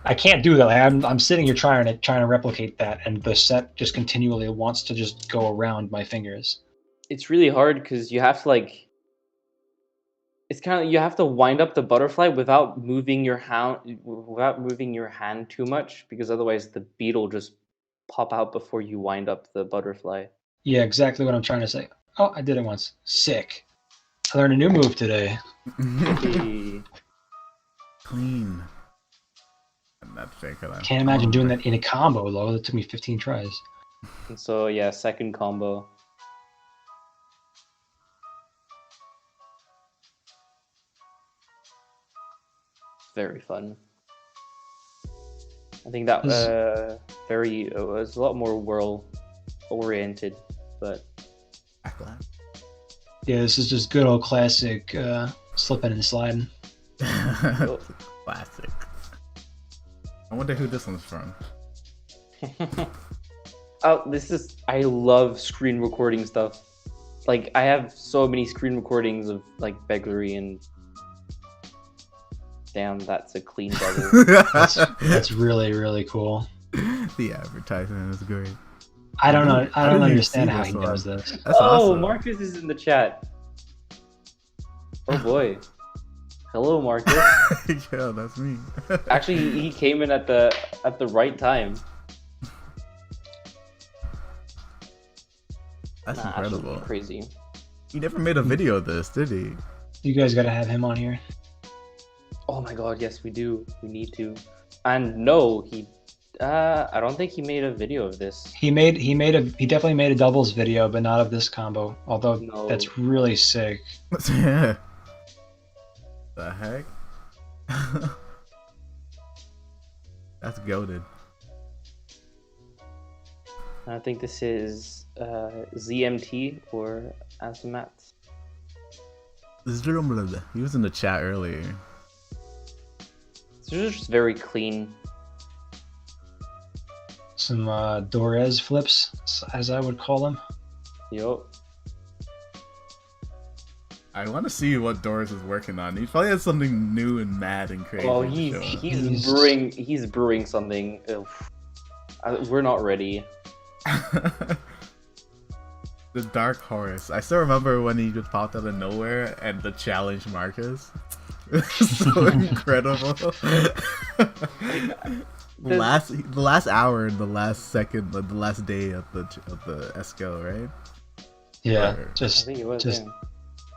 I can't do that. Like, I'm sitting here trying to replicate that, and the set just continually wants to just go around my fingers. It's really hard because you have to it's kind of, you have to wind up the butterfly without moving your hand too much, because otherwise the bead will just pop out before you wind up the butterfly. Yeah, exactly what I'm trying to say. Oh, I did it once. Sick. I learned a new move today. Hey. Clean. And that's fake. Can't imagine doing that in a combo, though. That took me 15 tries. And so yeah, second combo. Very fun. I think that was a lot more whirl oriented, but yeah, this is just good old classic slipping and sliding. Classic. I wonder who this one's from. I love screen recording stuff. Like, I have so many screen recordings of like Begleri, and damn, that's a clean double. That's really, really cool. The advertisement is great. I don't know. I don't understand how this he one. does this. That's awesome. Marcus is in the chat. Oh boy. Hello, Marcus. Yeah, that's me. Actually, he came in at the right time. That's incredible. Crazy. He never made a video of this, did he? You guys got to have him on here. Oh my god, yes we do. We need to. And no, I don't think he made a video of this. He definitely made a doubles video, but not of this combo. Although No. that's really sick. Yeah. The heck? That's goated. I think this is ZMT or Azamat. He was in the chat earlier. This is just very clean. Some Dorez flips, as I would call them. Yup. I want to see what Doris is working on. He probably has something new and mad and crazy. Oh, to show us. he's brewing something. We're not ready. The Dark Horse. I still remember when he just popped out of nowhere and the challenge Marcus. So incredible. The last hour and the last second, the last day of the Esco, right? Yeah, Or, I think it was. just Yeah.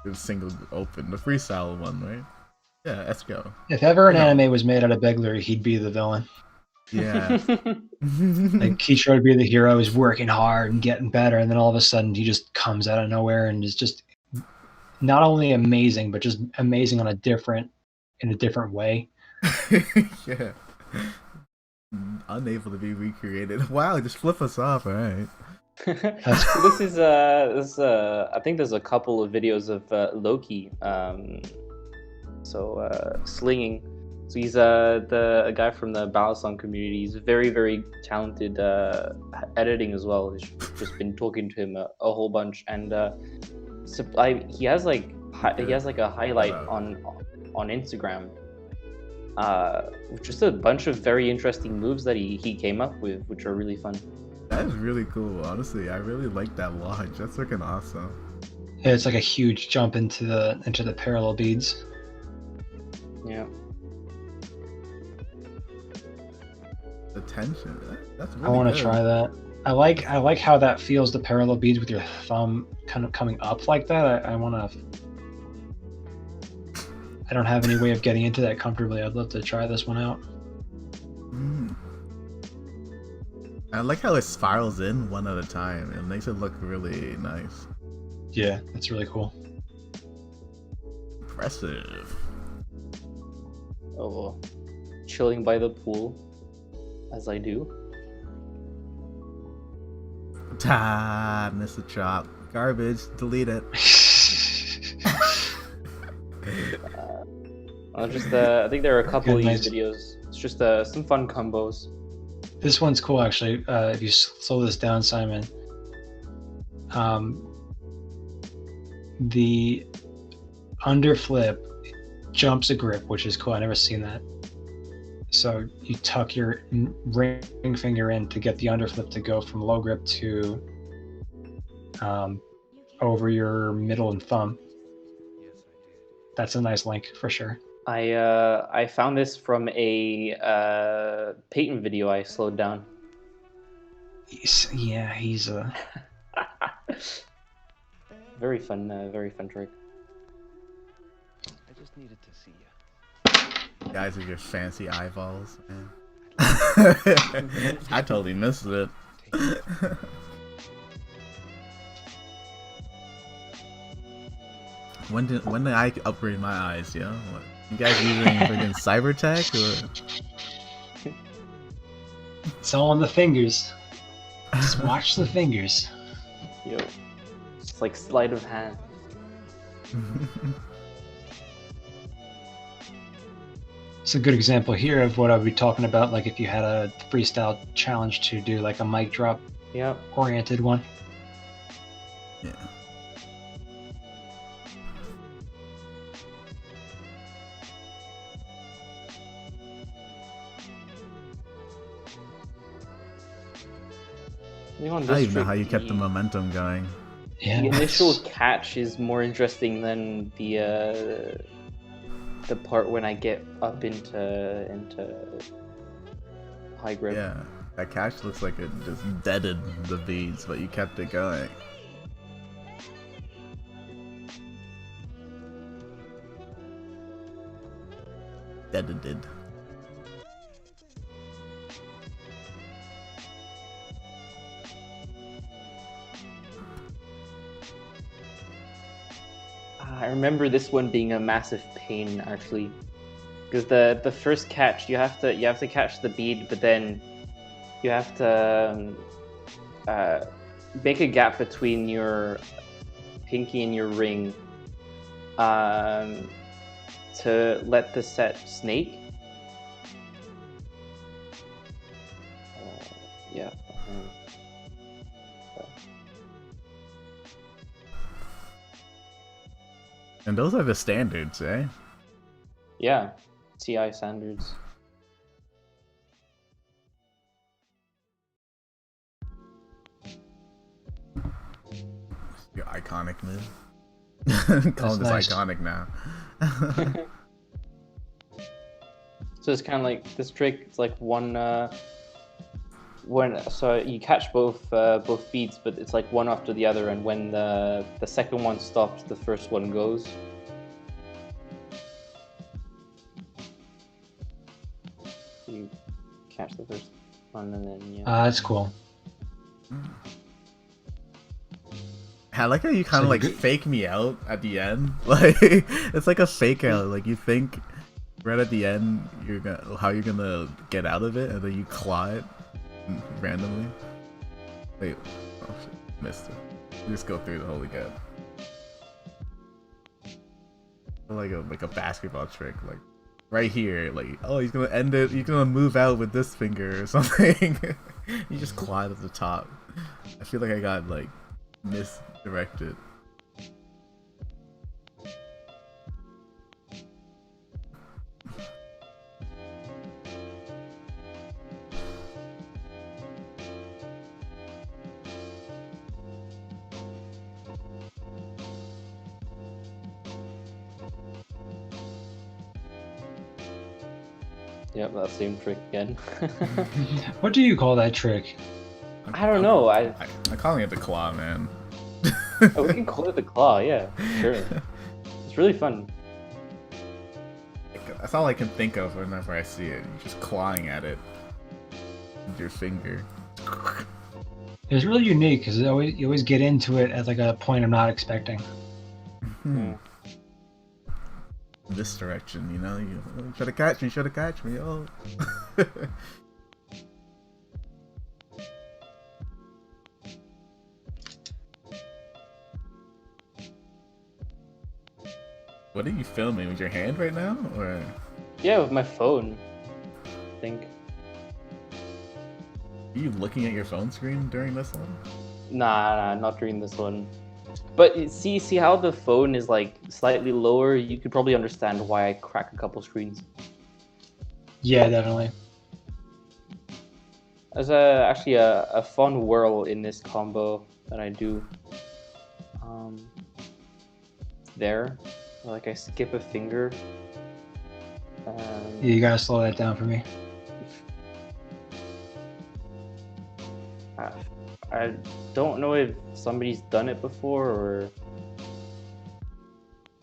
it was single open, the freestyle one, right? Yeah, Esco. if ever an anime was made out of Begleri, he'd be the villain. Yeah. Like Kicho would be the hero, who's working hard and getting better, and then all of a sudden he just comes out of nowhere and is just not only amazing, but just amazing in a different way. Yeah. Unable to be recreated. Wow, just flip us off, alright. This is I think there's a couple of videos of Loki. Slinging. So he's a guy from the Balisong community. He's very, very talented editing as well. He's just been talking to him a whole bunch, and he has like a highlight on Instagram. Just a bunch of very interesting moves that he came up with, which are really fun. That is really cool, honestly. I really like that launch. That's freaking awesome. Yeah, it's like a huge jump into the parallel beads. Yeah. The tension. That's really I want to good. try that. I like how that feels, the parallel beads with your thumb kind of coming up like that. I want to. I don't have any way of getting into that comfortably. I'd love to try this one out. I like how it spirals in one at a time. It makes it look really nice. Yeah, that's really cool. Impressive. Oh, chilling by the pool. as I do. Missed the chop. Garbage. Delete it. I think there are a couple Good, of these nice. videos. It's just some fun combos. This one's cool, actually. If you slow this down, Simon. The underflip jumps a grip, which is cool. I never seen that. So you tuck your ring finger in to get the underflip to go from low grip to over your middle and thumb. That's a nice link for sure. I found this from a Peyton video I slowed down. He's a very fun trick. I just needed to see you. You guys with your fancy eyeballs, man. I totally missed it. When did I upgrade my eyes, yo? What, you guys using freaking cyber tech or? It's all on the fingers. Just watch the fingers. Yo, it's like sleight of hand. It's a good example here of what I'd be talking about, like if you had a freestyle challenge to do like a mic drop Yeah. oriented one. Yeah. I think on I this don't even know trick, how you kept the momentum going. Yeah. the initial catch is more interesting than the part when I get up into high grip. Yeah, that catch looks like it just deaded the beads, but you kept it going. Deaded. I remember this one being a massive pain actually, because the first catch you have to catch the bead, but then you have to make a gap between your pinky and your ring to let the set snake. Yeah. And those are the standards, eh? Yeah, TI standards. Your iconic move. Call this nice. iconic now. So it's kind of like this trick. It's like so you catch both beats, but it's like one after the other, and when the second one stops, the first one goes. You catch the first one, and then yeah. That's cool. I like how you kind So of like you- fake me out at the end. Like it's like a fake out. Like you think right at the end how you're gonna get out of it, and then you claw it randomly. Wait, oh shit, missed it. You just go through the whole again. Like a basketball trick, like right here. Like oh, he's gonna end it. He's gonna move out with this finger or something. You just claw it at the top. I feel like I got like misdirected. Yep, that same trick again. What do you call that trick? I don't know. I'm calling it the claw, man. Oh, we can call it the claw. Yeah, sure. It's really fun. That's all I can think of whenever I see it. You're just clawing at it with your finger. It's really unique because you always get into it at like a point I'm not expecting. This direction, you know, you should have catch me, oh. What are you filming with your hand right now, or? Yeah, with my phone. I think. Are you looking at your phone screen during this one? Nah, not during this one. But see how the phone is like slightly lower. You could probably understand why I crack a couple screens. Yeah, definitely. There's actually a fun whirl in this combo that I do. There, like I skip a finger. Yeah, you gotta slow that down for me. I don't know if somebody's done it before, or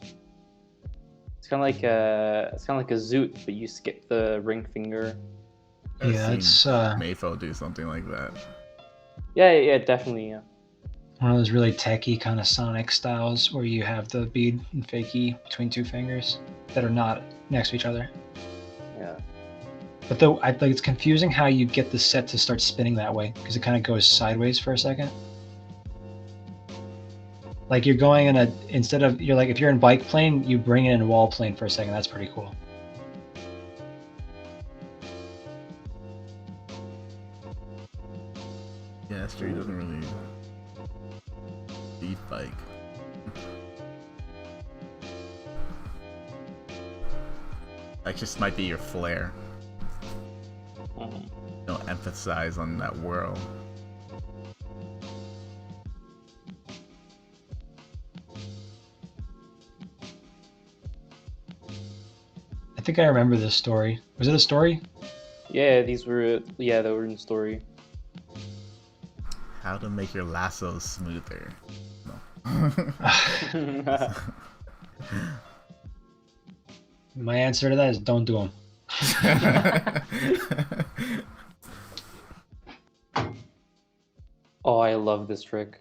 it's kind of like a zoot, but you skip the ring finger. I've Yeah, seen it's Mayfo do something like that. Yeah, definitely. Yeah. one of those really techie kind of Sonic styles where you have the bead and fakie between two fingers that are not next to each other. Yeah. But though I think it's confusing how you get the set to start spinning that way because it kind of goes sideways for a second. Like you're going in you're like if you're in bike plane, you bring it in wall plane for a second. That's pretty cool. Yeah, Street doesn't really beat bike. That just might be your flair. Don't emphasize on that whirl. I think I remember this story. Was it a story? Yeah, they were in the story. How to make your lasso smoother. No. My answer to that is don't do them. Oh, I love this trick.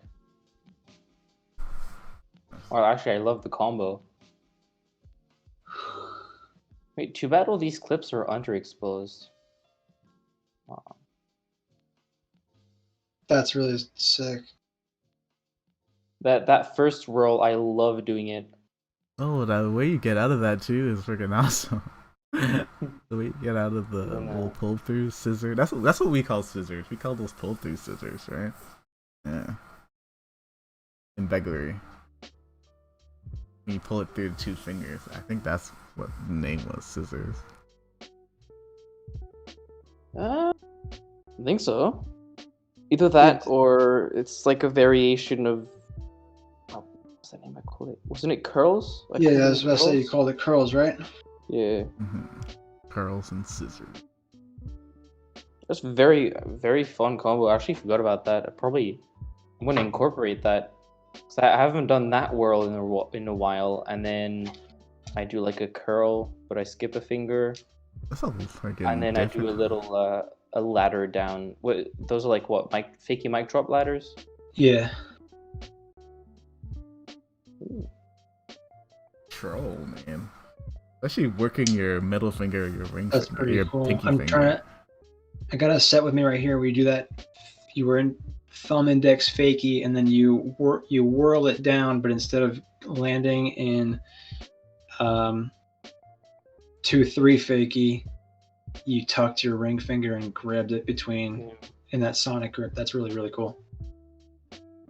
Or actually, I love the combo. Wait, too bad all these clips are underexposed. Wow. That's really sick. That first whirl, I love doing it. Oh, the way you get out of that too is freaking awesome. The way you get out of the little pull through scissor. That's what we call scissors. We call those pull through scissors, right? Yeah. In Begleri. When you pull it through the two fingers. I think that's what the name was, scissors. I think so. Either that or it's like a variation of. What's the name I called it? Wasn't it curls? Yeah, I was about to say you called it curls, right? Yeah. Curls and scissors. That's very, very fun combo. I actually forgot about that. I'm gonna incorporate that. Cause I haven't done that whirl in a while, and then I do like a curl, but I skip a finger. That's a freaking. And then different. I do a little a ladder down. What those are like? What fakey mic drop ladders? Yeah. Ooh. Troll, man. Especially working your middle finger or your ring That's finger, pretty your cool. pinky I'm finger. trying to. I got a set with me right here where you do that. You were in thumb index fakie, and then you whirl it down, but instead of landing in 2-3 fakie, you tucked your ring finger and grabbed it between in that sonic grip. That's really, really cool.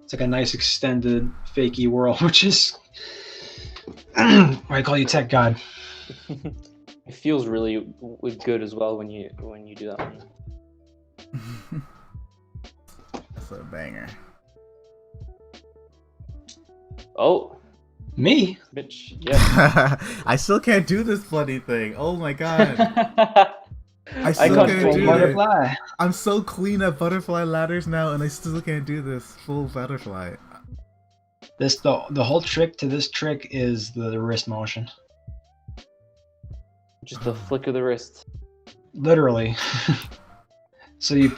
It's like a nice extended fakie whirl, which is I call you tech god. It feels really good as well when you do that one. That's a banger. Oh, me? bitch! Yeah. I still can't do this bloody thing. Oh my god. I I still got can't full do butterfly. it. I'm so clean at butterfly ladders now, and I still can't do this full butterfly. The whole trick to this trick is the wrist motion. Just the flick of the wrist. Literally. So you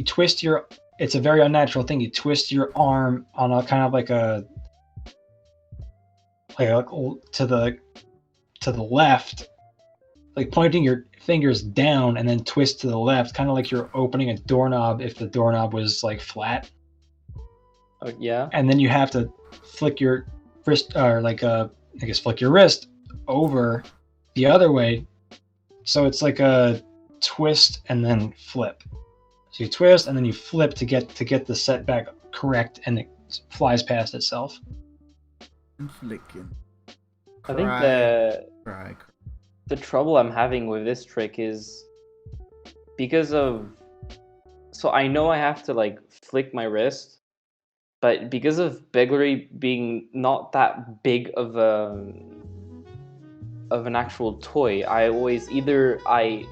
twist your. It's a very unnatural thing. You twist your arm on a kind of like a to the left, like pointing your fingers down, and then twist to the left, kind of like you're opening a doorknob if the doorknob was like flat. Oh yeah. And then you have to flick your wrist or like I guess, flick your wrist over the other way. So it's like a twist and then flip. So you twist and then you flip to get the setback correct, and it flies past itself. Flicking. I think Cry. the trouble I'm having with this trick is because of, so I know I have to like flick my wrist, but because of Begleri being not that big of an actual toy, I always either I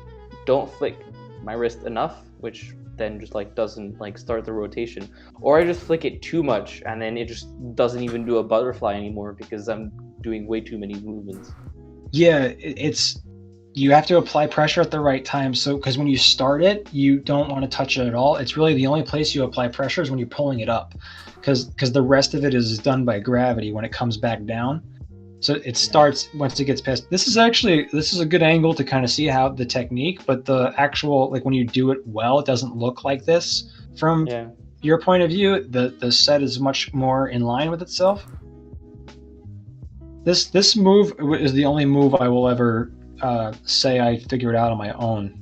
don't flick my wrist enough, which then just like doesn't like start the rotation, or I just flick it too much and then it just doesn't even do a butterfly anymore because I'm doing way too many movements. Yeah, it's you have to apply pressure at the right time. So because when you start it, you don't want to touch it at all. It's really the only place you apply pressure is when you're pulling it up, because the rest of it is done by gravity when it comes back down. So it starts once it gets past. This is a good angle to kind of see how the technique, but the actual, like when you do it well, it doesn't look like this from your point of view. The set is much more in line with itself. This move is the only move I will ever say I figured out on my own.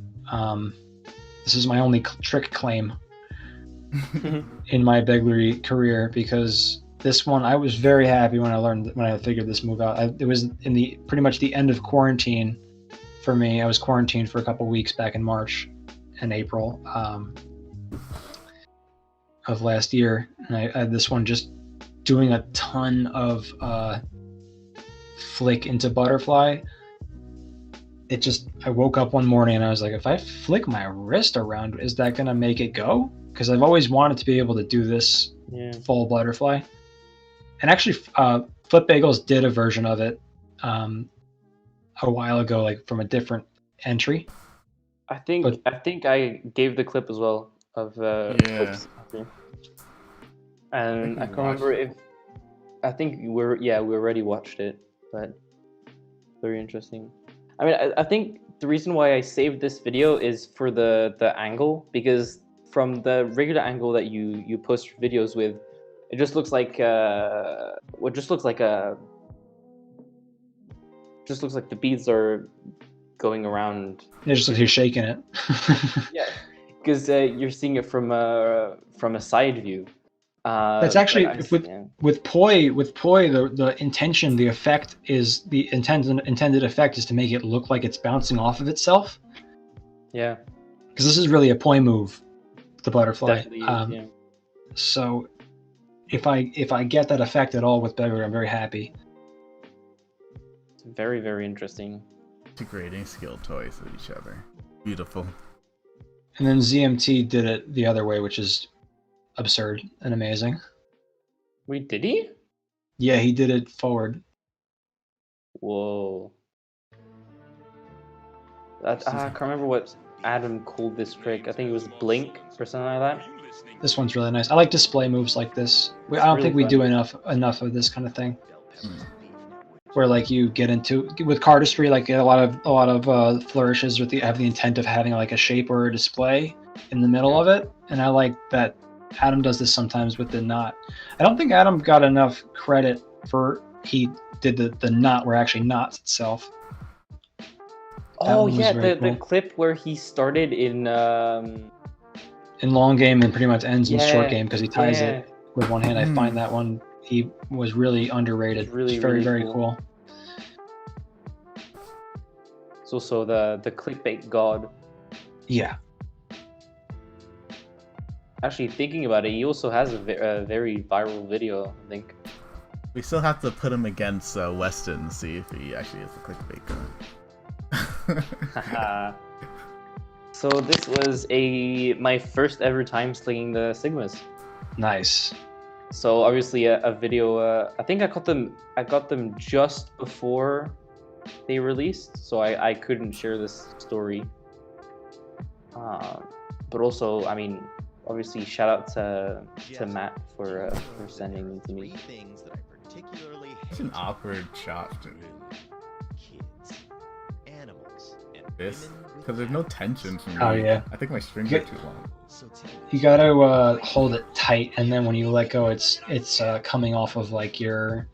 This is my only trick claim in my Begleri career, because this one I was very happy when I figured this move out. It was in pretty much the end of quarantine for me. I was quarantined for a couple weeks back in March and April of last year, and I had this one just doing a ton of flick into butterfly. I woke up one morning and I was like, if I flick my wrist around, is that gonna make it go? Because I've always wanted to be able to do this full butterfly. And actually, Flip Bagels did a version of it a while ago, like from a different entry. I think I gave the clip as well of clips. And I can't remember if I think we already watched it, but very interesting. I mean, I think the reason why I saved this video is for the angle, because from the regular angle that you post videos with, it just looks like the beads are going around. It just looks like you're shaking it. Yeah, because you're seeing it from a side view. That's actually with poi. The intention, the effect is the intended effect is to make it look like it's bouncing off of itself. Yeah, because this is really a poi move, the butterfly. Definitely is, So if I get that effect at all with Begleri, I'm very happy. It's very, very interesting. Integrating skill toys with each other. Beautiful. And then ZMT did it the other way, which is absurd and amazing. Wait, did he? Yeah, he did it forward. Whoa. I can't remember what Adam called this trick. I think it was Blink or something like that. This one's really nice. I like display moves like this. I don't think we do enough of this kind of thing. Where like you get into with cardistry, like a lot of flourishes have the intent of having like a shape or a display in the middle of it, and I like that Adam does this sometimes with the knot. I don't think Adam got enough credit for he did the knot where it actually knots itself. Oh yeah, the clip where he started in long game and pretty much ends in short game because he ties it with one hand. I find that one, he was really underrated. It's very cool. It's also the clickbait god. Yeah. Actually, thinking about it, he also has a very viral video, I think. We still have to put him against Weston and see if he actually is the clickbait god. So this was my first ever time slinging the Sigmas. Nice. So obviously a video. I think I got them just before they released, so I couldn't share this story. But also, I mean, obviously shout out to Matt for sending them to me. It's an awkward shot, dude. Kids, animals, and This, because there's no tension from me. Oh yeah. I think my strings are too long. You gotta hold it tight, and then when you let go, it's coming off of like your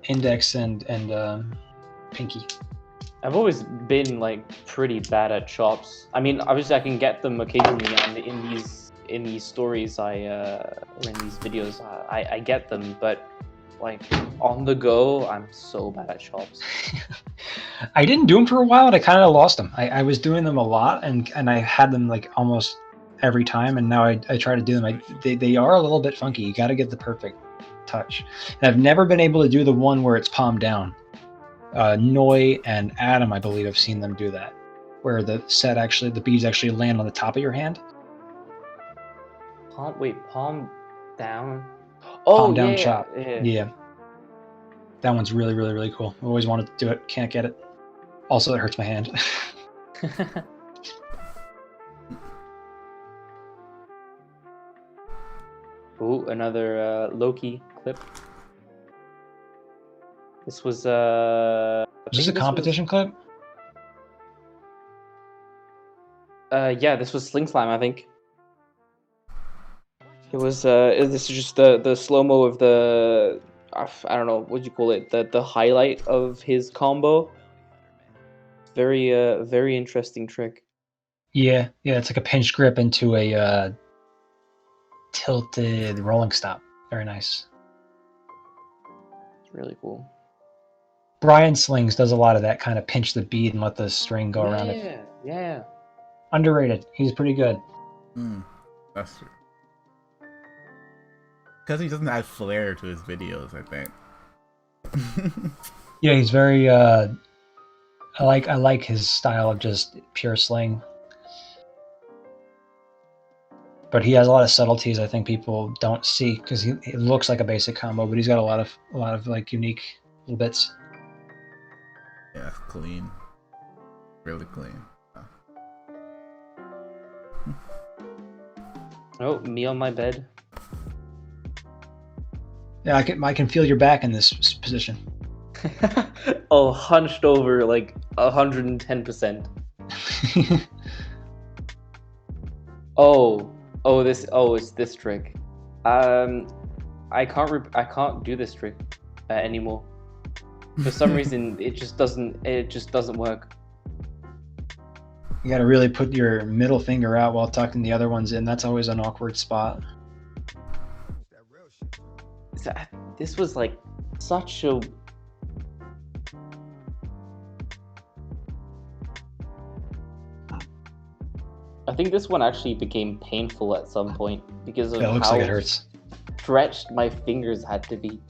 index and pinky. I've always been like pretty bad at chops. I mean, obviously I can get them occasionally, and in these stories or in these videos, I get them, but like on the go, I'm so bad at chops. I didn't do them for a while, and I kind of lost them. I was doing them a lot, and I had them like almost every time, and now I try to do them. They are a little bit funky. You got to get the perfect touch. And I've never been able to do the one where it's palm down. Noi and Adam, I believe, I've seen them do that, where the beads actually land on the top of your hand. Palm down. Palm down yeah, chop. yeah. Yeah. That one's really, really, really cool. I always wanted to do it. Can't get it. Also, it hurts my hand. Ooh, another Loki clip. This was Is this a competition clip? Yeah, this was Sling Slime, I think. It was this is just the slow-mo of the I don't know what you call it, the highlight of his combo. Very interesting trick. Yeah, it's like a pinch grip into a tilted rolling stop. Very nice. It's really cool. Brian Slings does a lot of that kind of pinch the bead and let the string go around it. Yeah. Underrated. He's pretty good. That's true. Because he doesn't add flair to his videos, I think. Yeah, he's very I like his style of just pure sling. But he has a lot of subtleties I think people don't see, because he looks like a basic combo, but he's got a lot of like unique little bits. Yeah, clean. Really clean. Oh, me on my bed. Yeah, I can feel your back in this position. Oh, hunched over like 110%. It's this trick. I can't do this trick anymore. For some reason, it just doesn't work. You got to really put your middle finger out while tucking the other ones in. That's always an awkward spot. This was like such a... I think this one actually became painful at some point because of It looks how like it hurts. stretched my fingers had to be.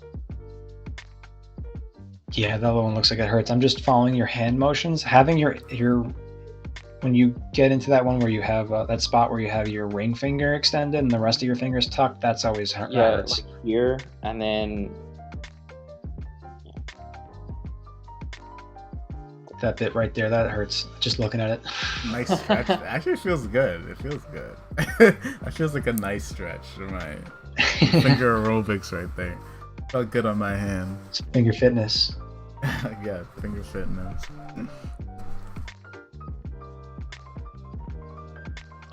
Yeah, that one looks like it hurts. I'm just following your hand motions. Having your when you get into that one where you have that spot where you have your ring finger extended and the rest of your fingers tucked, that's always hurts. Yeah, like here, and then that bit right there, that hurts just looking at it. Nice stretch. It actually feels good. It feels good. That feels like a nice stretch for my finger aerobics right there. Felt good on my hand. It's finger fitness. Yeah, finger fitness.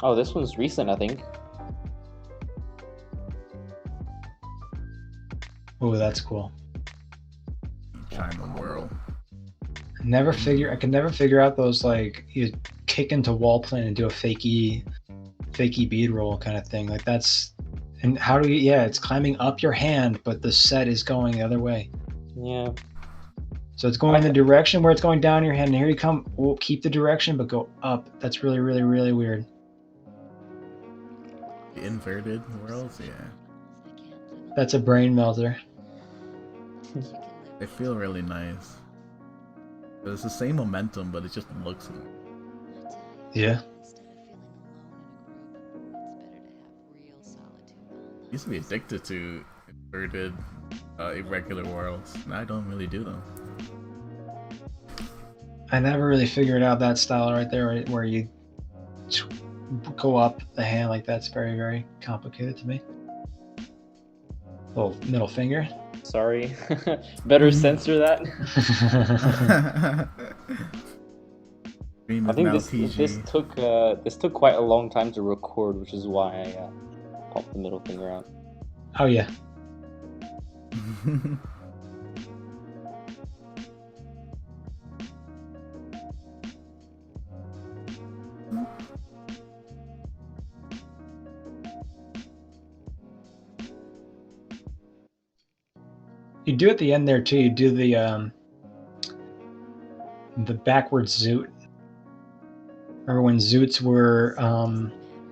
oh, this one's recent, I think. Oh, that's cool. China whirl. I can never figure out those, like, you kick into wall plane and do a fakey bead roll kind of thing. Like, that's, and how do you, yeah, it's climbing up your hand, but the set is going the other way. Yeah. So it's going in the direction where it's going down your hand, and here you come. We'll keep the direction, but go up. That's really, really, really weird. The inverted whirls, yeah. That's a brain melter. They feel really nice. It's the same momentum, but it just looks. Yeah. I used to be addicted to inverted, irregular whirls. Now I don't really do them. I never really figured out that style right there, right, where you go up the hand like that's very, very complicated to me. Little middle finger. Sorry. Better censor that. I think this took quite a long time to record, which is why I popped the middle finger out. Oh yeah. You do at the end there too. You do the backwards zoot. Remember when zoots were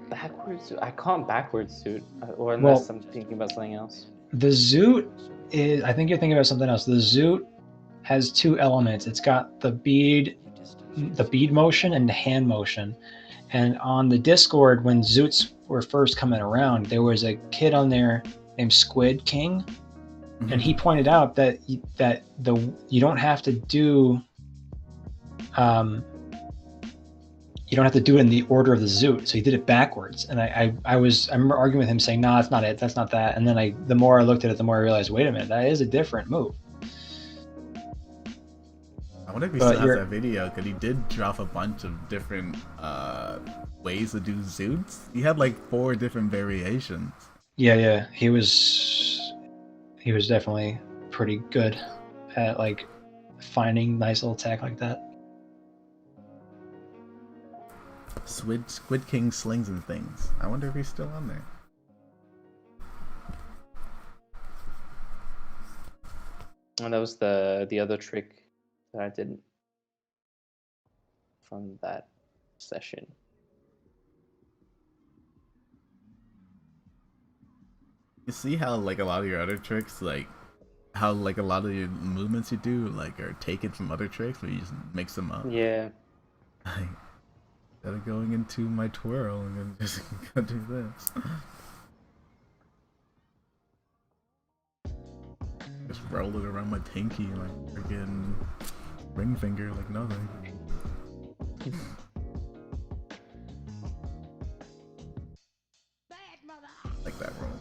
Backwards? I can't backwards suit, or unless I'm thinking about something else. the zoot is. I think you're thinking about something else. The zoot has two elements. It's got the bead motion and the hand motion. And on the Discord, when zoots were first coming around, there was a kid on there named Squid King, and he pointed out that you don't have to do you don't have to do it in the order of the zoot. So he did it backwards, and I remember arguing with him saying, "No, that's not it. That's not that." And then the more I looked at it, the more I realized, wait a minute, that is a different move. I wonder if he still has that video, because he did drop a bunch of different ways to do zoots. He had like 4 different variations. Yeah, he was definitely pretty good at like finding nice little attack like that. Squid King slings and things. I wonder if he's still on there. And that was the other trick that I did from that session. You see how like a lot of your other tricks, like how like a lot of your movements you do, like are taken from other tricks, where you just mix them up. Yeah. Like, instead of going into my twirl, I'm gonna just go do this. Just roll it around my pinky like freaking ring finger, like nothing. Like that roll.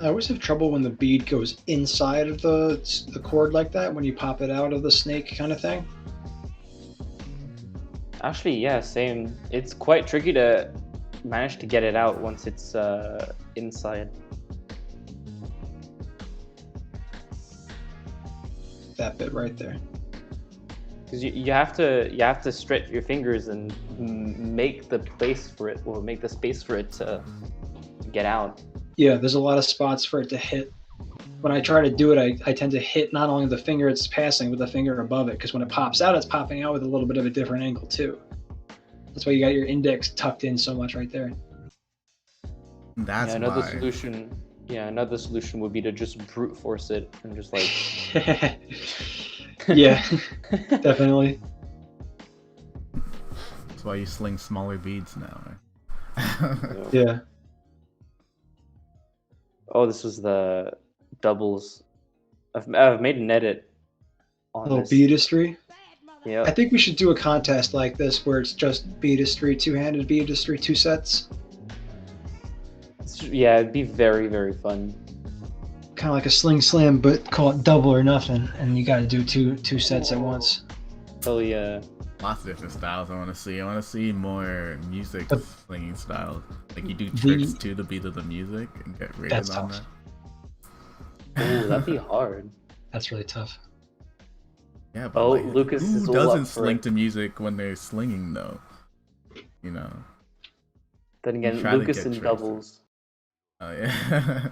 I always have trouble when the bead goes inside of the cord like that, when you pop it out of the snake kind of thing. Actually, yeah, same. It's quite tricky to manage to get it out once it's inside. That bit right there. Because you have to stretch your fingers and make the place for it, or make the space for it to get out. Yeah, there's a lot of spots for it to hit. When I try to do it, I tend to hit not only the finger it's passing, but the finger above it, because when it pops out, it's popping out with a little bit of a different angle too. That's why you got your index tucked in so much right there. That's another why. solution. Yeah, another solution would be to just brute force it and just like. Yeah, definitely. That's why you sling smaller beads now. Right? Yeah. Oh, this was the doubles. I've made an edit on Little this. beadistry. Yeah. I think we should do a contest like this where it's just beadistry, two-handed beadistry, 2 sets. Yeah, it'd be very, very fun. Kind of like a sling slam, but call it double or nothing, and you got to do two sets at once. Oh yeah. Lots of different styles I want to see. I want to see more music slinging styles. Like you do tricks to the beat of the music and get rated on tough. that. Oh, that'd be hard. That's really tough. Yeah, but like, Lucas is who all doesn't up for sling it. to music when they're slinging though? You know. Then again, try to Lucas get in tricks. doubles. Oh yeah.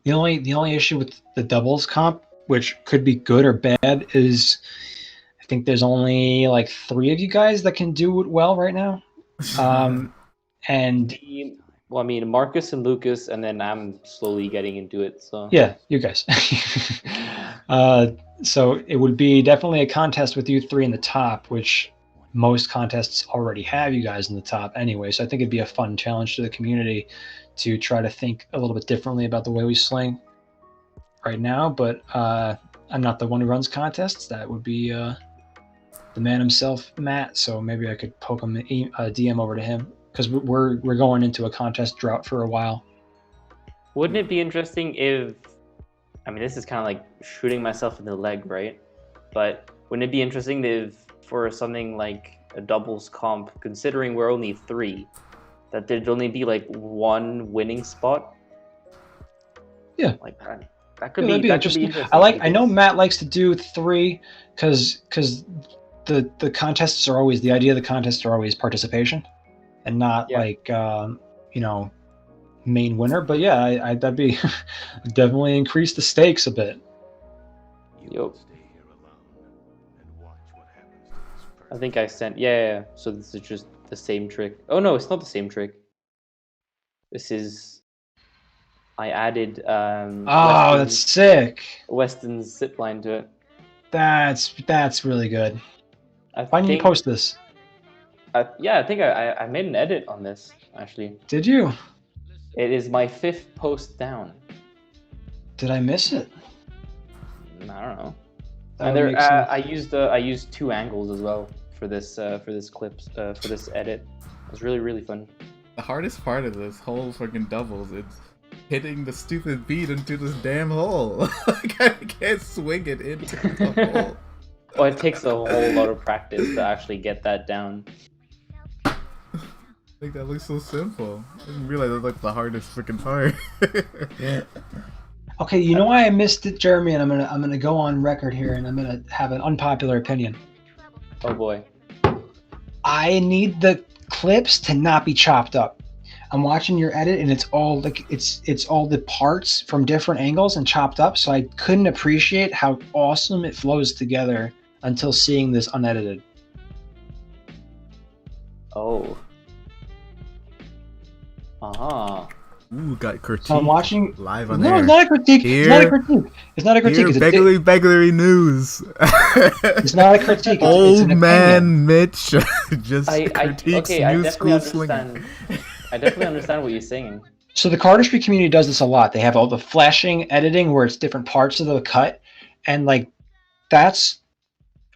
The only issue with the doubles comp, which could be good or bad, is I think there's only like 3 of you guys that can do it well right now. And Well, I mean, Marcus and Lucas, and then I'm slowly getting into it. So yeah, you guys. So it would be definitely a contest with you 3 in the top, which most contests already have you guys in the top anyway. So I think it'd be a fun challenge to the community to try to think a little bit differently about the way we sling right now. But I'm not the one who runs contests. That would be the man himself, Matt. So maybe I could poke him a DM over to him, because we're going into a contest drought for a while. wouldn't it be interesting if, I mean, this is kind of like shooting myself in the leg, right? But wouldn't it be interesting if, for something like a doubles comp, considering we're only 3, that there'd only be like 1 winning spot? Yeah. Like that could Yeah, be that'd interesting. I know Matt likes to do 3 because the contests are always, the idea of the contests are always participation and not like you know, main winner. But yeah, I that'd be definitely increase the stakes a bit. Yup. I think I sent so this is just the same trick. Oh no, it's not the same trick. This is I added Oh, that's sick. Weston's zipline to it. That's really good. Why didn't you post this? I think I made an edit on this actually. Did you? It is my 5th post down. Did I miss it? I don't know. That And would there, make sense. I used 2 angles as well for this for this edit. It was really fun. The hardest part of this whole fucking doubles, it's hitting the stupid bead into this damn hole. Like, I can't swing it into the hole. Well, it takes a whole lot of practice to actually get that down. Like, that looks so simple. I didn't realize that was like the hardest freaking part. Yeah. Okay, you know why I missed it, Jeremy, and I'm gonna go on record here, and I'm gonna have an unpopular opinion. Oh boy. I need the clips to not be chopped up. I'm watching your edit, and it's all like it's all the parts from different angles and chopped up, so I couldn't appreciate how awesome it flows together until seeing this unedited. Oh. Ooh, got critique. So I'm watching live on No, air. it's not a critique. It's not a critique. It's not a critique. Here, It's Begleri Begleri news. It's not a critique. It's Old an man opinion. Mitch just critiques I new definitely school slinging. understand. I definitely understand what you're saying. So the cardistry community does this a lot. They have all the flashing editing where it's different parts of the cut, and like that's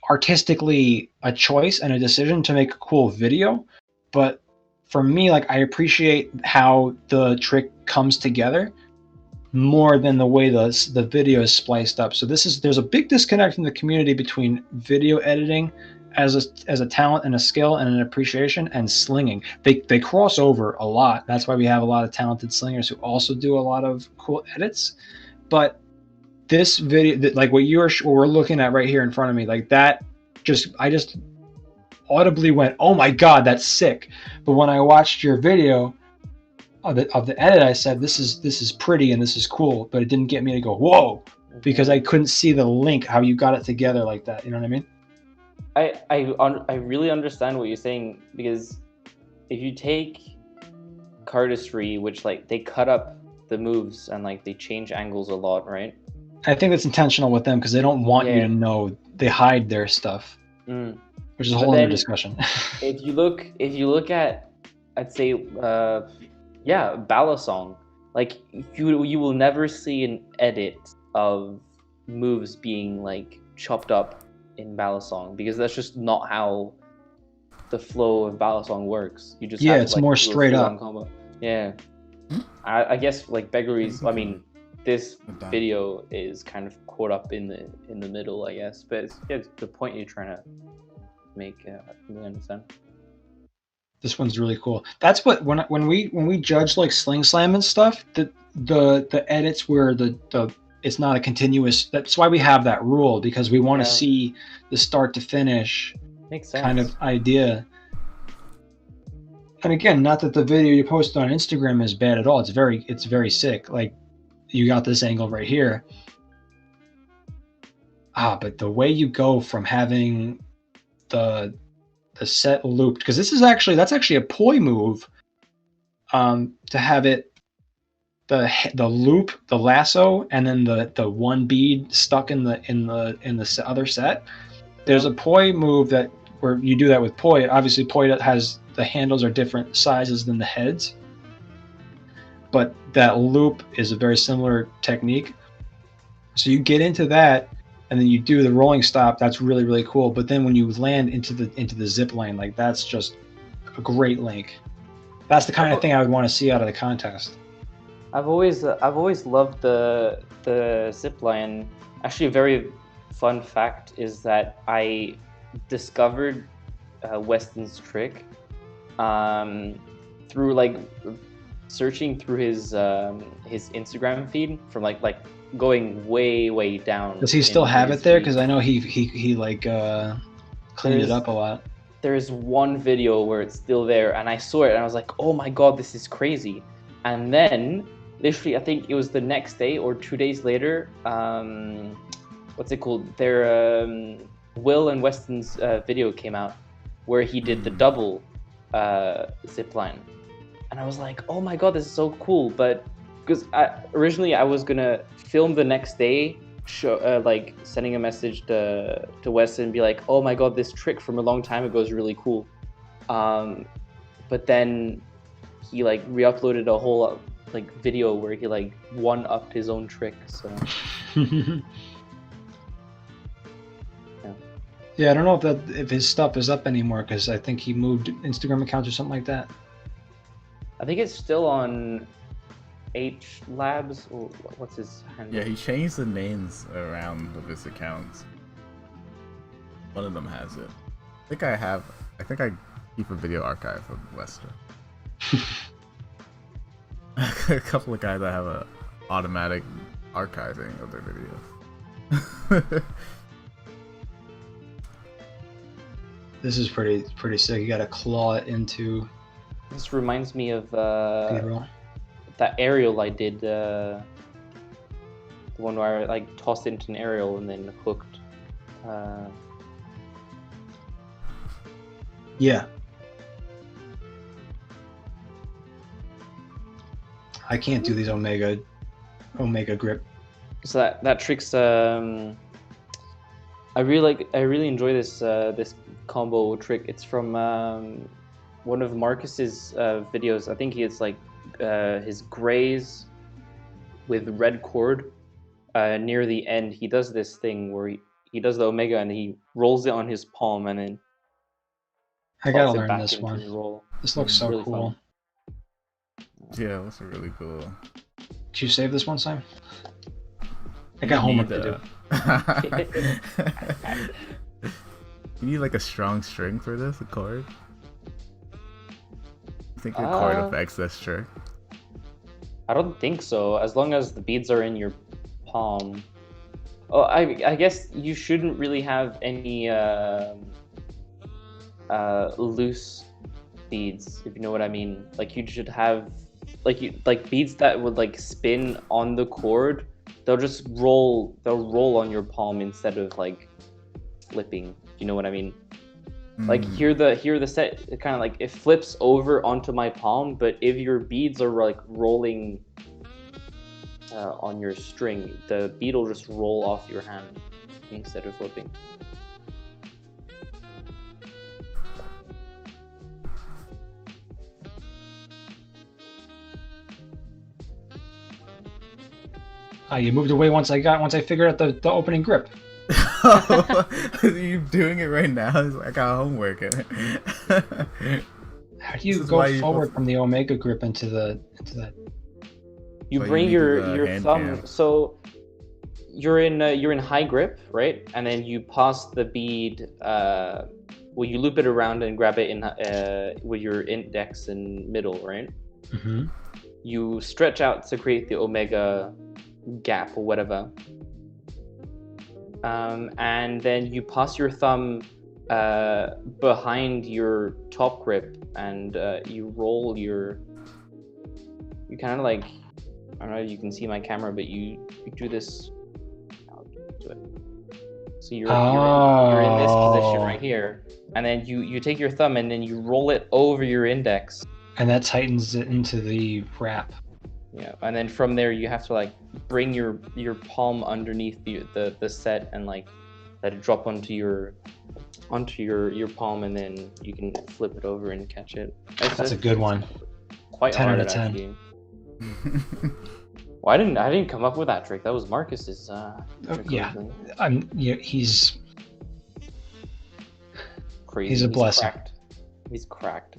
artistically a choice and a decision to make a cool video. But for me, like, I appreciate how the trick comes together more than the way the video is spliced up. So there's a big disconnect in the community between video editing as a talent and a skill and an appreciation and slinging. They cross over a lot. That's why we have a lot of talented slingers who also do a lot of cool edits. But this video, like what we're looking at right here in front of me, like that, I just audibly went, "Oh my god, that's sick!" But when I watched your video of the edit, I said, "This is pretty and this is cool," but it didn't get me to go, "Whoa," because I couldn't see the link, how you got it together like that. You know what I mean? I really understand what you're saying, because if you take cardistry, which like they cut up the moves and like they change angles a lot, right? I think that's intentional with them because they don't want you to know. They hide their stuff. Which is a whole other discussion. if you look at, I'd say, Balisong, like you will never see an edit of moves being like chopped up in Balisong, because that's just not how the flow of Balisong works. You just have it's to, like, more do a straight full-on up. combo. Yeah, I guess like Beglery's. I mean, this video is kind of caught up in the middle, I guess, but it's the point you're trying to make. I really understand. This one's really cool. That's what when we judge like Sling Slam and stuff, the edits where the it's not a continuous. That's why we have that rule, because we want to see the start to finish kind of idea. And again, not that the video you posted on Instagram is bad at all. It's very sick. Like, you got this angle right here. But the way you go from having the set looped, because that's actually a poi move, to have it the loop, the lasso, and then the one bead stuck in the other set. There's a poi move that where you do that with poi. Obviously, poi has the handles are different sizes than the heads, but that loop is a very similar technique. So you get into that, and then you do the rolling stop. That's really, really cool. But then when you land into the zip line, like, that's just a great link. That's the kind of thing I would want to see out of the contest. I've always loved the zip line. Actually, a very fun fact is that I discovered Weston's trick through like searching through his Instagram feed from like going way down. Does he still in have his it there? feed. Because I know he like cleaned it There's- up a lot. There's one video where it's still there, and I saw it and I was like, oh my god, this is crazy. And then literally I think it was the next day or 2 days later, what's it called, their Will and Weston's video came out where he did the double zip line, and I was like, oh my god, this is so cool. But because originally I was gonna film the next day, show like sending a message to Weston and be like, oh my god, this trick from a long time ago is really cool, but then he like re-uploaded a whole like video where he like one-upped his own trick. So Yeah, I don't know if his stuff is up anymore, because I think he moved Instagram accounts or something like that. I think it's still on Xjlgdc, or what's his handle? Yeah, he changed the names around of his accounts. One of them has it. I think I keep a video archive of Wester. A couple of guys that have a automatic archiving of their videos. This is pretty sick. You got to claw it into This reminds me of B-roll. that aerial I did, the one where I like tossed it into an aerial and then hooked. Yeah. I can't do these Omega grip. So that trick's I really enjoy this this combo trick. It's from one of Marcus's videos. I think it's like his grays with red cord. Near the end, he does this thing where he does the Omega and he rolls it on his palm and then I gotta toss it learn back this into one. his roll. This looks so Really cool. Yeah, that's really cool. Did you save this one, Simon? I got homework to do. You need like a strong string for this, a cord. I think your cord affects this trick. I don't think so. As long as the beads are in your palm. Oh, I guess you shouldn't really have any loose beads, if you know what I mean. Like you should have like beads that would like spin on the cord. They'll just roll. They'll roll on your palm instead of like flipping. You know what I mean? Like here the set, it kind of like it flips over onto my palm, but if your beads are like rolling on your string, the bead will just roll off your hand instead of flipping. You moved away once I figured out the opening grip. You doing it right now? I got homework. How do you This is go why you forward both- from the Omega grip into that? You So you bring need your the your hand thumb. cam. So you're in high grip, right? And then you pass the bead. Well, you loop it around and grab it in with your index and middle, right? Mm-hmm. You stretch out to create the Omega gap or whatever. And then you pass your thumb behind your top grip and you roll your. You kind of like, I don't know if you can see my camera, but you do this. I'll do it. So you're in this position right here, and then you take your thumb and then you roll it over your index. And that tightens it into the wrap. Yeah, and then from there you have to like bring your palm underneath the set and like let it drop onto your palm, and then you can flip it over and catch it. That's a good one. Quite 10 hard out of 10. actually. Well, I didn't come up with that trick. That was Marcus's trick. yeah. originally. He's Crazy. He's a blessing. Cracked. He's cracked.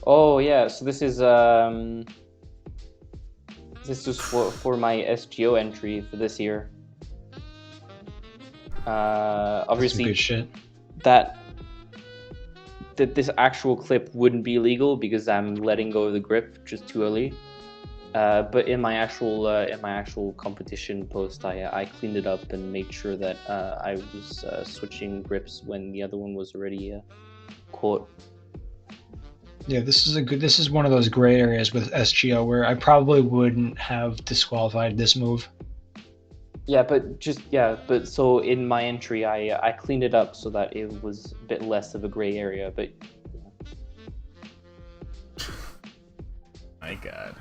Oh yeah, so this is for my SGO entry for this year. That's some Obviously, good shit. that this actual clip wouldn't be legal because I'm letting go of the grip just too early. But in my actual competition post, I cleaned it up and made sure that I was switching grips when the other one was already caught. Yeah, this is one of those gray areas with SGO where I probably wouldn't have disqualified this move. Yeah, but so in my entry, I cleaned it up so that it was a bit less of a gray area. But My God.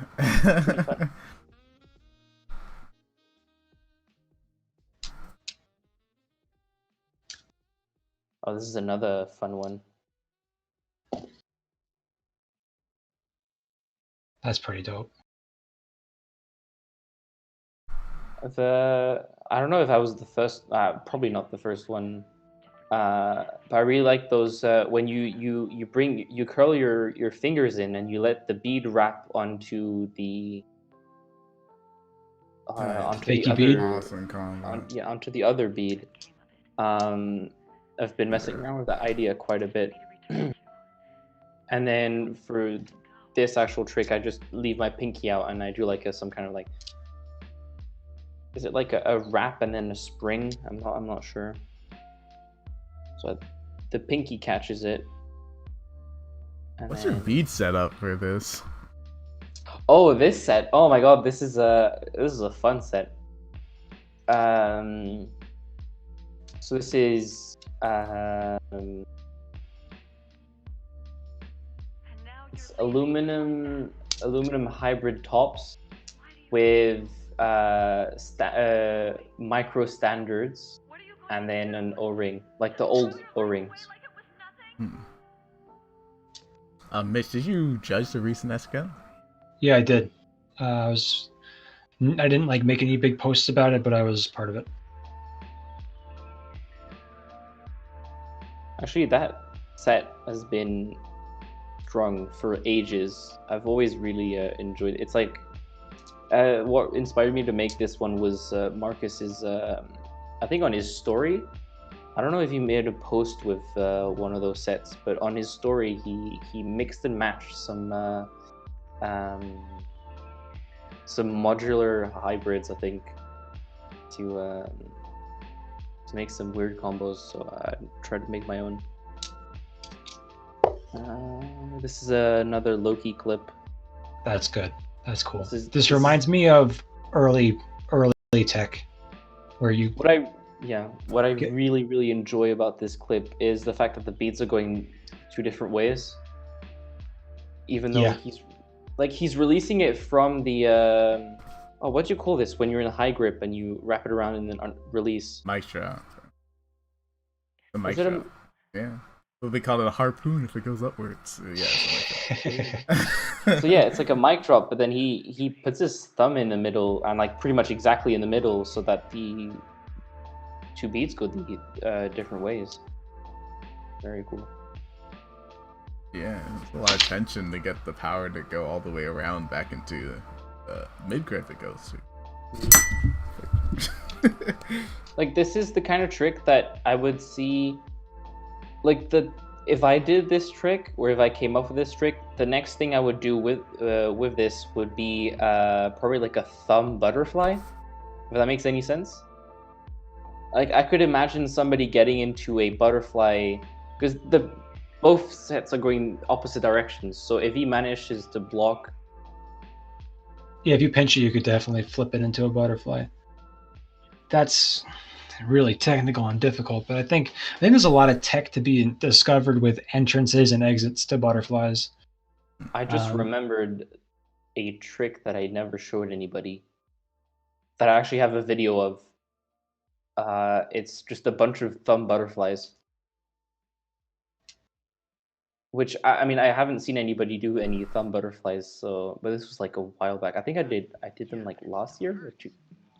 oh, this is another fun one. That's pretty dope. I don't know if I was the first, probably not the first one, but I really like those when you curl your fingers in and you let the bead wrap onto the Fakey bead? Awesome combo. onto the other bead. I've been messing around with that idea quite a bit. And then for this actual trick, I just leave my pinky out and I do like some kind of like, is it like a wrap and then a spring? I'm not sure. So the pinky catches it. What's your bead setup for this? Oh, this set. Oh my god, this is a fun set. So this is it's aluminum hybrid tops with micro standards and then an O-ring, like the old O-rings. Mitch, did you judge the recent SGO? Yeah, I did. I didn't like make any big posts about it, but I was part of it. Actually, that set has been strung for ages. I've always really enjoyed it. It's like what inspired me to make this one was Marcus's, I think on his story. I don't know if he made a post with one of those sets, but on his story he mixed and matched some modular hybrids, I think, to make some weird combos. So I tried to make my own. This is another Loki clip. That's good. That's cool. This reminds me of early tech, where you. What I really enjoy about this clip is the fact that the beads are going two different ways. Even though he's releasing it from the what do you call this when you're in a high grip and you wrap it around and then release? Mic drop. The mic Is it drop. Yeah. Well, they call it a harpoon if it goes upwards. Yeah. So yeah, it's like a mic drop, but then he puts his thumb in the middle and like pretty much exactly in the middle so that the two beads go the different ways. Very cool. Yeah, it's a lot of tension to get the power to go all the way around back into mid grip it goes to. Like this is the kind of trick that I would see, like if I did this trick or if I came up with this trick, the next thing I would do with this would be probably like a thumb butterfly, if that makes any sense. Like I could imagine somebody getting into a butterfly because both sets are going opposite directions. So if he manages to block, yeah, if you pinch it, you could definitely flip it into a butterfly. That's really technical and difficult, but I think there's a lot of tech to be discovered with entrances and exits to butterflies. I just remembered a trick that I never showed anybody that I actually have a video of. It's just a bunch of thumb butterflies, which I mean I haven't seen anybody do any thumb butterflies. So, but this was like a while back. I think I did them like last year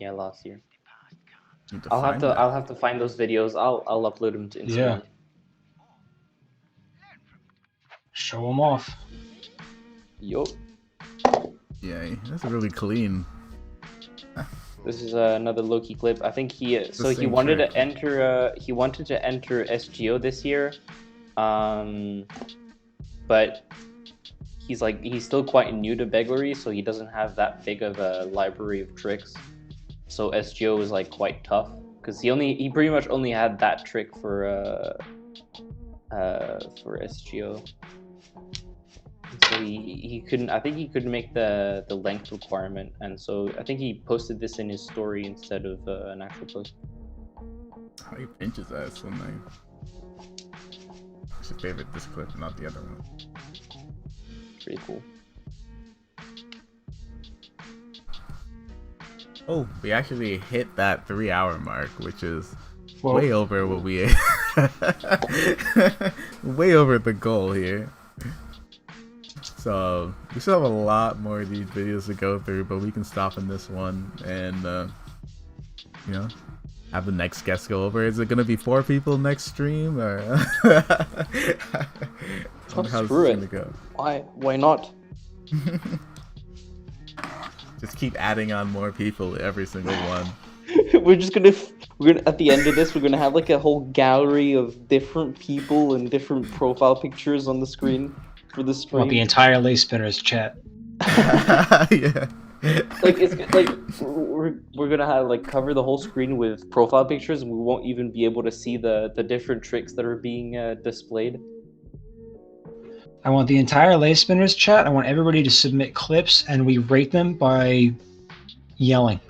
or last year. I'll have to find those videos. I'll upload them to Instagram. Yeah. Show them off. Yup. Yeah, that's really clean. This is another Loki clip. I think he same wanted trick. to enter SGO this year, but he's still quite new to Begleri, so he doesn't have that big of a library of tricks. So SGO is like quite tough because he pretty much only had that trick for SGO. So he couldn't. I think he couldn't make the length requirement, and so I think he posted this in his story instead of an actual post. How he pinches that is so nice. I should favorite this clip, not the other one. Pretty cool. Oh, we actually hit that 3-hour mark, which is Whoa. way over what we way over the goal here. So we still have a lot more of these videos to go through, but we can stop in this one and you know, have the next guest go over. Is it gonna be 4 people next stream, or how's Screw this it. gonna go? Why not? Just keep adding on more people every single one. we're gonna at the end of this we're gonna have like a whole gallery of different people and different profile pictures on the screen for the stream. Want the entire Lace Spinners chat. Yeah. Like it's like we're gonna have like cover the whole screen with profile pictures, and we won't even be able to see the different tricks that are being displayed. I want the entire Lace Spinners chat. I want everybody to submit clips, and we rate them by yelling.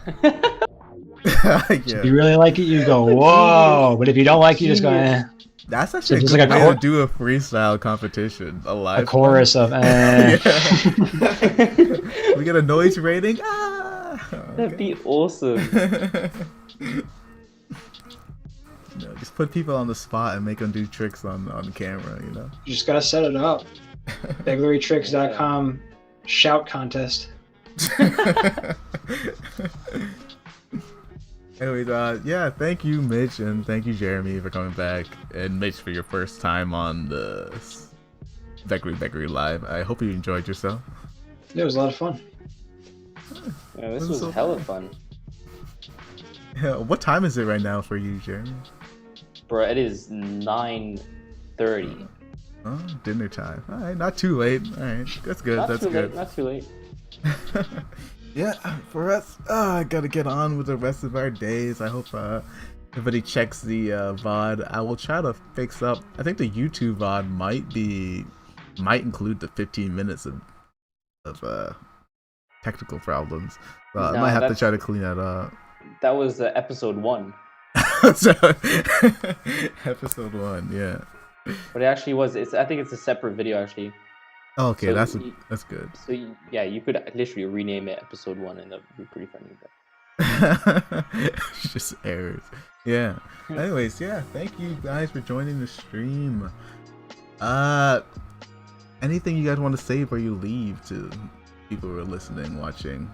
If Yeah. you really like it, you go, whoa. But if you don't like it, you just go, eh. That's actually just a good like a way chor- to do a freestyle competition. A live A chorus of, eh. We get a noise rating. Ah! That'd be awesome. No, just put people on the spot and make them do tricks on camera, you know? You just gotta set it up. BegleryTricks.com shout contest. Anyways, yeah, thank you, Mitch, and thank you, Jeremy, for coming back, and Mitch for your first time on the Begleri Begleri Live. I hope you enjoyed yourself. It was a lot of fun. Yeah, this was hella fun. Yeah, what time is it right now for you, Jeremy? Bro, it is 9:30. Oh, dinner time. All right, not too late. All right, that's good. Not That's too good. late, not too late. Yeah, for us, I gotta get on with the rest of our days. I hope everybody checks the VOD. I will try to fix up. I think the YouTube VOD might include the 15 minutes of technical problems. So I No, might have to that's- try to clean that up. That was episode 1. So, episode 1, yeah. But it actually was. I think it's a separate video actually. Okay, So that's good. So yeah, you could literally rename it episode 1, and that would be pretty funny. It's just errors. Yeah. Anyways, yeah. Thank you guys for joining the stream. Anything you guys want to say before you leave to people who are listening, watching?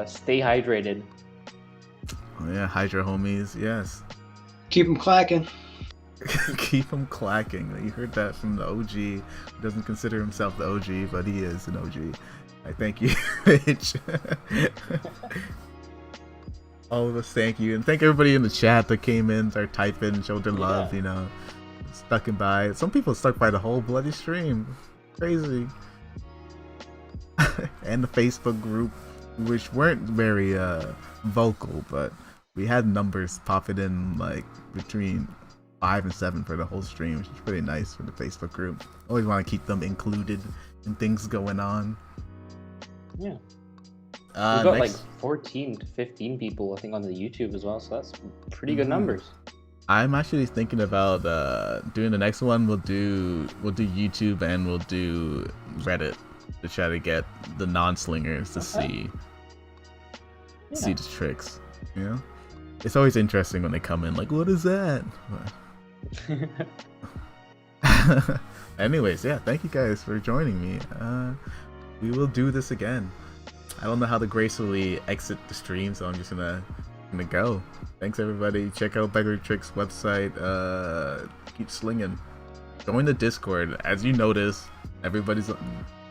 Stay hydrated. Oh yeah, hydra homies. Yes. Keep them clacking. Keep them clacking. You heard that from the OG. He doesn't consider himself the OG, but he is an OG. I thank you, Mitch. All of us thank you, and thank everybody in the chat that came in, started typing, showed their love. You know, stucking by. Some people stuck by the whole bloody stream. Crazy. And the Facebook group, which weren't very vocal, but we had numbers popping in like between 5 and 7 for the whole stream, which is pretty nice for the Facebook group. Always want to keep them included in things going on. Yeah. We've got Next, like 14 to 15 people, I think, on the YouTube as well, so that's pretty good numbers. I'm actually thinking about doing the next one. We'll do YouTube and we'll do Reddit to try to get the non-slingers to see the tricks. You know, it's always interesting when they come in like, "What is that?" Anyways, yeah, thank you guys for joining me. We will do this again. I don't know how to gracefully exit the stream, so I'm just gonna go. Thanks everybody. Check out Begleri Tricks website. Keep slinging. Join the Discord. As you notice, everybody's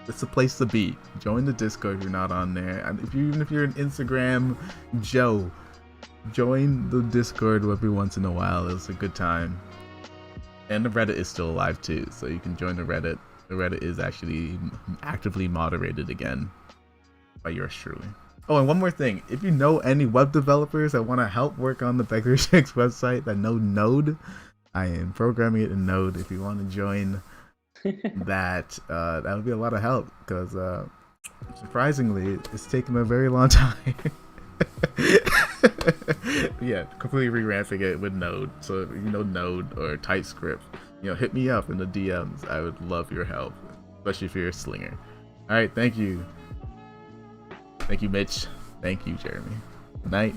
it's the place to be. Join the Discord if you're not on there. And even if you're an Instagram Joe, join the Discord every once in a while. It's a good time. And the Reddit is still alive too, so you can join the Reddit. The Reddit is actually actively moderated again by yours truly. Oh, and one more thing. If you know any web developers that want to help work on the Begleri Chicks website that know Node, I am programming it in Node. If you want to join that, that would be a lot of help, because surprisingly, it's taken a very long time. Yeah, completely re-ramping it with Node. So if you know Node or TypeScript, hit me up in the DMs. I would love your help, especially if you're a slinger. All right, thank you. Thank you, Mitch. Thank you, Jeremy. Good night.